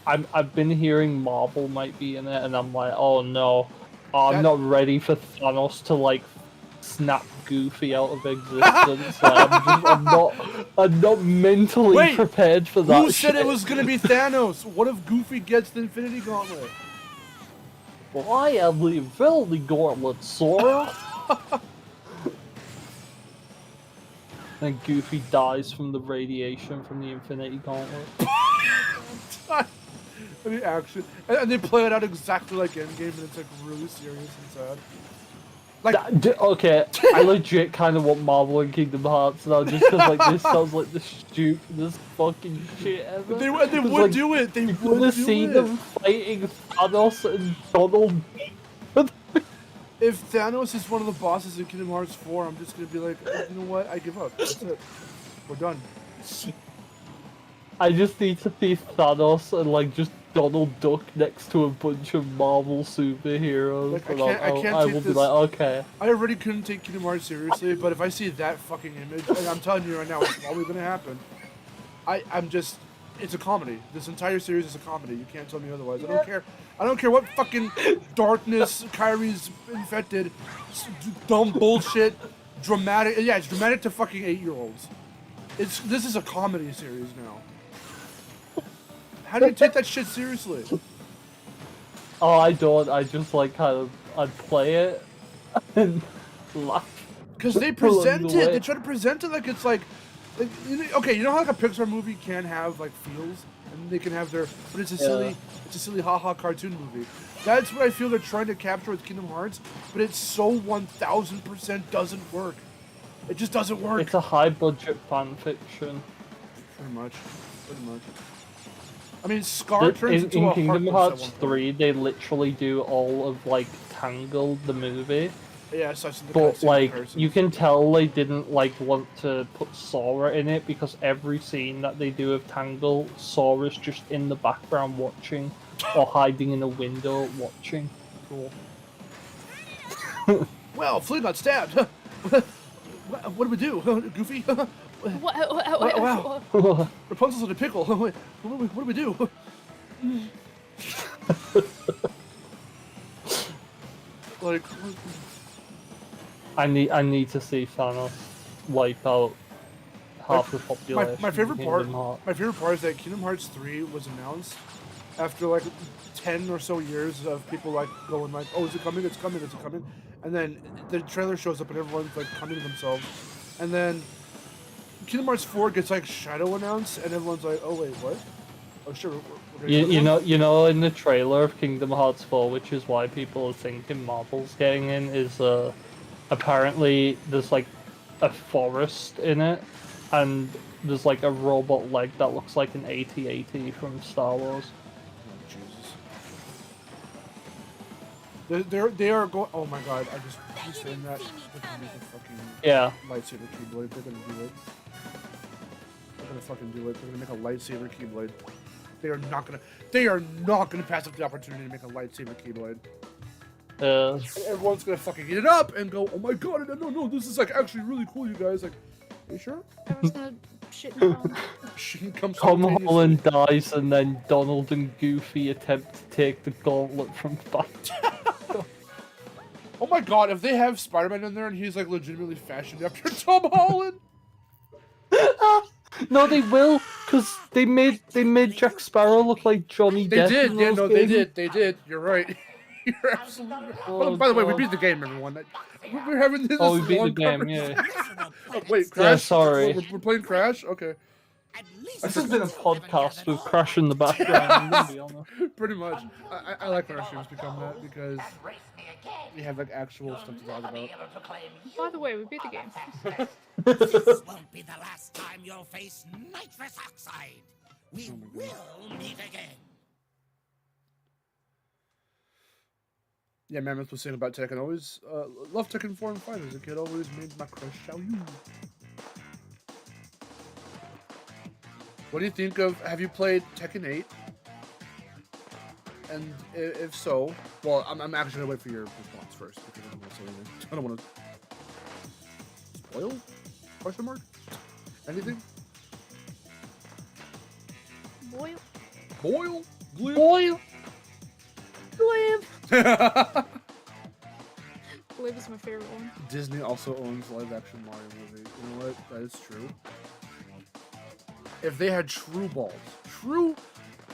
I've been hearing Marvel might be in it, and I'm like, oh no, I'm not ready for Thanos to like snap Goofy out of existence. Like, I'm not mentally prepared for that. Who said it was gonna be Thanos? What if Goofy gets the Infinity Gauntlet? Why am the Infinity Gauntlet, Sora? And Goofy dies from the radiation from the Infinity Gauntlet. I mean, action, and they play it out exactly like Endgame, and it's like really serious and sad. Like, okay, I legit kind of want Marvel and Kingdom Hearts now, just because like this sounds like the stupidest fucking shit ever. They would like, do it. They would would do see it. them fighting Thanos and Donald. If Thanos is one of the bosses in Kingdom Hearts 4, I'm just gonna be like, you know what? I give up. That's it. We're done. I just need to see Thanos and like just Donald Duck next to a bunch of Marvel superheroes. Like, And I can't I take will this. be like, okay. I already couldn't take Kingdom Hearts seriously, but if I see that fucking image, and I'm telling you right now, it's probably gonna happen. I'm just, it's a comedy. This entire series is a comedy. You can't tell me otherwise. I don't care. I don't care what fucking darkness Kyrie's infected, dumb bullshit, dramatic. Yeah, it's dramatic to fucking 8-year-olds. This is a comedy series now. How do you take that shit seriously? Oh, I don't. I just like kind of I'd play it and laugh. Because they present it. They try to present it like it's like okay, you know how like a Pixar movie can have like feels, and they can have their, but it's a silly haha cartoon movie. That's what I feel they're trying to capture with Kingdom Hearts, but it's so 1000% doesn't work. It just doesn't work. It's a high budget fan fiction. Pretty much. I mean, Scar turns into in a Kingdom Heartless Hearts at one point. 3, they literally do all of like Tangled the movie. Yeah, such the But cutscene like comparison. you can tell they didn't like want to put Sora in it because every scene that they do of Tangle, Sora's just in the background watching or hiding in a window watching. Cool. Well, Flea got stabbed. What do we do, Goofy? Wow. Rapunzel's in a pickle. What do we do? Like, I need to see Thanos wipe out half the population. my favorite of part. Kingdom Hearts. My favorite part is that Kingdom Hearts 3 was announced after like 10 or so years of people like going like, oh, is it coming? It's coming. Is it coming? And then the trailer shows up and everyone's like coming to themselves. And then Kingdom Hearts 4 gets like shadow announced and everyone's like, oh wait, what? Oh sure. We're You know in the trailer of Kingdom Hearts 4, which is why people are thinking Marvel's getting in, is apparently there's like a forest in it, and there's like a robot leg that looks like an AT-AT from Star Wars. Oh, Jesus. They are going. Oh my God! I just saying that. They're gonna make a fucking lightsaber keyblade. They're gonna do it. They're gonna fucking do it. They're gonna make a lightsaber keyblade. They are not gonna pass up the opportunity to make a lightsaber keyblade. Everyone's gonna fucking eat it up and go, oh my God, no, this is like actually really cool, you guys. Like, are you sure? Everyone's gonna shit in the Shouldn't come Tom simultaneously. Holland dies, and then Donald and Goofy attempt to take the gauntlet from Spyro. Oh my God, if they have Spider-Man in there and he's like legitimately fashioned after Tom Holland. No, they will, because they made Jack Sparrow look like Johnny They Depp. did, in yeah, those no, games. they did. You're right. You're absolutely right. Oh, By the way, we God. beat the game, everyone. We're having this Oh, we beat the long game, yeah. Oh, wait, Crash? Yeah, sorry. We're playing Crash? Okay. This has been a podcast with Crash in the background, I'm gonna be honest. Pretty much. I like when our streams become that because we have like actual stuff to talk about. By the way, we beat the game. This won't be the last time you'll face nitrous oxide. We will meet again. Yeah, Mammoth was saying about Tekken. Always loved Tekken 4 and 5 as a kid. Always made my crush Xiaoyu. What do you think of? Have you played Tekken 8? And if so, well, I'm actually gonna wait for your response first because I don't want to say anything. I don't want to spoil? Question mark? Anything? Boil. Boil? Glib? Boy, Glib. Glib is my favorite one. Disney also owns live-action Mario movie. You know what? That is true. If they had true balls,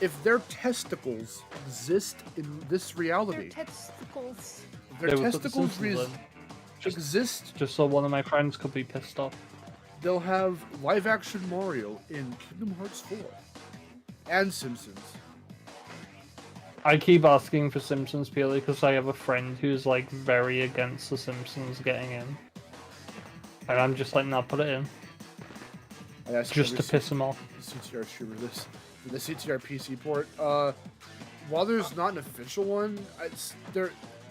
if their testicles exist in this reality, Their testicles. if their They would put the testicles Simpsons in. exist, just so one of my friends could be pissed off. they'll have live-action Mario in Kingdom Hearts 4 and Simpsons. I keep asking for Simpsons purely because I have a friend who's like very against the Simpsons getting in, and I'm just like, nah, put it in, I asked just every to piss him off. CTR streamer this for the CTR PC port. While there's not an official one,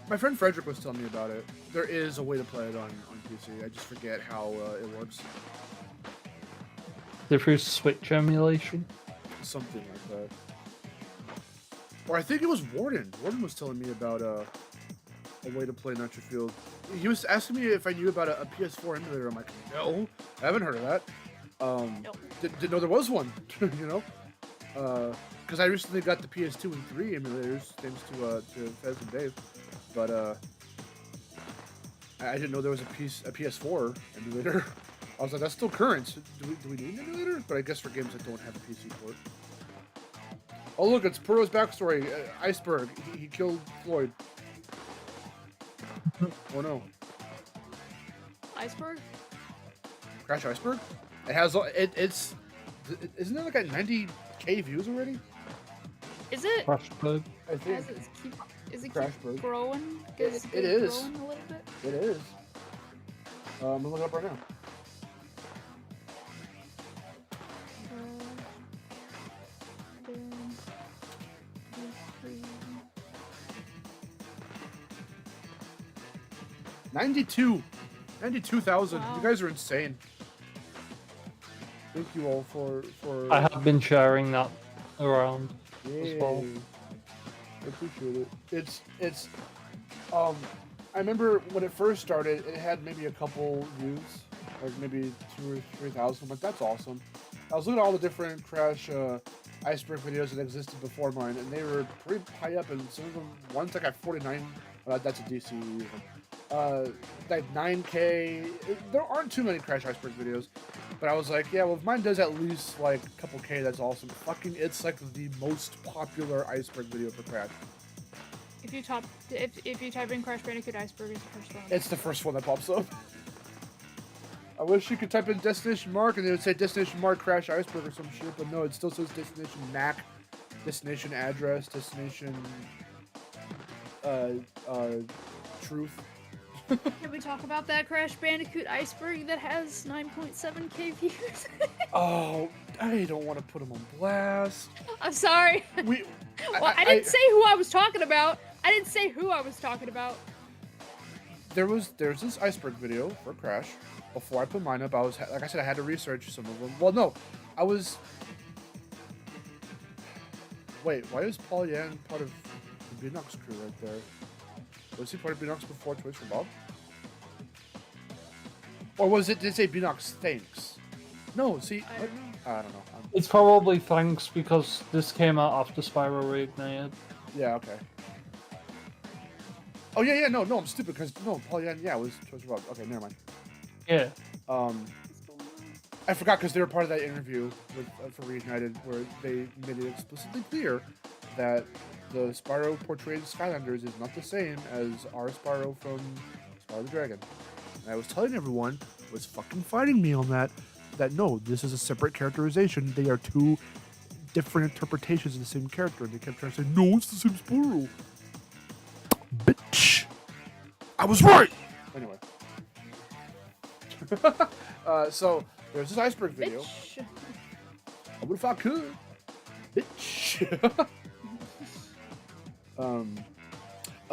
my friend Frederick was telling me about it. There is a way to play it on PC. I just forget how it works. Through Switch emulation. Something like that. Or I think it was Warden. Warden was telling me about a way to play Nitro-Fueled. He was asking me if I knew about a PS4 emulator. I'm like, no, I haven't heard of that. Nope. Didn't know there was one. You know, because I recently got the PS2 and 3 emulators thanks to Fez and Dave, but I didn't know there was a PS4 emulator. I was like, that's still current. Do we need an emulator? But I guess for games that don't have a PC port. Oh look, it's Puro's backstory. Iceberg. He killed Floyd. Oh no. Iceberg? Crash Iceberg? It has isn't it like at 90k views already? Is it? Crashbug. I think Is it Crash keep Bird. growing? It Is is. growing a little bit? it is. I'm gonna look it up right now. $92,000. Wow. You guys are insane. Thank you all for. I have been sharing that around as Yay. well. I appreciate it. It's I remember when it first started, it had maybe a couple views, like maybe 2,000 or 3,000. But that's awesome. I was looking at all the different Crash Iceberg videos that existed before mine, and they were pretty high up. And some of them, one's like at 49. That's a DC even. Like 9K. There aren't too many Crash Iceberg videos, but I was like, yeah, well, if mine does at least like a couple K, that's awesome. Fucking, it's like the most popular Iceberg video for Crash. If you type in Crash Bandicoot Iceberg, it's the first one. It's the first one that pops up. I wish you could type in destination mark and it would say destination mark Crash Iceberg or some shit, but no, it still says destination MAC, destination address, destination truth. Can we talk about that Crash Bandicoot Iceberg that has 9.7k views? Oh, I don't want to put him on blast. I'm sorry. I didn't say who I was talking about. I didn't say who I was talking about. There's this Iceberg video for Crash. Before I put mine up, like I said, I had to research some of them. Well, no, I was. Wait, why is Paul Yan part of the Beanox crew right there? Was he part of Beanox before Toys for Bob? Or did it say Beanox Thanks? No, see, I don't know. It's probably thanks because this came out after Spyro Reignited. Yeah, okay. Oh yeah, no, I'm stupid because no, Paul Yan, yeah, it was Toys for Bob. Okay, never mind. Yeah. I forgot because they were part of that interview with for Reignited where they made it explicitly clear that the Spyro portrayed in Skylanders is not the same as our Spyro from Spyro the Dragon. And I was telling everyone, was fucking fighting me on that no, this is a separate characterization. They are two different interpretations of the same character. And they kept trying to say, no, it's the same Spyro. Bitch! I was right! Anyway. So, there's this Iceberg video. Bitch. I would if I could. Bitch.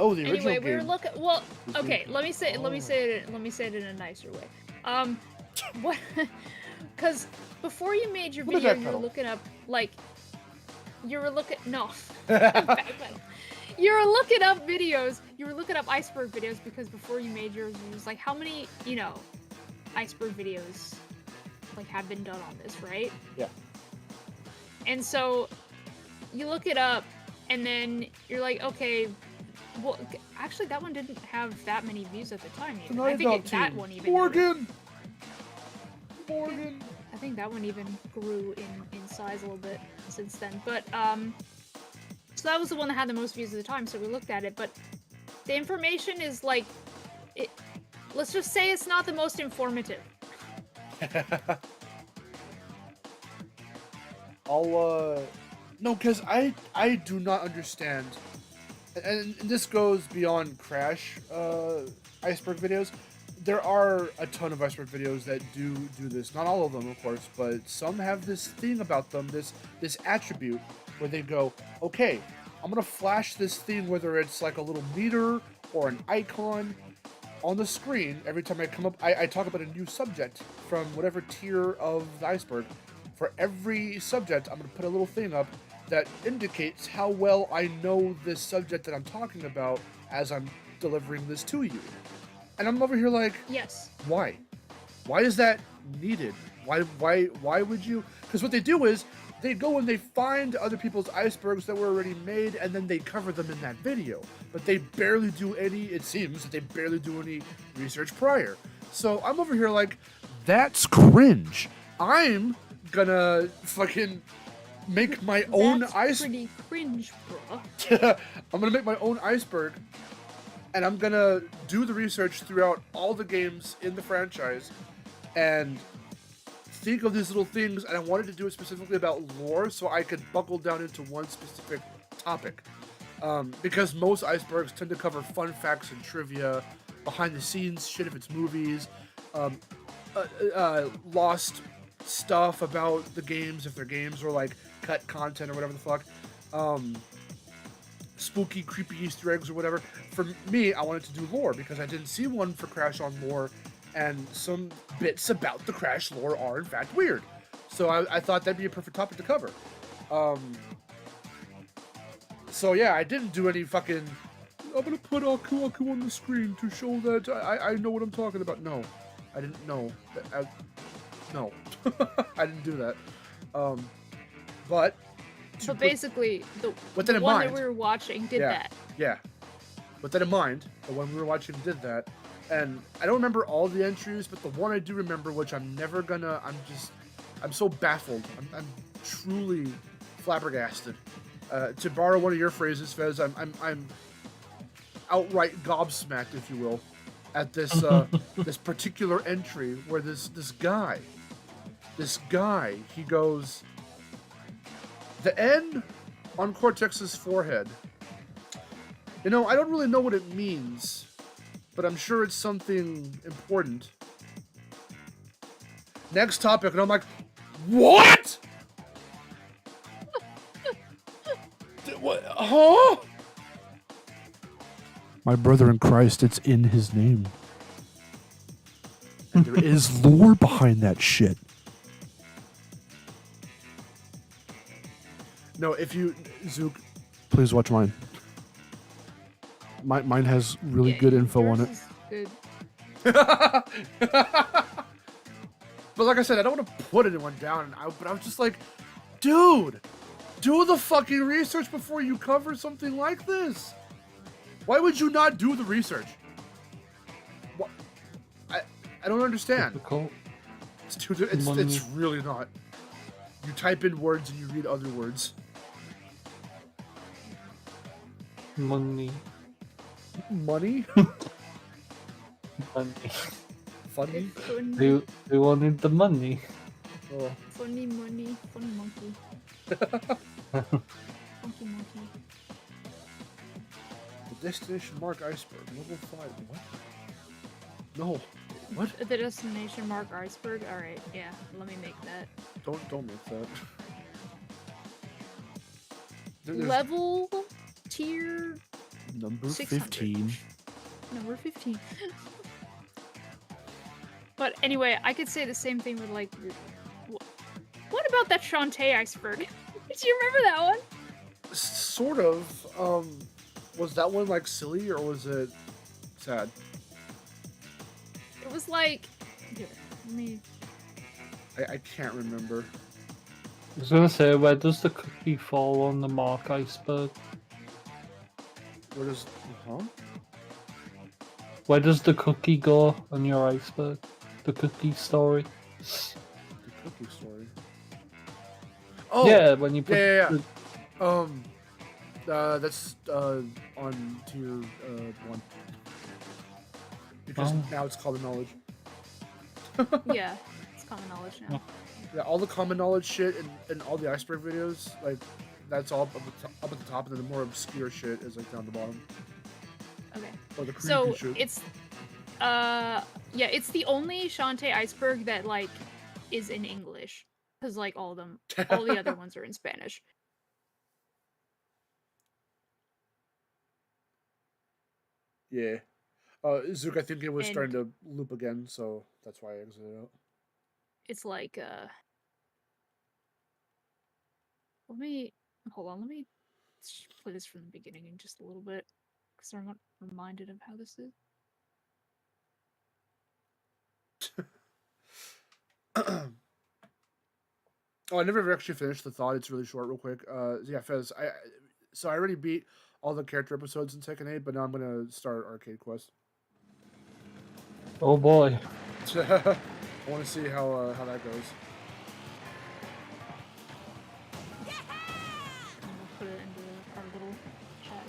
Oh, the original Anyway, we were game. looking. Well, The okay. game. Let me say it in a nicer way. What? Because before you made your Let me video, you were backpedal. looking up like. You were looking backpedal. You were looking up videos. You were looking up iceberg videos because before you made yours, it was like how many iceberg videos like have been done on this, right? Yeah. And so you look it up, and then you're like, okay, well, actually, that one didn't have that many views at the time. Even. I think that one even. Morgan. I think that one even grew in size a little bit since then. But so that was the one that had the most views at the time. So we looked at it, but the information is like, let's just say it's not the most informative. No, because I do not understand, and this goes beyond Crash iceberg videos. There are a ton of iceberg videos that do this. Not all of them, of course, but some have this thing about them, this attribute, where they go, okay, I'm gonna flash this thing, whether it's like a little meter or an icon on the screen every time I come up. I talk about a new subject from whatever tier of the iceberg. For every subject, I'm gonna put a little thing up that indicates how well I know this subject that I'm talking about as I'm delivering this to you. And I'm over here like, Yes. why? Why is that needed? Why would you? Because what they do is they go and they find other people's icebergs that were already made, and then they cover them in that video. But they barely do any, it seems, that they barely do any research prior. So I'm over here like, that's cringe. I'm gonna fucking make my own That's iceberg. pretty cringe, bruh. I'm gonna make my own iceberg, and I'm gonna do the research throughout all the games in the franchise, and think of these little things. And I wanted to do it specifically about lore, so I could buckle down into one specific topic. Because most icebergs tend to cover fun facts and trivia, behind the scenes shit if it's movies, lost stuff about the games if they're games, or like cut content or whatever the fuck. Spooky, creepy Easter eggs or whatever. For me, I wanted to do lore because I didn't see one for Crash on lore, and some bits about the Crash lore are in fact weird. So I thought that'd be a perfect topic to cover. So yeah, I didn't do any fucking, I'm gonna put Aku Aku on the screen to show that I know what I'm talking about. No, I didn't know. No, I didn't do that. But basically, the with that in one mind, that we were watching did that. Yeah. With that in mind, the one we were watching did that. And I don't remember all the entries, but the one I do remember, which I'm never gonna, I'm so baffled. I'm truly flabbergasted. To borrow one of your phrases, Fez, I'm outright gobsmacked, if you will, at this this particular entry where this guy, he goes, the N on Cortex's forehead. You know, I don't really know what it means, but I'm sure it's something important. Next topic, and I'm like, what? What? Huh? My brother in Christ, it's in his name. And there is lore behind that shit. No, if you, Zook, please watch mine. Mine has really good info on it. Yours is good. But like I said, I don't want to put anyone down, but I was just like, dude, do the fucking research before you cover something like this. Why would you not do the research? What? I don't understand. Difficult. It's really not. You type in words and you read other words. Money. Money? Money. Funny? They wanted the money. Oh. Funny money, fun monkey. Funky monkey. The destination mark iceberg, level 5. What? No. What? The destination mark iceberg? Alright, yeah, let me make that. Don't make that. There's Level, tier, Number 600. 15. Number 15. But anyway, I could say the same thing with like. What about that Shantae iceberg? Do you remember that one? Sort of. Was that one like silly or was it sad? It was like. Here, let me. I can't remember. I was gonna say, where does the cookie fall on the Mark iceberg? Where does. Huh? Where does the cookie go on your iceberg? The cookie story? The cookie story. Oh! Yeah, when you put Yeah. the- That's on tier 1. Because Oh. now it's common knowledge. Yeah, it's common knowledge now. Yeah, all the common knowledge shit and all the iceberg videos, like, that's all up at the top, and then the more obscure shit is, like, down the bottom. Okay. Or the creepy So shit. it's yeah, it's the only Shantae iceberg that like is in English. Because like all the other ones are in Spanish. Yeah. Zook, I think it was And- starting to loop again, so that's why I exited out. It's like let me hold on, let me play this from the beginning in just a little bit. Because I'm not reminded of how this is. Oh, I never actually finished the thought. It's really short, real quick. Yeah, Fez. So I already beat all the character episodes in Tekken 8, but now I'm gonna start Arcade Quest. Oh boy. I want to see how that goes. I'm gonna put it into our little chat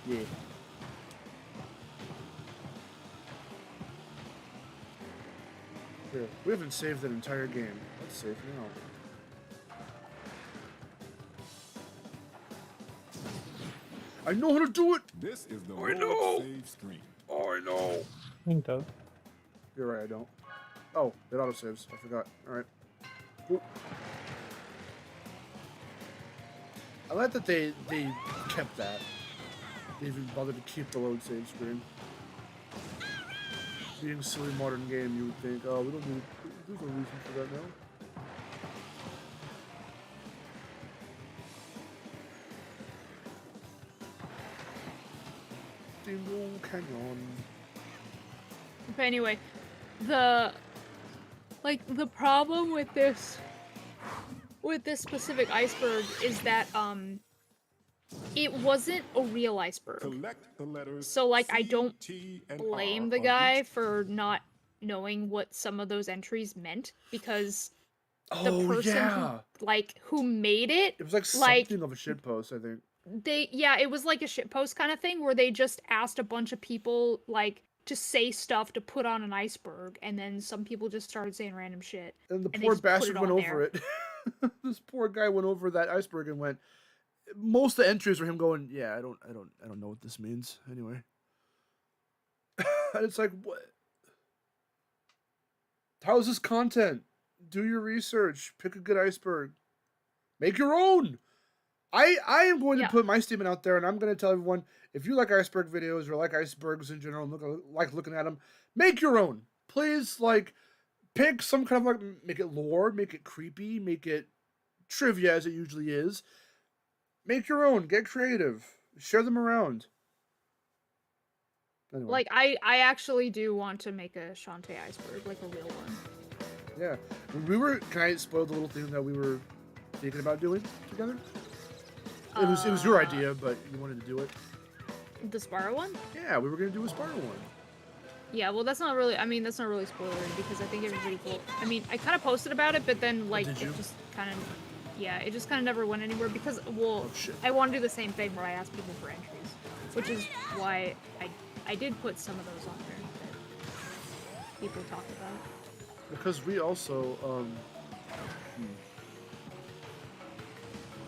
here. Yeah. Here, we haven't saved that entire game. Let's save now. I know how to do it! This is the I Lord know. Save screen. Oh, I know! I think so. You're right, I don't. Oh, it autosaves. I forgot. Alright. Cool. I like that they kept that. They even bothered to keep the load save screen. Being a silly modern game, you would think, oh, we don't need... There's no reason for that now. Dingle Canyon. But anyway, the problem with this specific iceberg is that it wasn't a real iceberg. Collect the letters. So like I C, don't T, and blame R the on guy each- for not knowing what some of those entries meant because the Oh, person yeah! who made it, It was like like, something of a shitpost, I think. it was like a shitpost kind of thing where they just asked a bunch of people like to say stuff to put on an iceberg, and then some people just started saying random shit. And the And they poor just put bastard it went on over it. This poor guy went over that iceberg and went. Most of the entries were him going, "Yeah, I don't know what this means." Anyway, and it's like, what? How is this content? Do your research. Pick a good iceberg. Make your own. I am going to Yeah. put my statement out there, and I'm going to tell everyone: if you like iceberg videos or like icebergs in general, and like looking at them, make your own. Please, like, pick some kind of like, make it lore, make it creepy, make it trivia as it usually is. Make your own. Get creative. Share them around. Anyway, Like I actually do want to make a Shantae iceberg, like a real one. yeah, we were. Can I spoil the little thing that we were thinking about doing together? It was your idea, but you wanted to do it. The Spyro one? Yeah, we were gonna do a Spyro one. Yeah, well that's not really that's not really spoilery because I think everybody I mean, I kind of posted about it, but then like did you? it just kind of it just kind of never went anywhere because well, shit. I want to do the same thing where I ask people for entries, which is why I did put some of those on there that people talked about. Because we also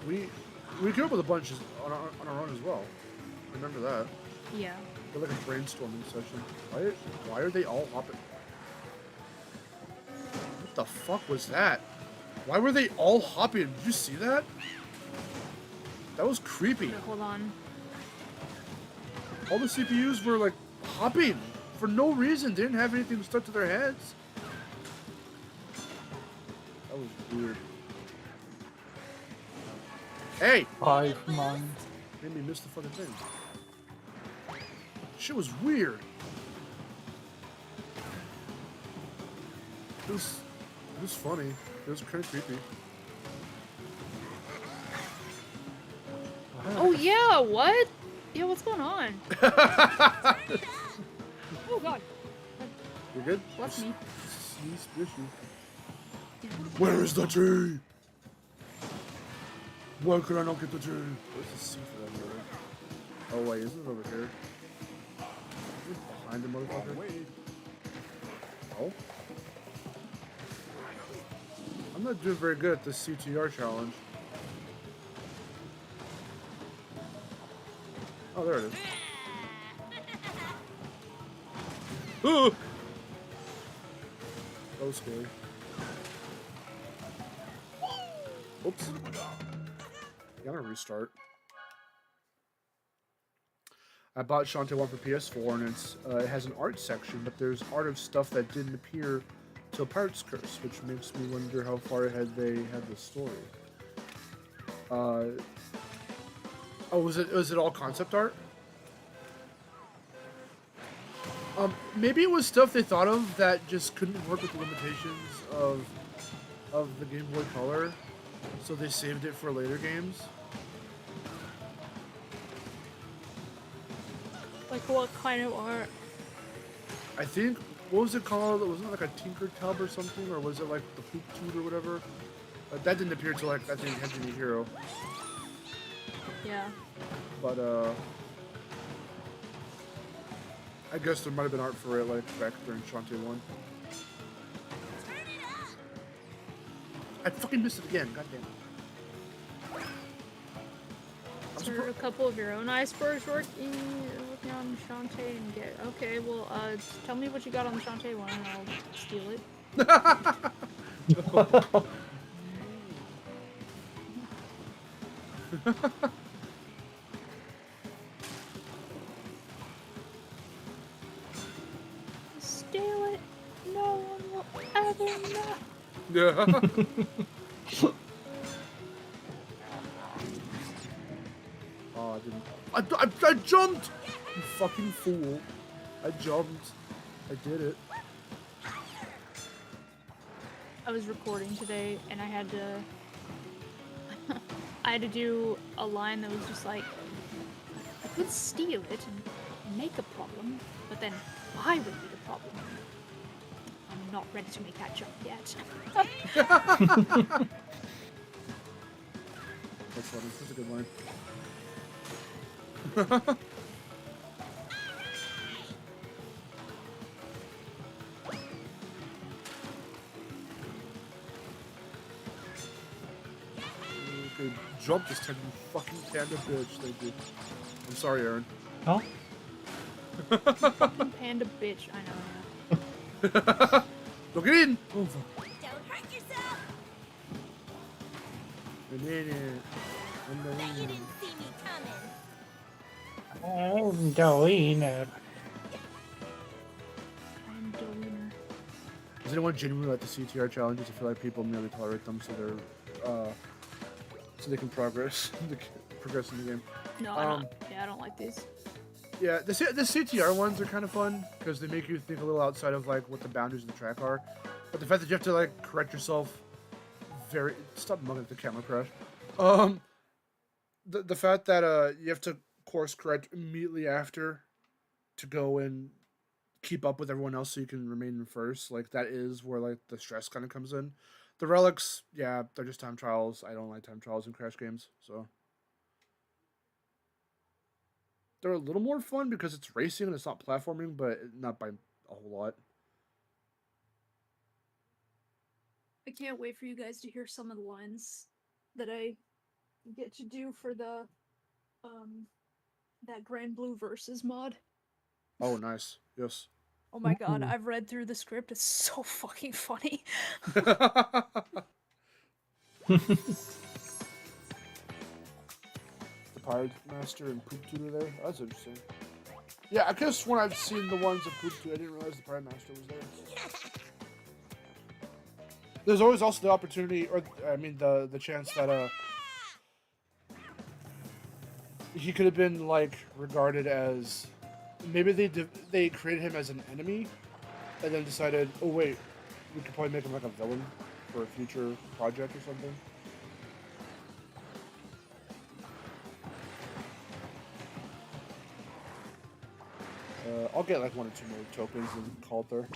we came up with a bunch on our own as well. Remember that? Yeah. We're like a brainstorming session. Why are they all hopping? What the fuck was that? Why were they all hopping? Did you see that? That was creepy. Okay, hold on. All the CPUs were like hopping for no reason. They didn't have anything stuck to their heads. That was weird. Hey! 5 9. Made me miss the fucking thing. Shit was weird. It was funny. It was kind of creepy. Oh yeah, what? Yeah, what's going on? Oh god. You good? Bless me. Where is the tree? Why could I not get the tree? Where's the C for that brother? Oh wait, isn't it over here? Is it behind the motherfucker? Oh? I'm not doing very good at this CTR challenge. Oh, there it is. Ooh! That was scary. Oops. Gotta restart. I bought Shantae 1 for PS4, and it has an art section, but there's art of stuff that didn't appear till Pirate's Curse, which makes me wonder how far ahead they had the story. Oh, was it all concept art? Maybe it was stuff they thought of that just couldn't work with the limitations of the Game Boy Color, so they saved it for later games. Like what kind of art? I think, what was it called? Wasn't it like a Tinker Tub or something, or was it like the Poop Toot or whatever? That didn't appear till like I think Henry Hero. Yeah. But I guess there might have been art for it like back during Shantae 1. I fucking missed it again, goddamn. Insert a couple of your own icebergs working on Shantae and get. Okay, well, tell me what you got on the Shantae one and I'll steal it. Steal it. No one will ever know. Yeah. Oh, I didn't. I jumped! You fucking fool. I jumped. I did it. I was recording today and I had to I had to do a line that was just like, I could steal it and make a problem, but then I would be the problem. I'm not ready to make that jump yet. That's funny. That's a good line. Okay, jump this time, you fucking panda bitch. Thank you. I'm sorry, Aaron. Oh? Fucking panda bitch, I know. Don't get in! Oh, fuck. Don't hurt yourself. I'm Bet you didn't see me coming. I'm doing it. I'm doing. Does anyone genuinely like the CTR challenges? I feel like people merely tolerate them so they're, so they can progress in the game. No, I'm not. Yeah, I don't like these. Yeah, the CTR ones are kind of fun because they make you think a little outside of like what the boundaries of the track are. But the fact that you have to like correct yourself stop mugging at the camera crash. The fact that you have to course correct immediately after to go and keep up with everyone else so you can remain in first, like that is where like the stress kind of comes in. The relics, yeah, they're just time trials. I don't like time trials in Crash games, so they're a little more fun because it's racing and it's not platforming, but not by a whole lot. I can't wait for you guys to hear some of the lines that I get to do for the that Grand Blue Versus mod. Oh, nice. Yes. Oh my god, I've read through the script. It's so fucking funny. The Pirate Master and Poop Tutor there. That's interesting. Yeah, I could have sworn I've seen the ones of Poop too. I didn't realize the Prime Master was there. There's always also the opportunity, or I mean, the chance that he could have been like regarded as maybe they created him as an enemy, and then decided, oh wait, we could probably make him like a villain for a future project or something. I'll get like 1 or 2 more tokens and call it there.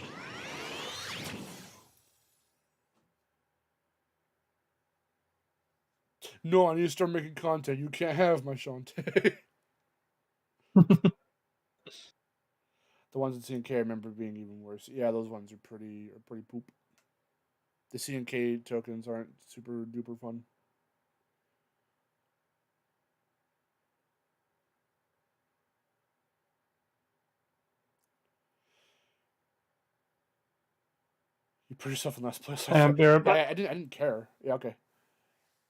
No, I need to start making content. You can't have my Shantae. The ones in C&K I remember being even worse. Yeah, those ones are pretty poop. The C&K tokens aren't super duper fun. You put yourself in last place. Be right back. I didn't care. Yeah, okay.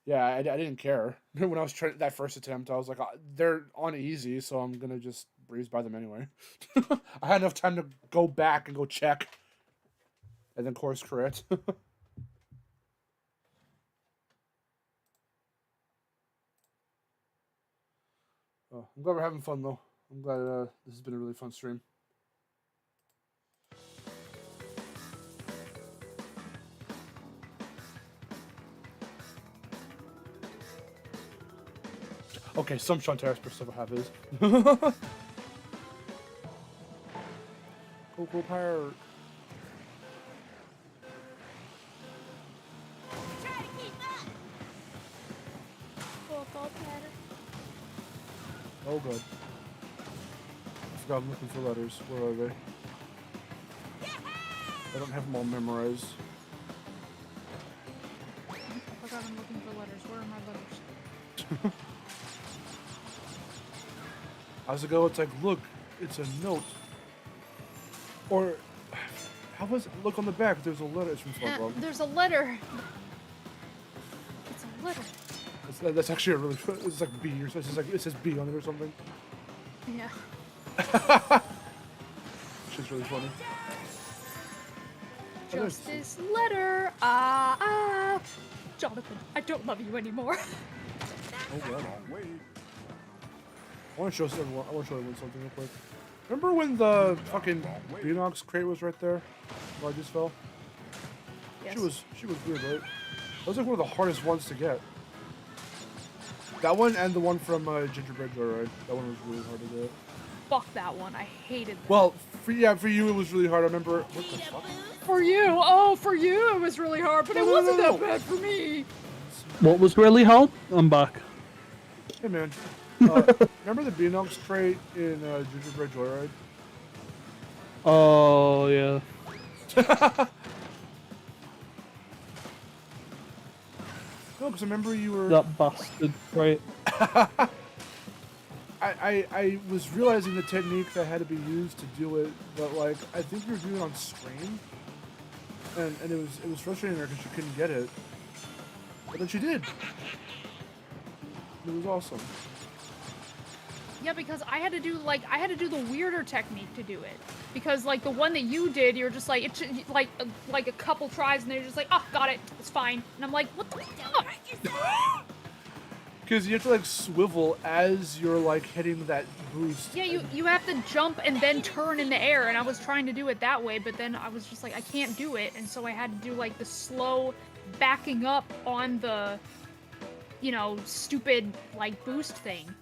Yeah, I didn't care. When I was trying that first attempt, I was like, they're on easy, so I'm gonna just breeze by them anyway. I had enough time to go back and go check, and then course correct. Oh, I'm glad we're having fun though. I'm glad this has been a really fun stream. Okay, some Shantae stuff I have is. Coco Park. Try to keep up. Oh good. I forgot I'm looking for letters. Where are they? I don't have them all memorized. I forgot I'm looking for letters. Where are my letters? How's it go? It's like, look, it's a note. Or, how was it? Look on the back. There's a letter. It's from SpongeBob. There's a letter. It's a letter. That's actually a really. It's like B or something. It's like it says B on it or something. Yeah. Which is really funny. Just this letter. Jonathan, I don't love you anymore. Oh god. Wait. I want to show everyone. I want to show everyone something real quick. Remember when the fucking Beanox crate was right there? Where I just fell. Yes. She was weird, right? That was like one of the hardest ones to get. That one and the one from Gingerbread Joyride. That one was really hard to get. Fuck that one. I hated that. Well, for you it was really hard. I remember. What the fuck? For you, for you it was really hard, but it wasn't that bad for me. What was really hard? I'm back. Hey man, remember the Beanox crate in Gingerbread Joyride? Oh yeah. No, because I remember you were. That bastard, right? I was realizing the technique that had to be used to do it, but like I think you were doing it on screen, and it was frustrating her because she couldn't get it, but then she did. It was awesome. Yeah, because I had to do the weirder technique to do it. Because like the one that you did, you were just like like a couple tries, and they're just like, oh, got it, it's fine. And I'm like, what the fuck? Because you have to like swivel as you're like hitting that boost. Yeah, you have to jump and then turn in the air, and I was trying to do it that way, but then I was just like, I can't do it, and so I had to do like the slow backing up on the, you know, stupid like boost thing.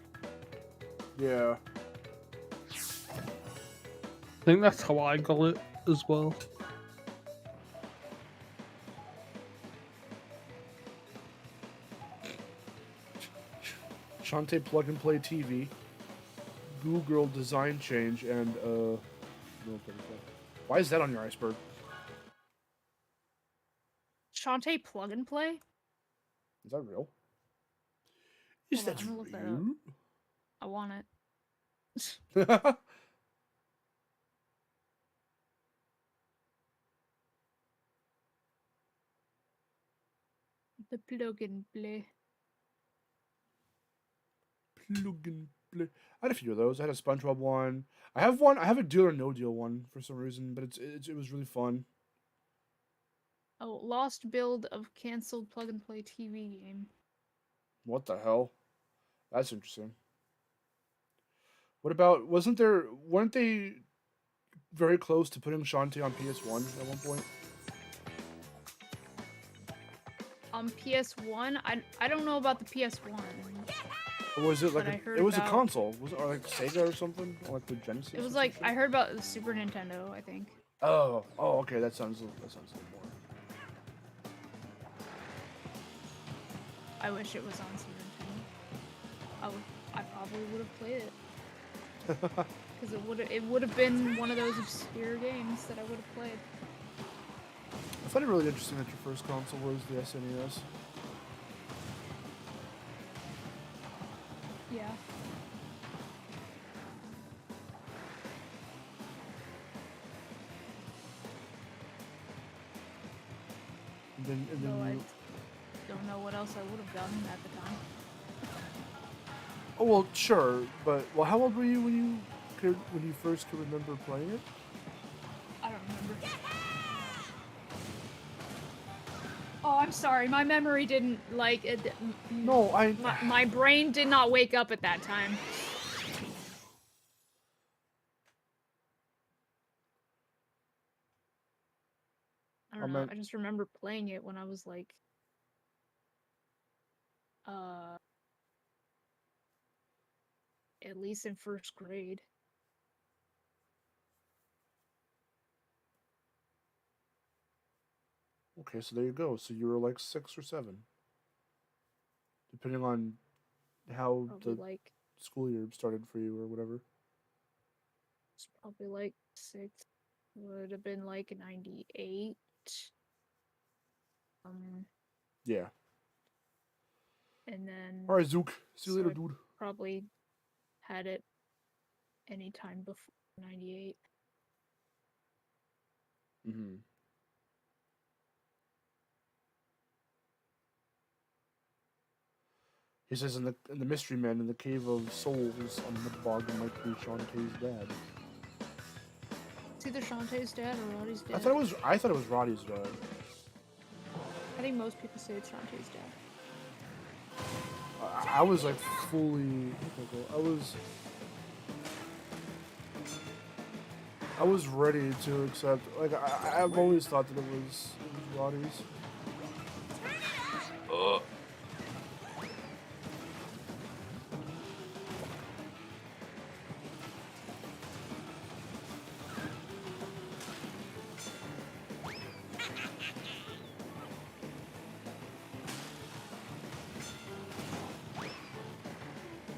Yeah. I think that's how I got it as well. Shantae plug and play TV. Goo Girl design change and no, why is that on your iceberg? Shantae plug and play? Is that real? Is Hold on, that I'm gonna look that up. real? I want it. The plug and play. Plug and I had a few of those. I had a SpongeBob one. I have one. I have a Deal or No Deal one for some reason, but it was really fun. Oh, lost build of canceled plug and play TV game. What the hell? That's interesting. What about? Weren't they very close to putting Shantae on PS1 at one point? On PS1, I don't know about the PS1. Or was it like But I heard it was about- a console? Was it or like Sega or something? Or like the Genesis? It was or like some shit? I heard about the Super Nintendo. I think. Oh, okay. That sounds a little more. I wish it was on Super Nintendo. I probably would have played it. Because it would have been one of those obscure games that I would have played. I find it really interesting that your first console was the SNES. Yeah. And then Though I you... don't know what else I would have done at the time. Oh well, sure, but how old were you when you first could remember playing it? I don't remember. Oh, I'm sorry. My memory didn't like it. No, My brain did not wake up at that time. I don't know. I just remember playing it when I was like, at least in first grade. Okay, so there you go. So you were like 6 or 7, depending on how Probably the like school year started for you or whatever. it's probably like 6. Would have been like 98. Yeah. And then All right, Zook. See you so later, I dude. probably had it anytime before 98. Mm-hmm. He says in the Mystery Man in the Cave of Souls on the Mudbog might be Shantae's dad. It's either Shantae's dad or Roddy's dad. I thought it was Roddy's dad. I think most people say it's Shantae's dad. I was like fully. I was ready to accept. Like I've always thought that it was Roddy's.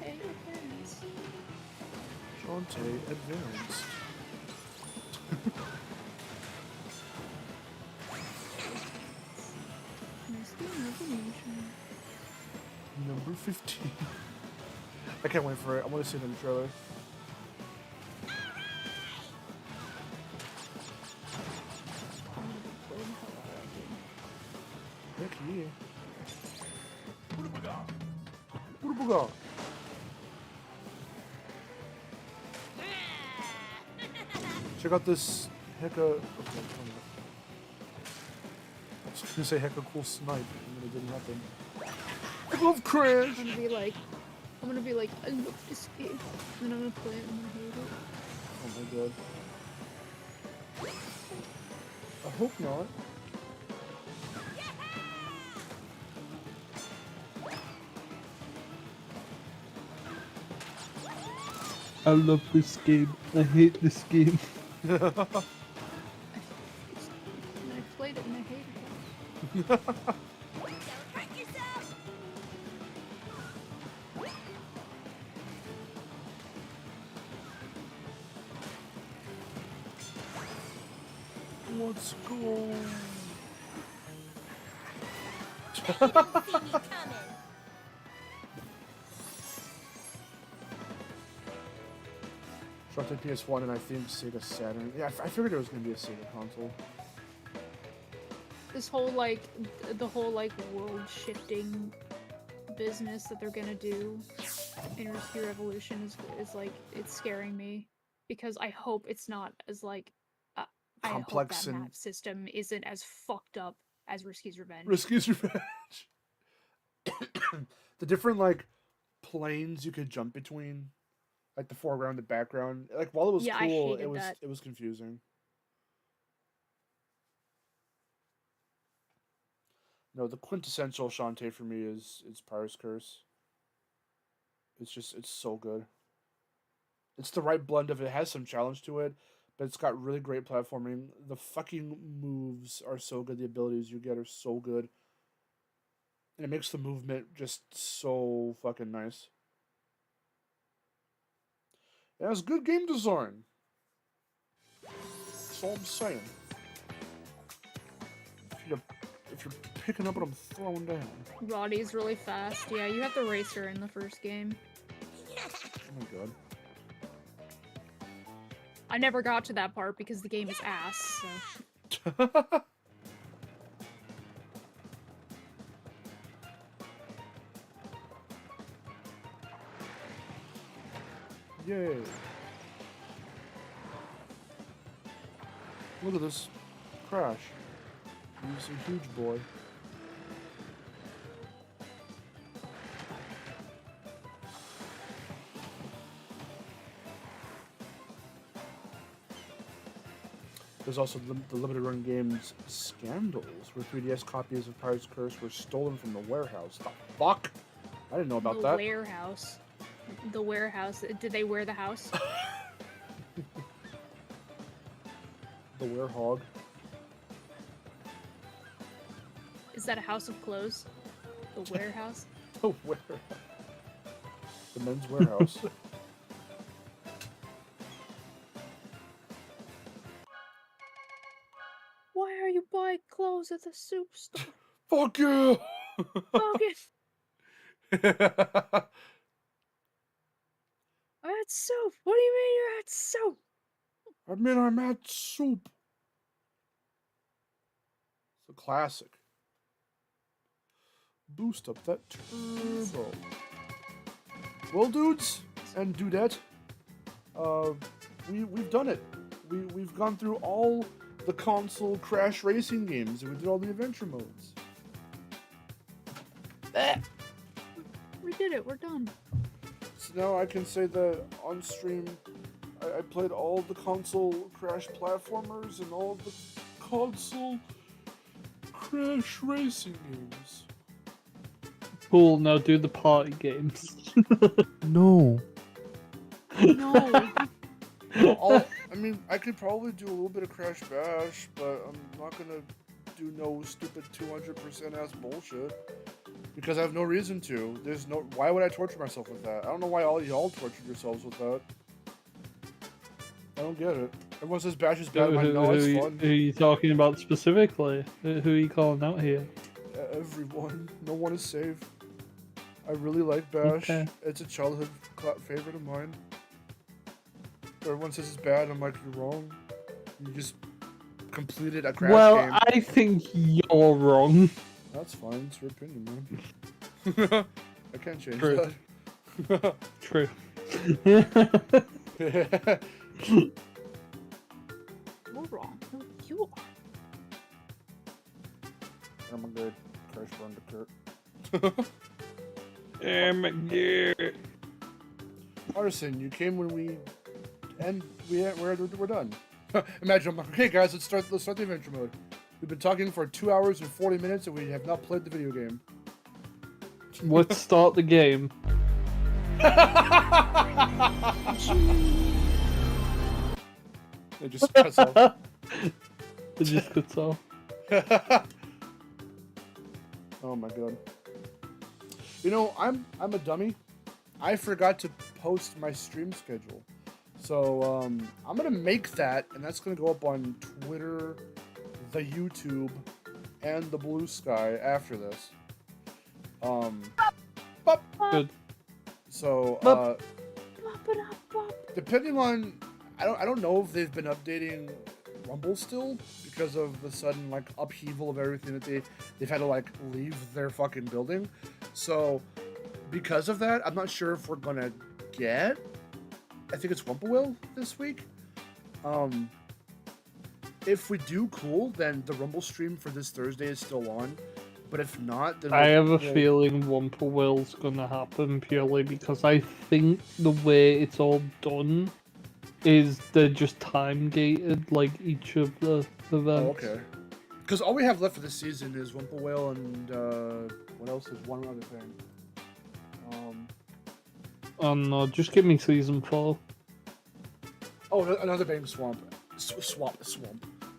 Hey, your parents. Shantae advanced. Number 15. I can't wait for it. I want to see it in the trailer. Heck yeah. Booga. Check out this hecka. Okay, I was gonna say hecka cool snipe, and then it didn't happen. I love Crash! I'm gonna be like, I love this game. And then I'm gonna play it and I'm gonna hate it. Oh my god. I hope not. I love this game. I hate this game. And I played it and I hated it. Don't hurt yourself! Let's go. See me coming. Shantae PS1 and I think Sega Saturn. Yeah, I figured it was gonna be a Sega console. This whole like, the whole like world shifting business that they're gonna do. in Risky Revolution is like it's scaring me because I hope it's not as like I hope Complex that and map system isn't as fucked up as Risky's Revenge. Risky's Revenge. The different like planes you could jump between, like the foreground, the background. Like while it was Yeah, I cool, hated that. it was confusing. No, the quintessential Shantae for me is Pyro's Curse. It's so good. It's the right blend of it has some challenge to it, but it's got really great platforming. The fucking moves are so good. The abilities you get are so good. And it makes the movement just so fucking nice. It has good game design. That's all I'm saying. If you're picking up what I'm throwing down. Roddy's really fast. Yeah, you have to race her in the first game. Oh my god. I never got to that part because the game is ass, so... Yay. Look at this crash. He's a huge boy. There's also the limited run games Scandals, where 3DS copies of Pirate's Curse were stolen from the warehouse. The fuck? I didn't know about that. The warehouse. The warehouse. Did they wear the house? The werehog. Is that a house of clothes? The warehouse? The warehouse. The men's warehouse. Why are you buying clothes at the soup store? Fuck you! Fuck it! I'm at soup! What do you mean you're at soup? I mean, I'm at soup. It's a classic. Boost up that turbo. Well, dudes and dudette, we've done it. We've gone through all the console crash racing games, and we did all the adventure modes. We did it. We're done. So now I can say that on stream, I played all the console crash platformers and all the console crash racing games. Cool, now do the party games. No. No. I mean, I could probably do a little bit of Crash Bash, but I'm not gonna do no stupid 200% ass bullshit. Because I have no reason to. There's no. Why would I torture myself with that? I don't know why all y'all tortured yourselves with that. I don't get it. Everyone says Bash is bad. No, it's fun. Who are you talking about specifically? Who are you calling out here? Everyone. No one is safe. I really like Bash. Okay. It's a childhood favorite of mine. Everyone says it's bad. I'm like, you're wrong. You just completed a Crash game. Well, I think you're wrong. That's fine. It's your opinion, man. I can't change True. that. True. You're wrong. No, you are. I'm a good Crash Bandicoot. Good. Artisan, you came when we're done. Imagine I'm like, okay guys, let's start the adventure mode. We've been talking for 2 hours and 40 minutes and we have not played the video game. Let's start the game. It just cuts off. It just cuts off. Oh my god. You know, I'm a dummy. I forgot to post my stream schedule. So I'm gonna make that, and that's gonna go up on Twitter, the YouTube, and the Blue Sky after this. Good. So depending on, I don't know if they've been updating Rumble still because of the sudden like upheaval of everything that they've had to like leave their fucking building. So because of that, I'm not sure if we're gonna get. I think it's Wumpa-Will this week. If we do, cool. Then the Rumble stream for this Thursday is still on. But if not, then I have a feeling Wumpa-Will's gonna happen purely because I think the way it's all done is they're just time gated like each of the events. Oh, okay. Because all we have left for this season is Wumpa-Will and what else is one other thing? Oh no, just give me season 4. Oh, another bank swamp. Swamp.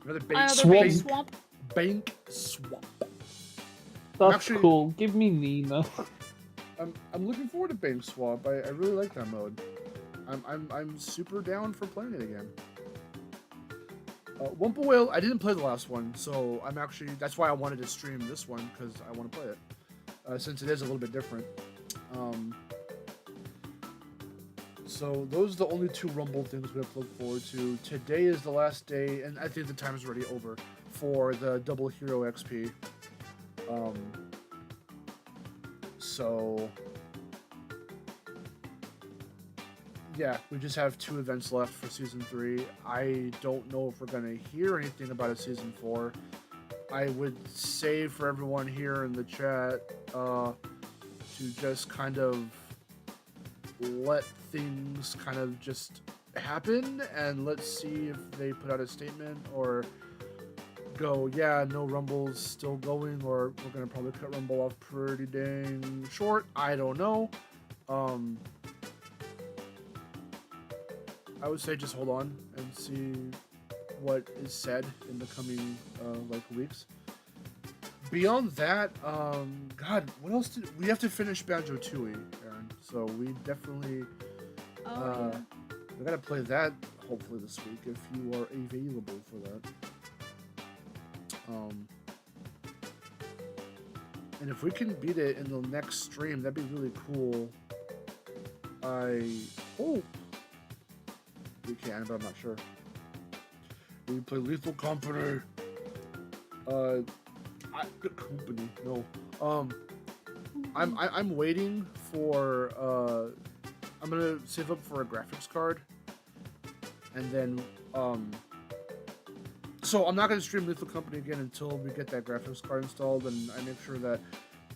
Another bank swamp. Bank swamp. That's Actually, cool. Give me Nina. I'm looking forward to Bank Swap. I really like that mode. I'm super down for playing it again. Wumpa-Will, I didn't play the last one, so I'm actually that's why I wanted to stream this one because I want to play it since it is a little bit different. So those are the only 2 Rumble things we have to look forward to. Today is the last day, and I think the time is already over for the Double Hero XP. So yeah, we just have 2 events left for Season 3. I don't know if we're going to hear anything about a Season 4. I would say for everyone here in the chat to just kind of let things kind of just happen, and let's see if they put out a statement or go, yeah, no Rumble's still going, or we're going to probably cut Rumble off pretty dang short. I don't know. I would say just hold on and see what is said in the coming weeks. Beyond that, God, what else did we have to finish Banjo-Tooie, Aaron? So we definitely we gotta play that hopefully this week if you are available for that. And if we can beat it in the next stream, that'd be really cool. I hope we can, but I'm not sure. We play Lethal Company. Company. No. I'm waiting for. I'm gonna save up for a graphics card, and then So I'm not going to stream Lethal Company again until we get that graphics card installed and I make sure that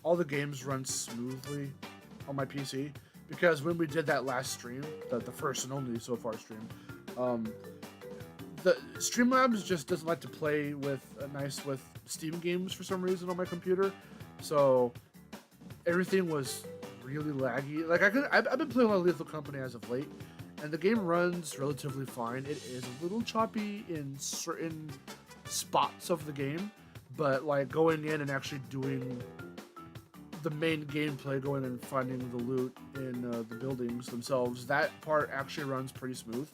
all the games run smoothly on my PC. Because when we did that last stream, the first and only so far stream, the Streamlabs just doesn't like to play with with Steam games for some reason on my computer. So everything was really laggy. Like I've been playing a lot of Lethal Company as of late, and the game runs relatively fine. It is a little choppy in certain spots of the game, but like going in and actually doing the main gameplay, going and finding the loot in the buildings themselves, that part actually runs pretty smooth.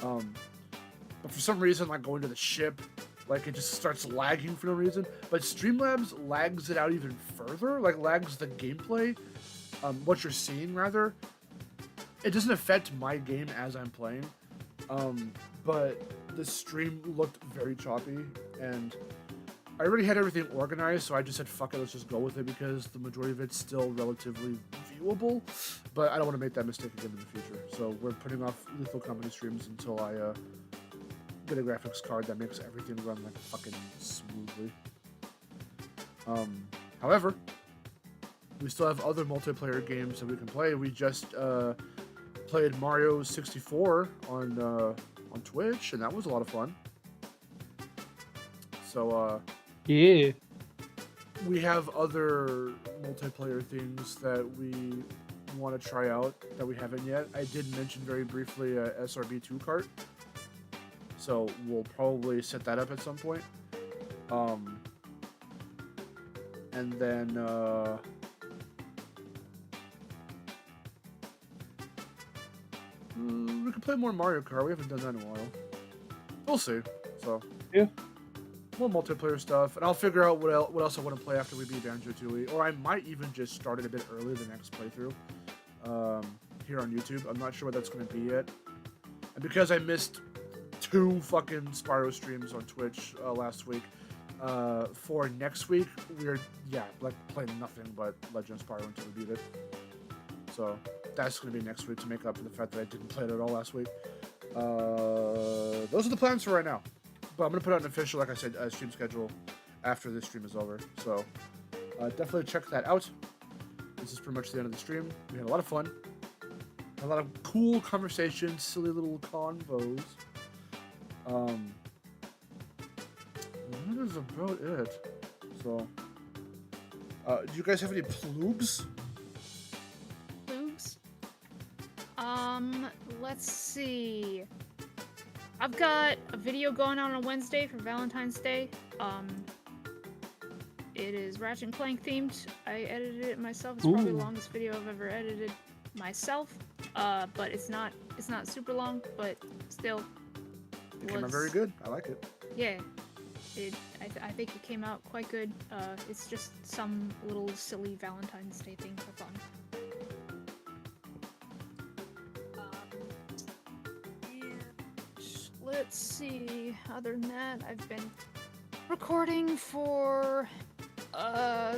But for some reason, like going to the ship, like it just starts lagging for no reason. But Streamlabs lags it out even further, like lags the gameplay, what you're seeing rather. It doesn't affect my game as I'm playing, but the stream looked very choppy, and I already had everything organized, so I just said, fuck it, let's just go with it, because the majority of it's still relatively viewable, but I don't want to make that mistake again in the future. So we're putting off Lethal Company streams until I get a graphics card that makes everything run like fucking smoothly. However, we still have other multiplayer games that we can play. We just played Mario 64 on Twitch, and that was a lot of fun. So yeah, we have other multiplayer things that we want to try out that we haven't yet. I did mention very briefly a SRB2 cart, so we'll probably set that up at some point. And then we can play more Mario Kart. We haven't done that in a while. We'll see. So yeah, more multiplayer stuff, and I'll figure out what else I want to play after we beat Banjo-Tooie, or I might even just start it a bit early the next playthrough here on YouTube. I'm not sure what that's going to be yet, and because I missed 2 fucking Spyro streams on Twitch last week, for next week we're like playing nothing but Legend of Spyro until we beat it. So that's going to be next week to make up for the fact that I didn't play it at all last week. Those are the plans for right now. But I'm going to put out an official, like I said, stream schedule after this stream is over. So definitely check that out. This is pretty much the end of the stream. We had a lot of fun. A lot of cool conversations, silly little convos. That is about it. So, do you guys have any plugs? Plugs? Let's see. I've got a video going out on Wednesday for Valentine's Day. It is Ratchet & Clank themed. I edited it myself. It's probably the longest video I've ever edited myself. But it's not super long, but still. It came out very good. I like it. Yeah. I think it came out quite good. It's just some little silly Valentine's Day thing for fun. Let's see. Other than that, I've been recording for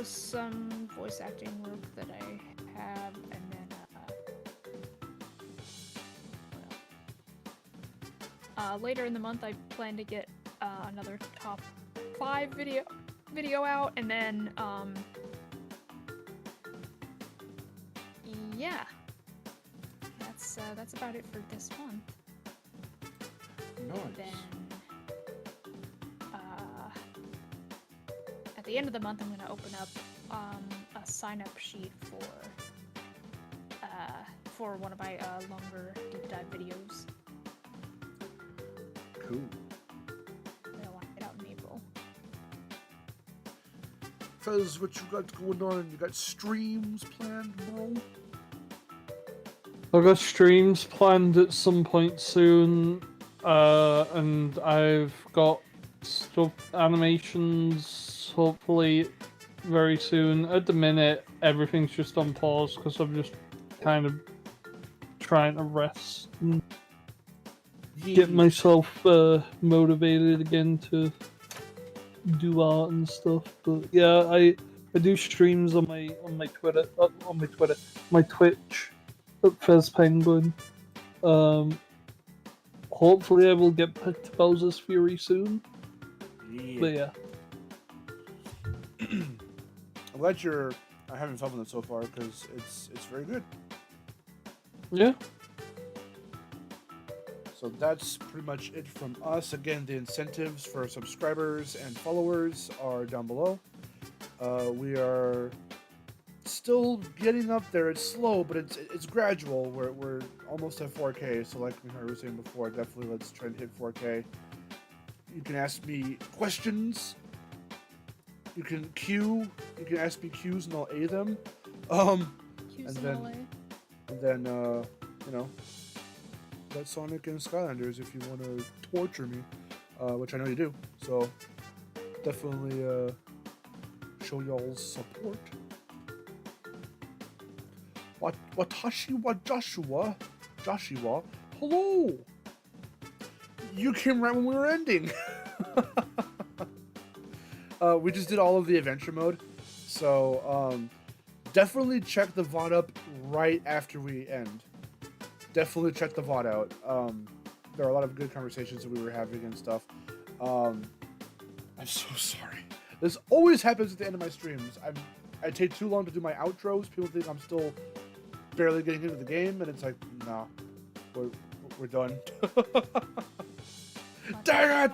some voice acting work that I have, and then later in the month I plan to get another top 5 video out, and then yeah, that's about it for this month. Nice. Then at the end of the month, I'm going to open up a sign-up sheet for one of my longer deep dive videos. Cool. That I want to get out in April. Fez, what you got going on? You got streams planned, bro? I've got streams planned at some point soon, and I've got stuff, animations, hopefully very soon. At the minute, everything's just on pause because I'm just kind of trying to rest and get myself motivated again to do art and stuff. But yeah, I do streams on my Twitch at Fez Penguin. Hopefully I will get back to Bowser's Fury soon. Yeah. But yeah. I'm glad you're having fun with it so far, because it's very good. Yeah. So that's pretty much it from us. Again, the incentives for subscribers and followers are down below. We are still getting up there. It's slow, but it's gradual. We're almost at 4K. So like we were saying before, definitely let's try and hit 4K. You can ask me questions. You can ask me Q's and I'll A them. Q's and in then you know, let Sonic and Skylanders if you want to torture me, which I know you do. So definitely show y'all's support. Watashi wa Joshua, hello. You came right when we were ending. We just did all of the adventure mode, so definitely check the VOD up right after we end. Definitely check the VOD out. There are a lot of good conversations that we were having and stuff. I'm so sorry. This always happens at the end of my streams. I take too long to do my outros. People think I'm still barely getting into the game, and it's like, nah, we're done. Dang it!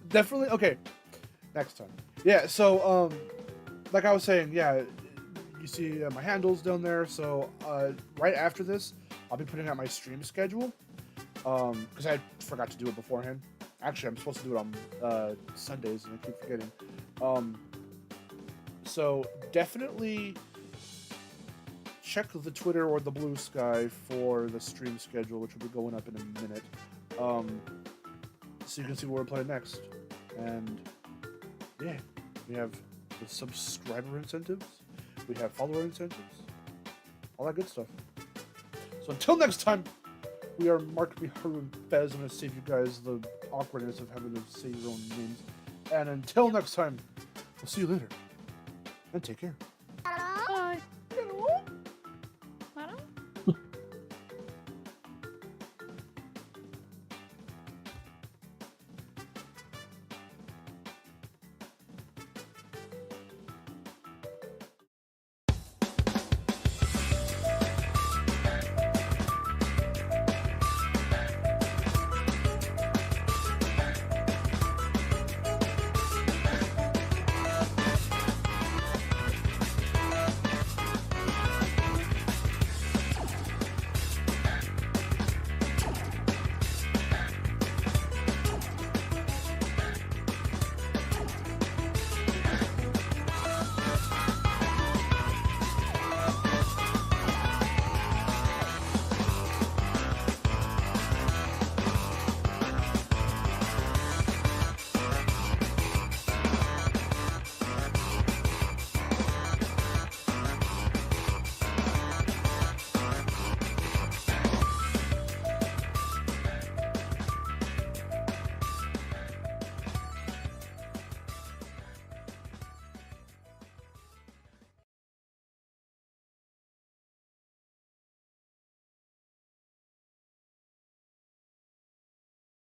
Definitely, okay, next time. Yeah, so, like I was saying, yeah, you see my handles down there, so, right after this, I'll be putting out my stream schedule, because I forgot to do it beforehand. Actually, I'm supposed to do it on, Sundays, and I keep forgetting. So, definitely check the Twitter or the Blue Sky for the stream schedule, which will be going up in a minute, so you can see what we're playing next. And yeah, we have the subscriber incentives, we have follower incentives, all that good stuff. So until next time, we are Mark, Miharu, and Fez. I'm going to save you guys the awkwardness of having to say your own names. And until next time, we'll see you later, and take care.